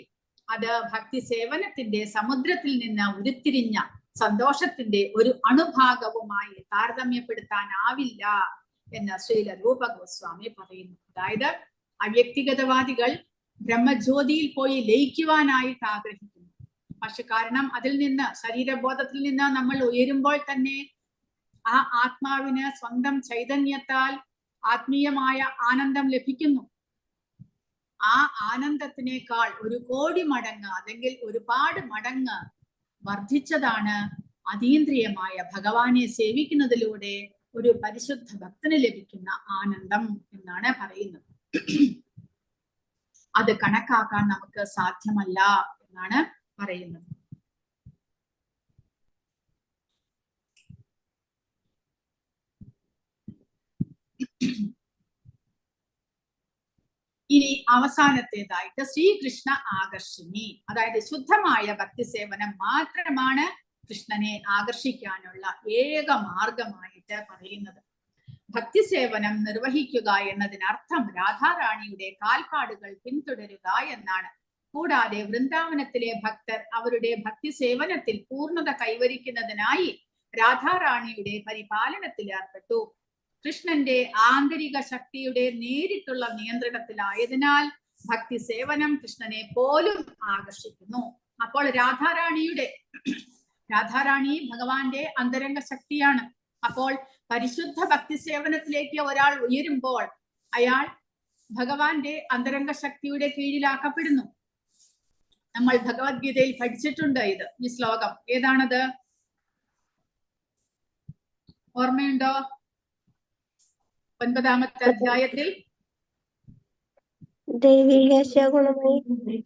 അത് ഭക്തി സേവനത്തിന്റെ സമുദ്രത്തിൽ നിന്ന് ഉരുത്തിരിഞ്ഞ സന്തോഷത്തിന്റെ ഒരു അണുഭാഗവുമായി താരതമ്യപ്പെടുത്താനാവില്ല എന്ന് ശ്രീല രൂപ ഗോസ്വാമി പറയുന്നു. അതായത് അവ്യക്തിഗതവാദികൾ ബ്രഹ്മജ്യോതിയിൽ പോയി ലയിക്കുവാനായിട്ട് ആഗ്രഹിക്കുന്നു. പക്ഷെ കാരണം അതിൽ നിന്ന്, ശരീരബോധത്തിൽ നിന്ന് നമ്മൾ ഉയരുമ്പോൾ തന്നെ ആ ആത്മാവിന് സ്വന്തം ചൈതന്യത്താൽ ആത്മീയമായ ആനന്ദം ലഭിക്കുന്നു. ആ ആനന്ദത്തിനേക്കാൾ ഒരു കോടി മടങ്ങ് അല്ലെങ്കിൽ ഒരുപാട് മടങ്ങ് വർദ്ധിച്ചതാണ് അതീന്ദ്രിയമായ ഭഗവാനെ സേവിക്കുന്നതിലൂടെ ഒരു പരിശുദ്ധ ഭക്തന് ലഭിക്കുന്ന ആനന്ദം എന്നാണ് പറയുന്നത്. അത് കണക്കാക്കാൻ നമുക്ക് സാധ്യമല്ല എന്നാണ് പറയുന്നത്. ഇനി അവസാനത്തേതായിട്ട് ശ്രീകൃഷ്ണ ആകർഷിണി, അതായത് ശുദ്ധമായ ഭക്തി സേവനം മാത്രമാണ് കൃഷ്ണനെ ആകർഷിക്കാനുള്ള ഏക മാർഗമായിട്ട് പറയുന്നത്. ഭക്തി സേവനം നിർവഹിക്കുക എന്നതിനർത്ഥം രാധാറാണിയുടെ കാൽപ്പാടുകൾ പിന്തുടരുക എന്നാണ്. കൂടാതെ വൃന്ദാവനത്തിലെ ഭക്തർ അവരുടെ ഭക്തി സേവനത്തിൽ പൂർണ്ണത കൈവരിക്കുന്നതിനായി രാധാറാണിയുടെ പരിപാലനത്തിൽ ഏർപ്പെട്ടു. കൃഷ്ണന്റെ ആന്തരിക ശക്തിയുടെ നേരിട്ടുള്ള നിയന്ത്രണത്തിലായതിനാൽ ഭക്തി സേവനം കൃഷ്ണനെ പോലും ആകർഷിക്കുന്നു. അപ്പോൾ രാധാറാണി ഭഗവാന്റെ അന്തരംഗ ശക്തിയാണ്. അപ്പോൾ പരിശുദ്ധ ഭക്തി സേവനത്തിലേക്ക് ഒരാൾ ഉയരുമ്പോൾ അയാൾ ഭഗവാന്റെ അന്തരംഗ ശക്തിയുടെ കീഴിലാക്കപ്പെടുന്നു. നമ്മൾ ഭഗവത്ഗീതയിൽ പഠിച്ചിട്ടുണ്ട് ഈ ശ്ലോകം. ഏതാണത്? ഓർമ്മയുണ്ടോ? 9-ാമത്തെ അധ്യായത്തിൽ.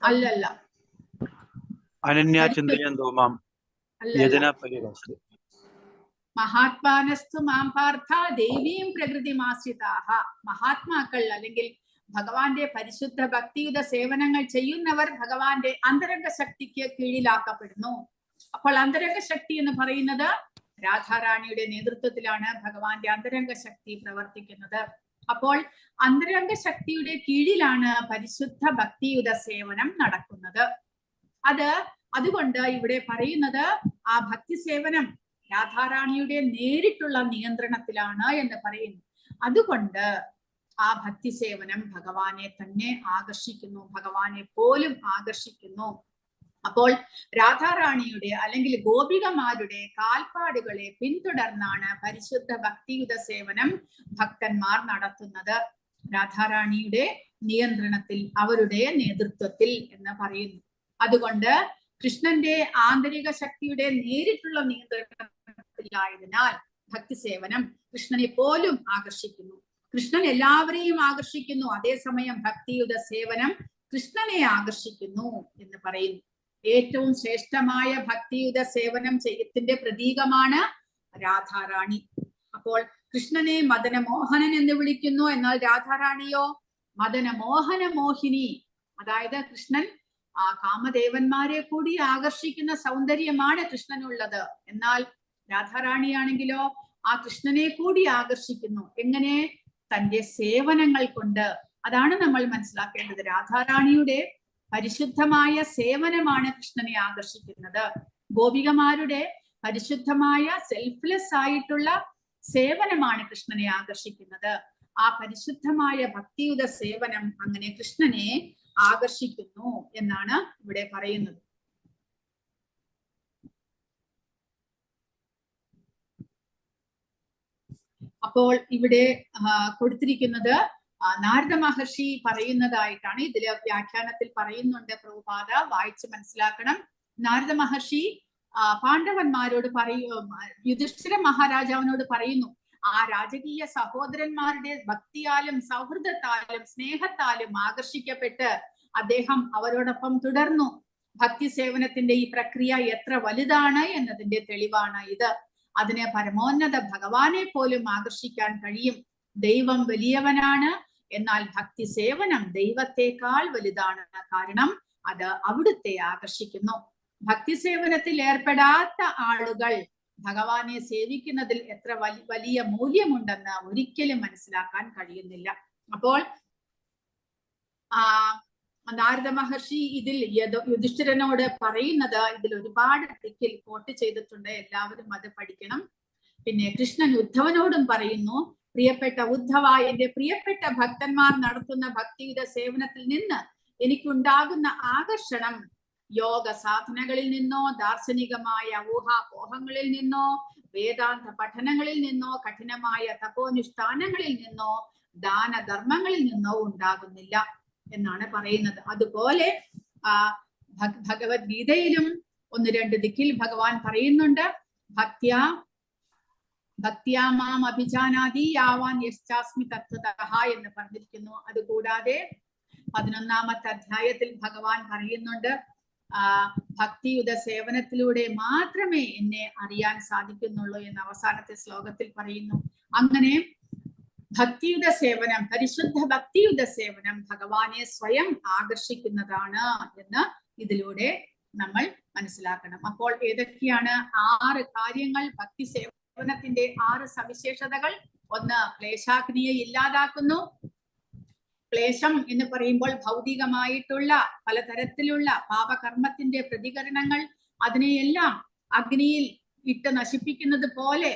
അല്ലല്ല, മഹാത്മാനസ്തു മാം പാർത്ഥ ദേവീം പ്രകൃതിമാശ്രിതാഹ. മഹാത്മാക്കൾ അല്ലെങ്കിൽ ഭഗവാന്റെ പരിശുദ്ധ ഭക്തിയുത സേവനങ്ങൾ ചെയ്യുന്നവർ ഭഗവാന്റെ അന്തരംഗ ശക്തിക്ക് കീഴിലാക്കപ്പെടുന്നു. അപ്പോൾ അന്തരംഗ ശക്തി എന്ന് പറയുന്നത് രാധാറാണിയുടെ നേതൃത്വത്തിലാണ് ഭഗവാന്റെ അന്തരംഗ ശക്തി പ്രവർത്തിക്കുന്നത്. അപ്പോൾ അന്തരംഗ ശക്തിയുടെ കീഴിലാണ് പരിശുദ്ധ ഭക്തിയുത സേവനം നടക്കുന്നത്. അതുകൊണ്ട് ഇവിടെ പറയുന്നത് ആ ഭക്തി സേവനം രാധാറാണിയുടെ നേരിട്ടുള്ള നിയന്ത്രണത്തിലാണ് എന്ന് പറയുന്നു. അതുകൊണ്ട് ആ ഭക്തി സേവനം ഭഗവാനെ തന്നെ ആകർഷിക്കുന്നു, ഭഗവാനെ പോലും ആകർഷിക്കുന്നു. അപ്പോൾ രാധാറാണിയുടെ അല്ലെങ്കിൽ ഗോപികമാരുടെ കാൽപ്പാടുകളെ പിന്തുടർന്നാണ് പരിശുദ്ധ ഭക്തിയുത സേവനം ഭക്തന്മാർ നടത്തുന്നത്. രാധാറാണിയുടെ നിയന്ത്രണത്തിൽ, അവരുടെ നേതൃത്വത്തിൽ എന്ന് പറയുന്നു. അതുകൊണ്ട് കൃഷ്ണന്റെ ആന്തരിക ശക്തിയുടെ നേരിട്ടുള്ള നിയന്ത്രണത്തിലായതിനാൽ ഭക്തി സേവനം കൃഷ്ണനെ പോലും ആകർഷിക്കുന്നു. കൃഷ്ണൻ എല്ലാവരെയും ആകർഷിക്കുന്നു, അതേസമയം ഭക്തിയുത സേവനം കൃഷ്ണനെ ആകർഷിക്കുന്നു എന്ന് പറയുന്നു. ഏറ്റവും ശ്രേഷ്ഠമായ ഭക്തിയുത സേവനം ചെയ്യത്തിന്റെ പ്രതീകമാണ് രാധാറാണി. അപ്പോൾ കൃഷ്ണനെ മദനമോഹനൻ എന്ന് വിളിക്കുന്നു, എന്നാൽ രാധാറാണിയോ മദനമോഹന മോഹിനി. അതായത് കൃഷ്ണൻ ആ കാമദേവന്മാരെ കൂടി ആകർഷിക്കുന്ന സൗന്ദര്യമാണ് കൃഷ്ണനുള്ളത്. എന്നാൽ രാധാറാണിയാണെങ്കിലോ ആ കൃഷ്ണനെ കൂടി ആകർഷിക്കുന്നു. എങ്ങനെ? തന്റെ സേവനങ്ങൾ കൊണ്ട്. അതാണ് നമ്മൾ മനസ്സിലാക്കേണ്ടത്. രാധാറാണിയുടെ പരിശുദ്ധമായ സേവനമാണ് കൃഷ്ണനെ ആകർഷിക്കുന്നത്. ഗോപികമാരുടെ പരിശുദ്ധമായ സെൽഫ്ലെസ് ആയിട്ടുള്ള സേവനമാണ് കൃഷ്ണനെ ആകർഷിക്കുന്നത്. ആ പരിശുദ്ധമായ ഭക്തിയുത സേവനം അങ്ങനെ കൃഷ്ണനെ ആകർഷിക്കുന്നു എന്നാണ് ഇവിടെ പറയുന്നത്. അപ്പോൾ ഇവിടെ കൊടുത്തിരിക്കുന്നത് നാരദ മഹർഷി പറയുന്നതായിട്ടാണ്. ഇതില് വ്യാഖ്യാനത്തിൽ പറയുന്നുണ്ട്, പ്രഭുപാദ വായിച്ച് മനസ്സിലാക്കണം. നാരദ മഹർഷി പാണ്ഡവന്മാരോട് യുധിഷ്ഠിര മഹാരാജാവിനോട് പറയുന്നു, ആ രാജകീയ സഹോദരന്മാരുടെ ഭക്തിയാലും സൗഹൃദത്താലും സ്നേഹത്താലും ആകർഷിക്കപ്പെട്ട് അദ്ദേഹം അവരോടൊപ്പം തുടർന്നു. ഭക്തി സേവനത്തിന്റെ ഈ പ്രക്രിയ എത്ര വലുതാണ് എന്നതിന്റെ തെളിവാണ് ഇത്. അതിനെ പരമോന്നത ഭഗവാനെ പോലും ആകർഷിക്കാൻ കഴിയും. ദൈവം വലിയവനാണ്, എന്നാൽ ഭക്തി സേവനം ദൈവത്തെക്കാൾ വലുതാണ്. കാരണം അത് അവിടുത്തെ ആകർഷിക്കുന്നു. ഭക്തി സേവനത്തിൽ ഏർപ്പെടാത്ത ആളുകൾ ഭഗവാനെ സേവിക്കുന്നതിൽ എത്ര വലിയ മൂല്യമുണ്ടെന്ന് ഒരിക്കലും മനസ്സിലാക്കാൻ കഴിയുന്നില്ല. അപ്പോൾ നാരദ മഹർഷി ഇതിൽ യുധിഷ്ഠിരനോട് പറയുന്നത്, ഇതിൽ ഒരുപാട് ദിക്കിൽ കോട്ട് ചെയ്തിട്ടുണ്ട്, എല്ലാവരും അത് പഠിക്കണം. പിന്നെ കൃഷ്ണൻ ഉദ്ധവനോടും പറയുന്നു, പ്രിയപ്പെട്ട ഉദ്ധവ, എന്റെ പ്രിയപ്പെട്ട ഭക്തന്മാർ നടത്തുന്ന ഭക്തിയുടെ സേവനത്തിൽ നിന്ന് എനിക്കുണ്ടാകുന്ന ആകർഷണം യോഗ സാധനകളിൽ നിന്നോ ദാർശനികമായ ഊഹാപോഹങ്ങളിൽ നിന്നോ വേദാന്ത പഠനങ്ങളിൽ നിന്നോ കഠിനമായ തപോനുഷ്ഠാനങ്ങളിൽ നിന്നോ ദാനധർമ്മങ്ങളിൽ നിന്നോ ഉണ്ടാകുന്നില്ല എന്നാണ് പറയുന്നത്. അതുപോലെ ഭഗവത്ഗീതയിലും 1-2 ദിക്കിൽ ഭഗവാൻ പറയുന്നുണ്ട്, ഭക്ത്യാ മാം അഭിജാനാതി യാവാൻ യശ്ചാസ്മി തത്വതഃ എന്ന് പറഞ്ഞിരിക്കുന്നു. അതുകൂടാതെ 11-ാമത്തെ അധ്യായത്തിൽ ഭഗവാൻ പറയുന്നുണ്ട്, ഭക്തിയുത സേവനത്തിലൂടെ മാത്രമേ എന്നെ അറിയാൻ സാധിക്കുന്നുള്ളൂ എന്ന് അവസാനത്തെ ശ്ലോകത്തിൽ പറയുന്നു. അങ്ങനെ ഭക്തിയുത സേവനം, പരിശുദ്ധ ഭക്തിയുത സേവനം ഭഗവാനെ സ്വയം ആകർഷിക്കുന്നതാണ് എന്ന് ഇതിലൂടെ നമ്മൾ മനസ്സിലാക്കണം. അപ്പോൾ ഏതൊക്കെയാണ് 6 കാര്യങ്ങൾ? ഭക്തി സേവനത്തിന്റെ 6 സവിശേഷതകൾ. 1, ക്ലേശാഗ്നിയെ ഇല്ലാതാക്കുന്നു. ക്ലേശം എന്ന് പറയുമ്പോൾ ഭൗതികമായിട്ടുള്ള പലതരത്തിലുള്ള പാപകർമ്മത്തിന്റെ പ്രതികരണങ്ങൾ, അതിനെയെല്ലാം അഗ്നിയിൽ ഇട്ട് നശിപ്പിക്കുന്നത് പോലെ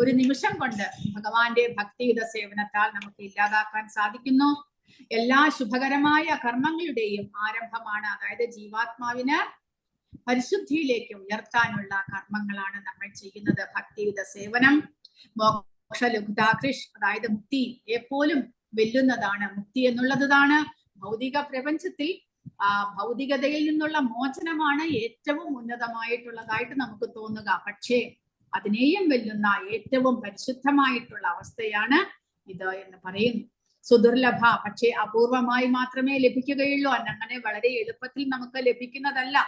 ഒരു നിമിഷം കൊണ്ട് ഭഗവാന്റെ ഭക്തിയുത സേവനത്താൽ നമുക്ക് ഇല്ലാതാക്കാൻ സാധിക്കുന്നു. എല്ലാ ശുഭകരമായ കർമ്മങ്ങളുടെയും ആരംഭമാണ്, അതായത് ജീവാത്മാവിന് പരിശുദ്ധിയിലേക്ക് ഉയർത്താനുള്ള കർമ്മങ്ങളാണ് നമ്മൾ ചെയ്യുന്നത് ഭക്തിയുത സേവനം. മോക്ഷലുബ്ധാകൃഷ്, അതായത് മുക്തി എപ്പോഴും വെല്ലുന്നതാണ്. മുക്തി എന്നുള്ളതാണ് ഭൗതിക പ്രപഞ്ചത്തിൽ ഭൗതികതയിൽ നിന്നുള്ള മോചനമാണ് ഏറ്റവും ഉന്നതമായിട്ടുള്ളതായിട്ട് നമുക്ക് തോന്നുക. പക്ഷേ അതിനെയും വെല്ലുന്ന ഏറ്റവും പരിശുദ്ധമായിട്ടുള്ള അവസ്ഥയാണ് ഇത് എന്ന് പറയുന്നു. സുദുർലഭ, പക്ഷേ അപൂർവമായി മാത്രമേ ലഭിക്കുകയുള്ളൂ. അങ്ങനെ വളരെ എളുപ്പത്തിൽ നമുക്ക് ലഭിക്കുന്നതല്ല.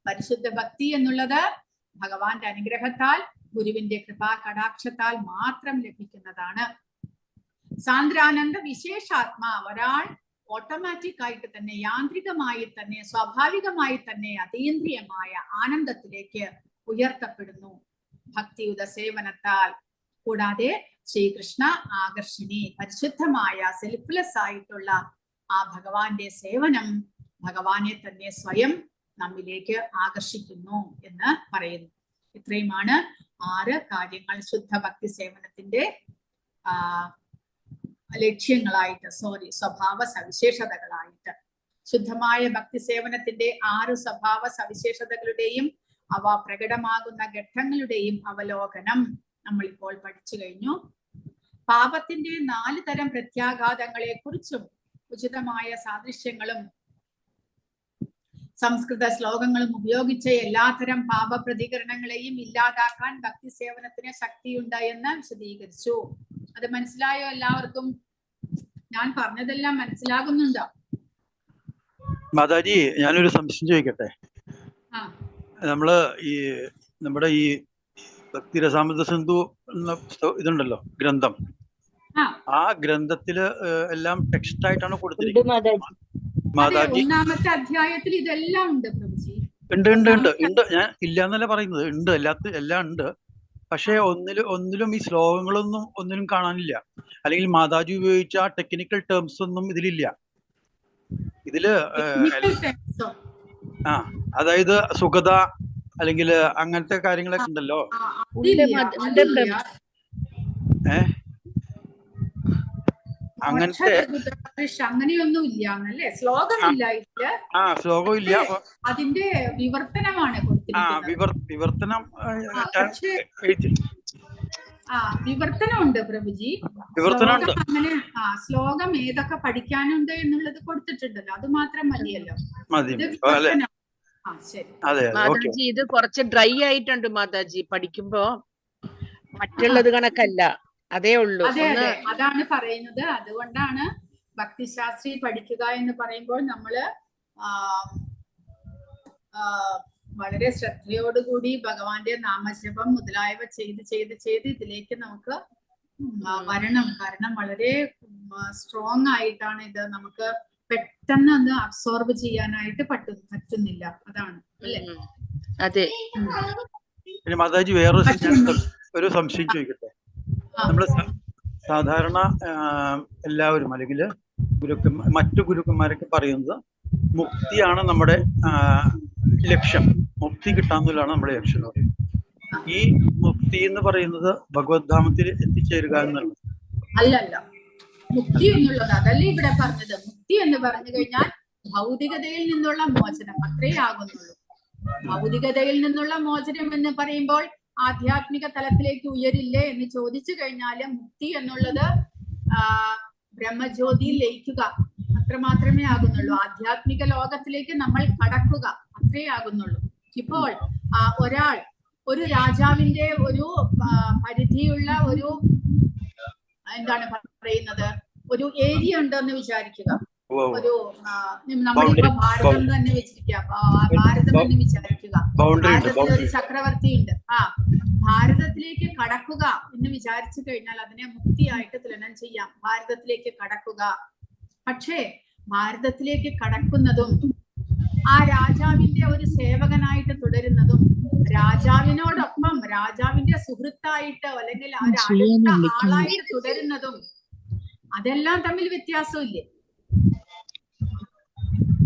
പരിശുദ്ധ ഭക്തി എന്നുള്ളത് ഭഗവാന്റെ അനുഗ്രഹത്താൽ, ഗുരുവിന്റെ കൃപാ കടാക്ഷത്താൽ മാത്രം ലഭിക്കുന്നതാണ്. സാന്ദ്രാനന്ദ വിശേഷാത്മാ, ഒരാൾ ഓട്ടോമാറ്റിക് ആയിട്ട് തന്നെ, യാന്ത്രികമായി തന്നെ, സ്വാഭാവികമായി തന്നെ അതീന്ദ്രിയമായ ആനന്ദത്തിലേക്ക് ഉയർത്തപ്പെടുന്നു ഭക്തിയുത സേവനത്താൽ. കൂടാതെ ശ്രീകൃഷ്ണ ആകർഷിണി, പരിശുദ്ധമായ സെൽഫ്ലെസ് ആയിട്ടുള്ള ആ ഭഗവാന്റെ സേവനം ഭഗവാനെ തന്നെ സ്വയം നമ്മിലേക്ക് ആകർഷിക്കുന്നു എന്ന് പറയുന്നു. ഇത്രയുമാണ് 6 കാര്യങ്ങൾ ശുദ്ധ ഭക്തി സേവനത്തിന്റെ ലക്ഷ്യങ്ങളായിട്ട്, സ്വഭാവ സവിശേഷതകളായിട്ട്, ശുദ്ധമായ ഭക്തി സേവനത്തിന്റെ 6 സ്വഭാവ സവിശേഷതകളുടെയും അവ പ്രകടമാകുന്ന ഘട്ടങ്ങളുടെയും അവലോകനം നമ്മളിപ്പോൾ പഠിച്ചു കഴിഞ്ഞു. പാപത്തിന്റെ 4 തരം പ്രത്യാഘാതങ്ങളെ കുറിച്ചും ഉചിതമായ സാദൃശ്യങ്ങളും സംസ്കൃത ശ്ലോകങ്ങളും ഉപയോഗിച്ച് എല്ലാത്തരം പാപ പ്രതികരണങ്ങളെയും ഇല്ലാതാക്കാൻ ഭക്തി സേവനത്തിന് ശക്തിയുണ്ട് എന്ന് വിശദീകരിച്ചു. അത് മനസ്സിലായോ എല്ലാവർക്കും? ഞാൻ പറഞ്ഞതെല്ലാം മനസ്സിലാകുന്നുണ്ടോ?
മാതാജി, ഞാനൊരു സംശയം ചോദിക്കട്ടെ. നമ്മുടെ ഈ ഭക്തിരസാമൃത സിന്ധു എന്ന ഇതുണ്ടല്ലോ, ഗ്രന്ഥം, ആ ഗ്രന്ഥത്തില് എല്ലാം ടെക്സ്റ്റ് ആയിട്ടാണ് കൊടുത്തിരിക്കുന്നത്. മാതാജി,
1-ാമത്തെ അധ്യായത്തിൽ ഇതെല്ലാം ഉണ്ട് പ്രഭുജി.
ഉണ്ട്. ഞാൻ ഇല്ല എന്നല്ല പറയുന്നത്, ഉണ്ട്, എല്ലാം ഉണ്ട്. പക്ഷെ ഒന്നിലും ഈ ഒന്നിലും കാണാനില്ല. അല്ലെങ്കിൽ മാതാജി ഉപയോഗിച്ച ടെക്നിക്കൽ ടേംസ് ഒന്നും ഇതിലില്ല. ഇതില് അതായത് സുഗത അല്ലെങ്കിൽ അങ്ങനത്തെ കാര്യങ്ങളൊക്കെ ഉണ്ടല്ലോ. അങ്ങനത്തെ
അങ്ങനെയൊന്നും ഇല്ല, ശ്ലോകമില്ല.
ശ്ലോകമില്ല.
അതിന്റെ വിവർത്തനമാണ്
വിവർത്തനം
വിവർത്തനമുണ്ട് പ്രഭുജി.
വിവർത്തനമുണ്ട്.
അങ്ങനെ ശ്ലോകം ഏതൊക്കെ പഠിക്കാനുണ്ട് എന്നുള്ളത് കൊടുത്തിട്ടുണ്ടല്ലോ, അത് മാത്രം മതിയല്ലോ.
മാതാജി, ഇത് കുറച്ച് ഡ്രൈ ആയിട്ടുണ്ട് മാതാജി, പഠിക്കുമ്പോ മറ്റുള്ളത് കണക്കല്ല. അതേ ഉള്ളൂ.
അതാണ് പറയുന്നത്. അതുകൊണ്ടാണ് ഭക്തിശാസ്ത്രി പഠിക്കുക എന്ന് പറയുമ്പോൾ നമ്മള് വളരെ ശ്രദ്ധയോടുകൂടി ഭഗവാന്റെ നാമജപം മുതലായവ ചെയ്ത് ഇതിലേക്ക് നമുക്ക് വരണം. കാരണം വളരെ സ്ട്രോങ് ആയിട്ടാണ് ഇത്, നമുക്ക് പെട്ടെന്ന് ഒന്ന് അബ്സോർബ് ചെയ്യാനായിട്ട് പറ്റുന്നില്ല. അതാണ് അല്ലേ?
അതെ.
മാതാജി, ഒരു സംശയം ചോദിക്കട്ടെ. നമ്മള് സാധാരണ എല്ലാവരും അല്ലെങ്കിൽ മറ്റു ഗുരുക്കന്മാരൊക്കെ പറയുന്നത് മുക്തിയാണ് നമ്മുടെ ലക്ഷ്യം, മുക്തി കിട്ടാന്നുള്ളതാണ് നമ്മുടെ ലക്ഷ്യം എന്ന് പറയുന്നത്. ഈ മുക്തി എന്ന് പറയുന്നത് ഭഗവത്ധാമത്തിൽ എത്തിച്ചേരുക എന്നുള്ളത്
അല്ലല്ല. മുക്തി എന്നുള്ളത് അതല്ലേ ഇവിടെ പറഞ്ഞത്. മുക്തി എന്ന് പറഞ്ഞു കഴിഞ്ഞാൽ ഭൗതികതയിൽ നിന്നുള്ള മോചനം, അത്രേ ആകുന്നുള്ളൂ. ഭൗതികതയിൽ നിന്നുള്ള മോചനം എന്ന് പറയുമ്പോൾ ആധ്യാത്മിക തലത്തിലേക്ക് ഉയരില്ലേ എന്ന് ചോദിച്ചു കഴിഞ്ഞാല് മുക്തി എന്നുള്ളത് ബ്രഹ്മജ്യോതിയിൽ ലയിക്കുക, അത്ര മാത്രമേ ആകുന്നുള്ളൂ. ആധ്യാത്മിക ലോകത്തിലേക്ക് നമ്മൾ കടക്കുക, അത്രേ ആകുന്നുള്ളൂ. ഇപ്പോൾ ഒരു രാജാവിന്റെ ഒരു പരിധിയുള്ള എന്താണ് പറയുന്നത്, ഒരു ഏരിയ ഉണ്ടെന്ന് വിചാരിക്കുക. നമ്മളിപ്പോ ഭാരതം തന്നെ വെച്ചിരിക്കുക, ഭാരതം എന്ന് വിചാരിക്കുക. ഭാരതത്തിൽ ഒരു ചക്രവർത്തി ഉണ്ട്. ഭാരതത്തിലേക്ക് കടക്കുക എന്ന് വിചാരിച്ചു കഴിഞ്ഞാൽ അതിനെ മുക്തിയായിട്ട് തുലനം ചെയ്യാം, ഭാരതത്തിലേക്ക് കടക്കുക. പക്ഷേ ഭാരതത്തിലേക്ക് കടക്കുന്നതും ആ രാജാവിന്റെ ഒരു സേവകനായിട്ട് തുടരുന്നതും രാജാവിനോടൊപ്പം രാജാവിന്റെ സുഹൃത്തായിട്ട് അല്ലെങ്കിൽ അടുത്ത ആളായിട്ട് തുടരുന്നതും അതെല്ലാം തമ്മിൽ വ്യത്യാസമില്ലേ?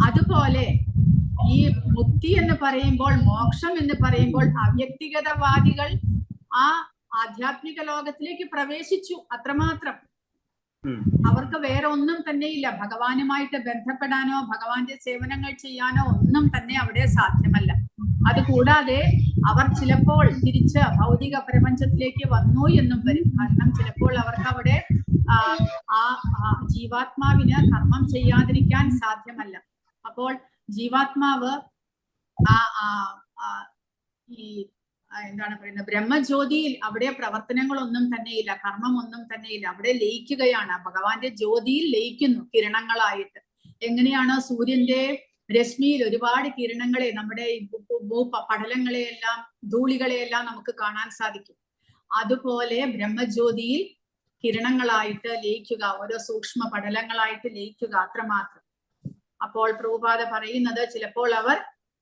അതുപോലെ ഈ മുക്തി എന്ന് പറയുമ്പോൾ, മോക്ഷം എന്ന് പറയുമ്പോൾ അവ്യക്തിഗതവാദികൾ ആ ആധ്യാത്മിക ലോകത്തിലേക്ക് പ്രവേശിച്ചു, അത്രമാത്രം. അവർക്ക് വേറെ ഒന്നും തന്നെയില്ല. ഭഗവാനുമായിട്ട് ബന്ധപ്പെടാനോ ഭഗവാന്റെ സേവനങ്ങൾ ചെയ്യാനോ ഒന്നും തന്നെ അവിടെ സാധ്യമല്ല. അതുകൂടാതെ അവർ ചിലപ്പോൾ തിരിച്ച് ഭൗതിക പ്രപഞ്ചത്തിലേക്ക് വന്നു എന്നും വരും. കാരണം ചിലപ്പോൾ അവർക്ക് അവിടെ ജീവാത്മാവിന് കർമ്മം ചെയ്യാതിരിക്കാൻ സാധ്യമല്ല. അപ്പോൾ ജീവാത്മാവ് ഈ എന്താണ് പറയുന്നത്, ബ്രഹ്മജ്യോതിയിൽ അവിടെ പ്രവർത്തനങ്ങളൊന്നും തന്നെയില്ല, കർമ്മമൊന്നും തന്നെയില്ല, അവിടെ ലയിക്കുകയാണ്, ഭഗവാന്റെ ജ്യോതിയിൽ ലയിക്കുന്നു കിരണങ്ങളായിട്ട്. എങ്ങനെയാണ് സൂര്യന്റെ രശ്മിയിൽ ഒരുപാട് കിരണങ്ങളെ, നമ്മുടെ പടലങ്ങളെയെല്ലാം ധൂളികളെയെല്ലാം നമുക്ക് കാണാൻ സാധിക്കും. അതുപോലെ ബ്രഹ്മജ്യോതിയിൽ കിരണങ്ങളായിട്ട് ലയിക്കുക, ഓരോ സൂക്ഷ്മ പടലങ്ങളായിട്ട് ലയിക്കുക, അത്രമാത്രം. അപ്പോൾ പ്രഭുപാദ പറയുന്നത് ചിലപ്പോൾ അവർ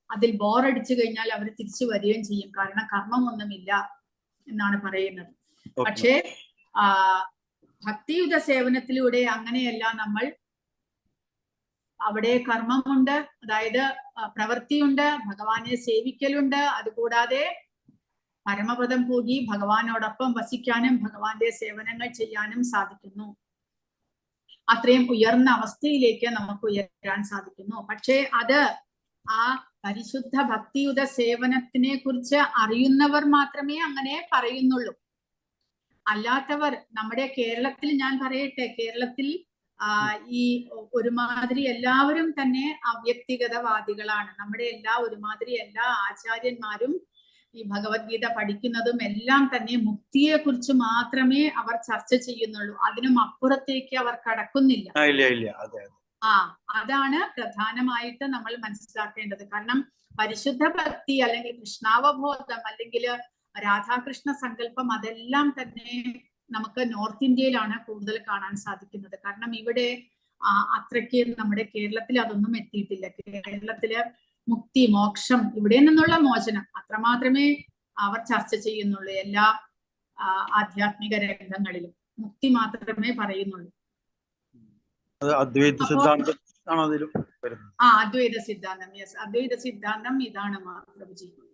അതിൽ ബോറടിച്ചു കഴിഞ്ഞാൽ അവർ തിരിച്ചു വരികയും ചെയ്യും, കാരണം കർമ്മമൊന്നുമില്ല എന്നാണ് പറയുന്നത്. പക്ഷേ ഭക്തിയുത സേവനത്തിലൂടെ അങ്ങനെയല്ല. നമ്മൾ അവിടെ കർമ്മമുണ്ട്, അതായത് പ്രവൃത്തിയുണ്ട്, ഭഗവാനെ സേവിക്കലുണ്ട്, അതുകൂടാതെ പരമപദം പോയി ഭഗവാനോടൊപ്പം വസിക്കാനും ഭഗവാന്റെ സേവനങ്ങൾ ചെയ്യാനും സാധിക്കുന്നു. അത്രയും ഉയർന്ന അവസ്ഥയിലേക്ക് നമുക്ക് ഉയരാൻ സാധിക്കുന്നു. പക്ഷേ അത് ആ പരിശുദ്ധ ഭക്തിയുത സേവനത്തിനെ കുറിച്ച് അറിയുന്നവർ മാത്രമേ അങ്ങനെ പറയുന്നുള്ളൂ. അല്ലാത്തവർ, നമ്മുടെ കേരളത്തിൽ ഞാൻ പറയട്ടെ, കേരളത്തിൽ ഈ ഒരുമാതിരി എല്ലാവരും തന്നെ അവ്യക്തിഗതവാദികളാണ്. നമ്മുടെ ഒരുമാതിരി എല്ലാ ആചാര്യന്മാരും ഈ ഭഗവത്ഗീത പഠിക്കുന്നതും എല്ലാം തന്നെ മുക്തിയെ കുറിച്ച് മാത്രമേ അവർ ചർച്ച ചെയ്യുന്നുള്ളൂ. അതിനും അപ്പുറത്തേക്ക് അവർ കടക്കുന്നില്ല. അതാണ് പ്രധാനമായിട്ട് നമ്മൾ മനസ്സിലാക്കേണ്ടത്. കാരണം പരിശുദ്ധ ഭക്തി അല്ലെങ്കിൽ കൃഷ്ണാവബോധം അല്ലെങ്കിൽ രാധാകൃഷ്ണ സങ്കല്പം അതെല്ലാം തന്നെ നമുക്ക് നോർത്ത് ഇന്ത്യയിലാണ് കൂടുതൽ കാണാൻ സാധിക്കുന്നത്. കാരണം ഇവിടെ അത്രയ്ക്ക് നമ്മുടെ കേരളത്തിൽ അതൊന്നും എത്തിയിട്ടില്ല. കേരളത്തില് മുക്തി, മോക്ഷം, ഇവിടെ നിന്നുള്ള മോചനം അത്രമാത്രമേ അവർ ചർച്ച ചെയ്യുന്നുള്ളൂ. എല്ലാ ആധ്യാത്മിക രംഗങ്ങളിലും മുക്തി മാത്രമേ പറയുന്നുള്ളൂ.
അദ്വൈത സിദ്ധാന്തം.
അദ്വൈത സിദ്ധാന്തം. യെസ്, അദ്വൈത സിദ്ധാന്തം ഇതാണ് പ്രഭുജി.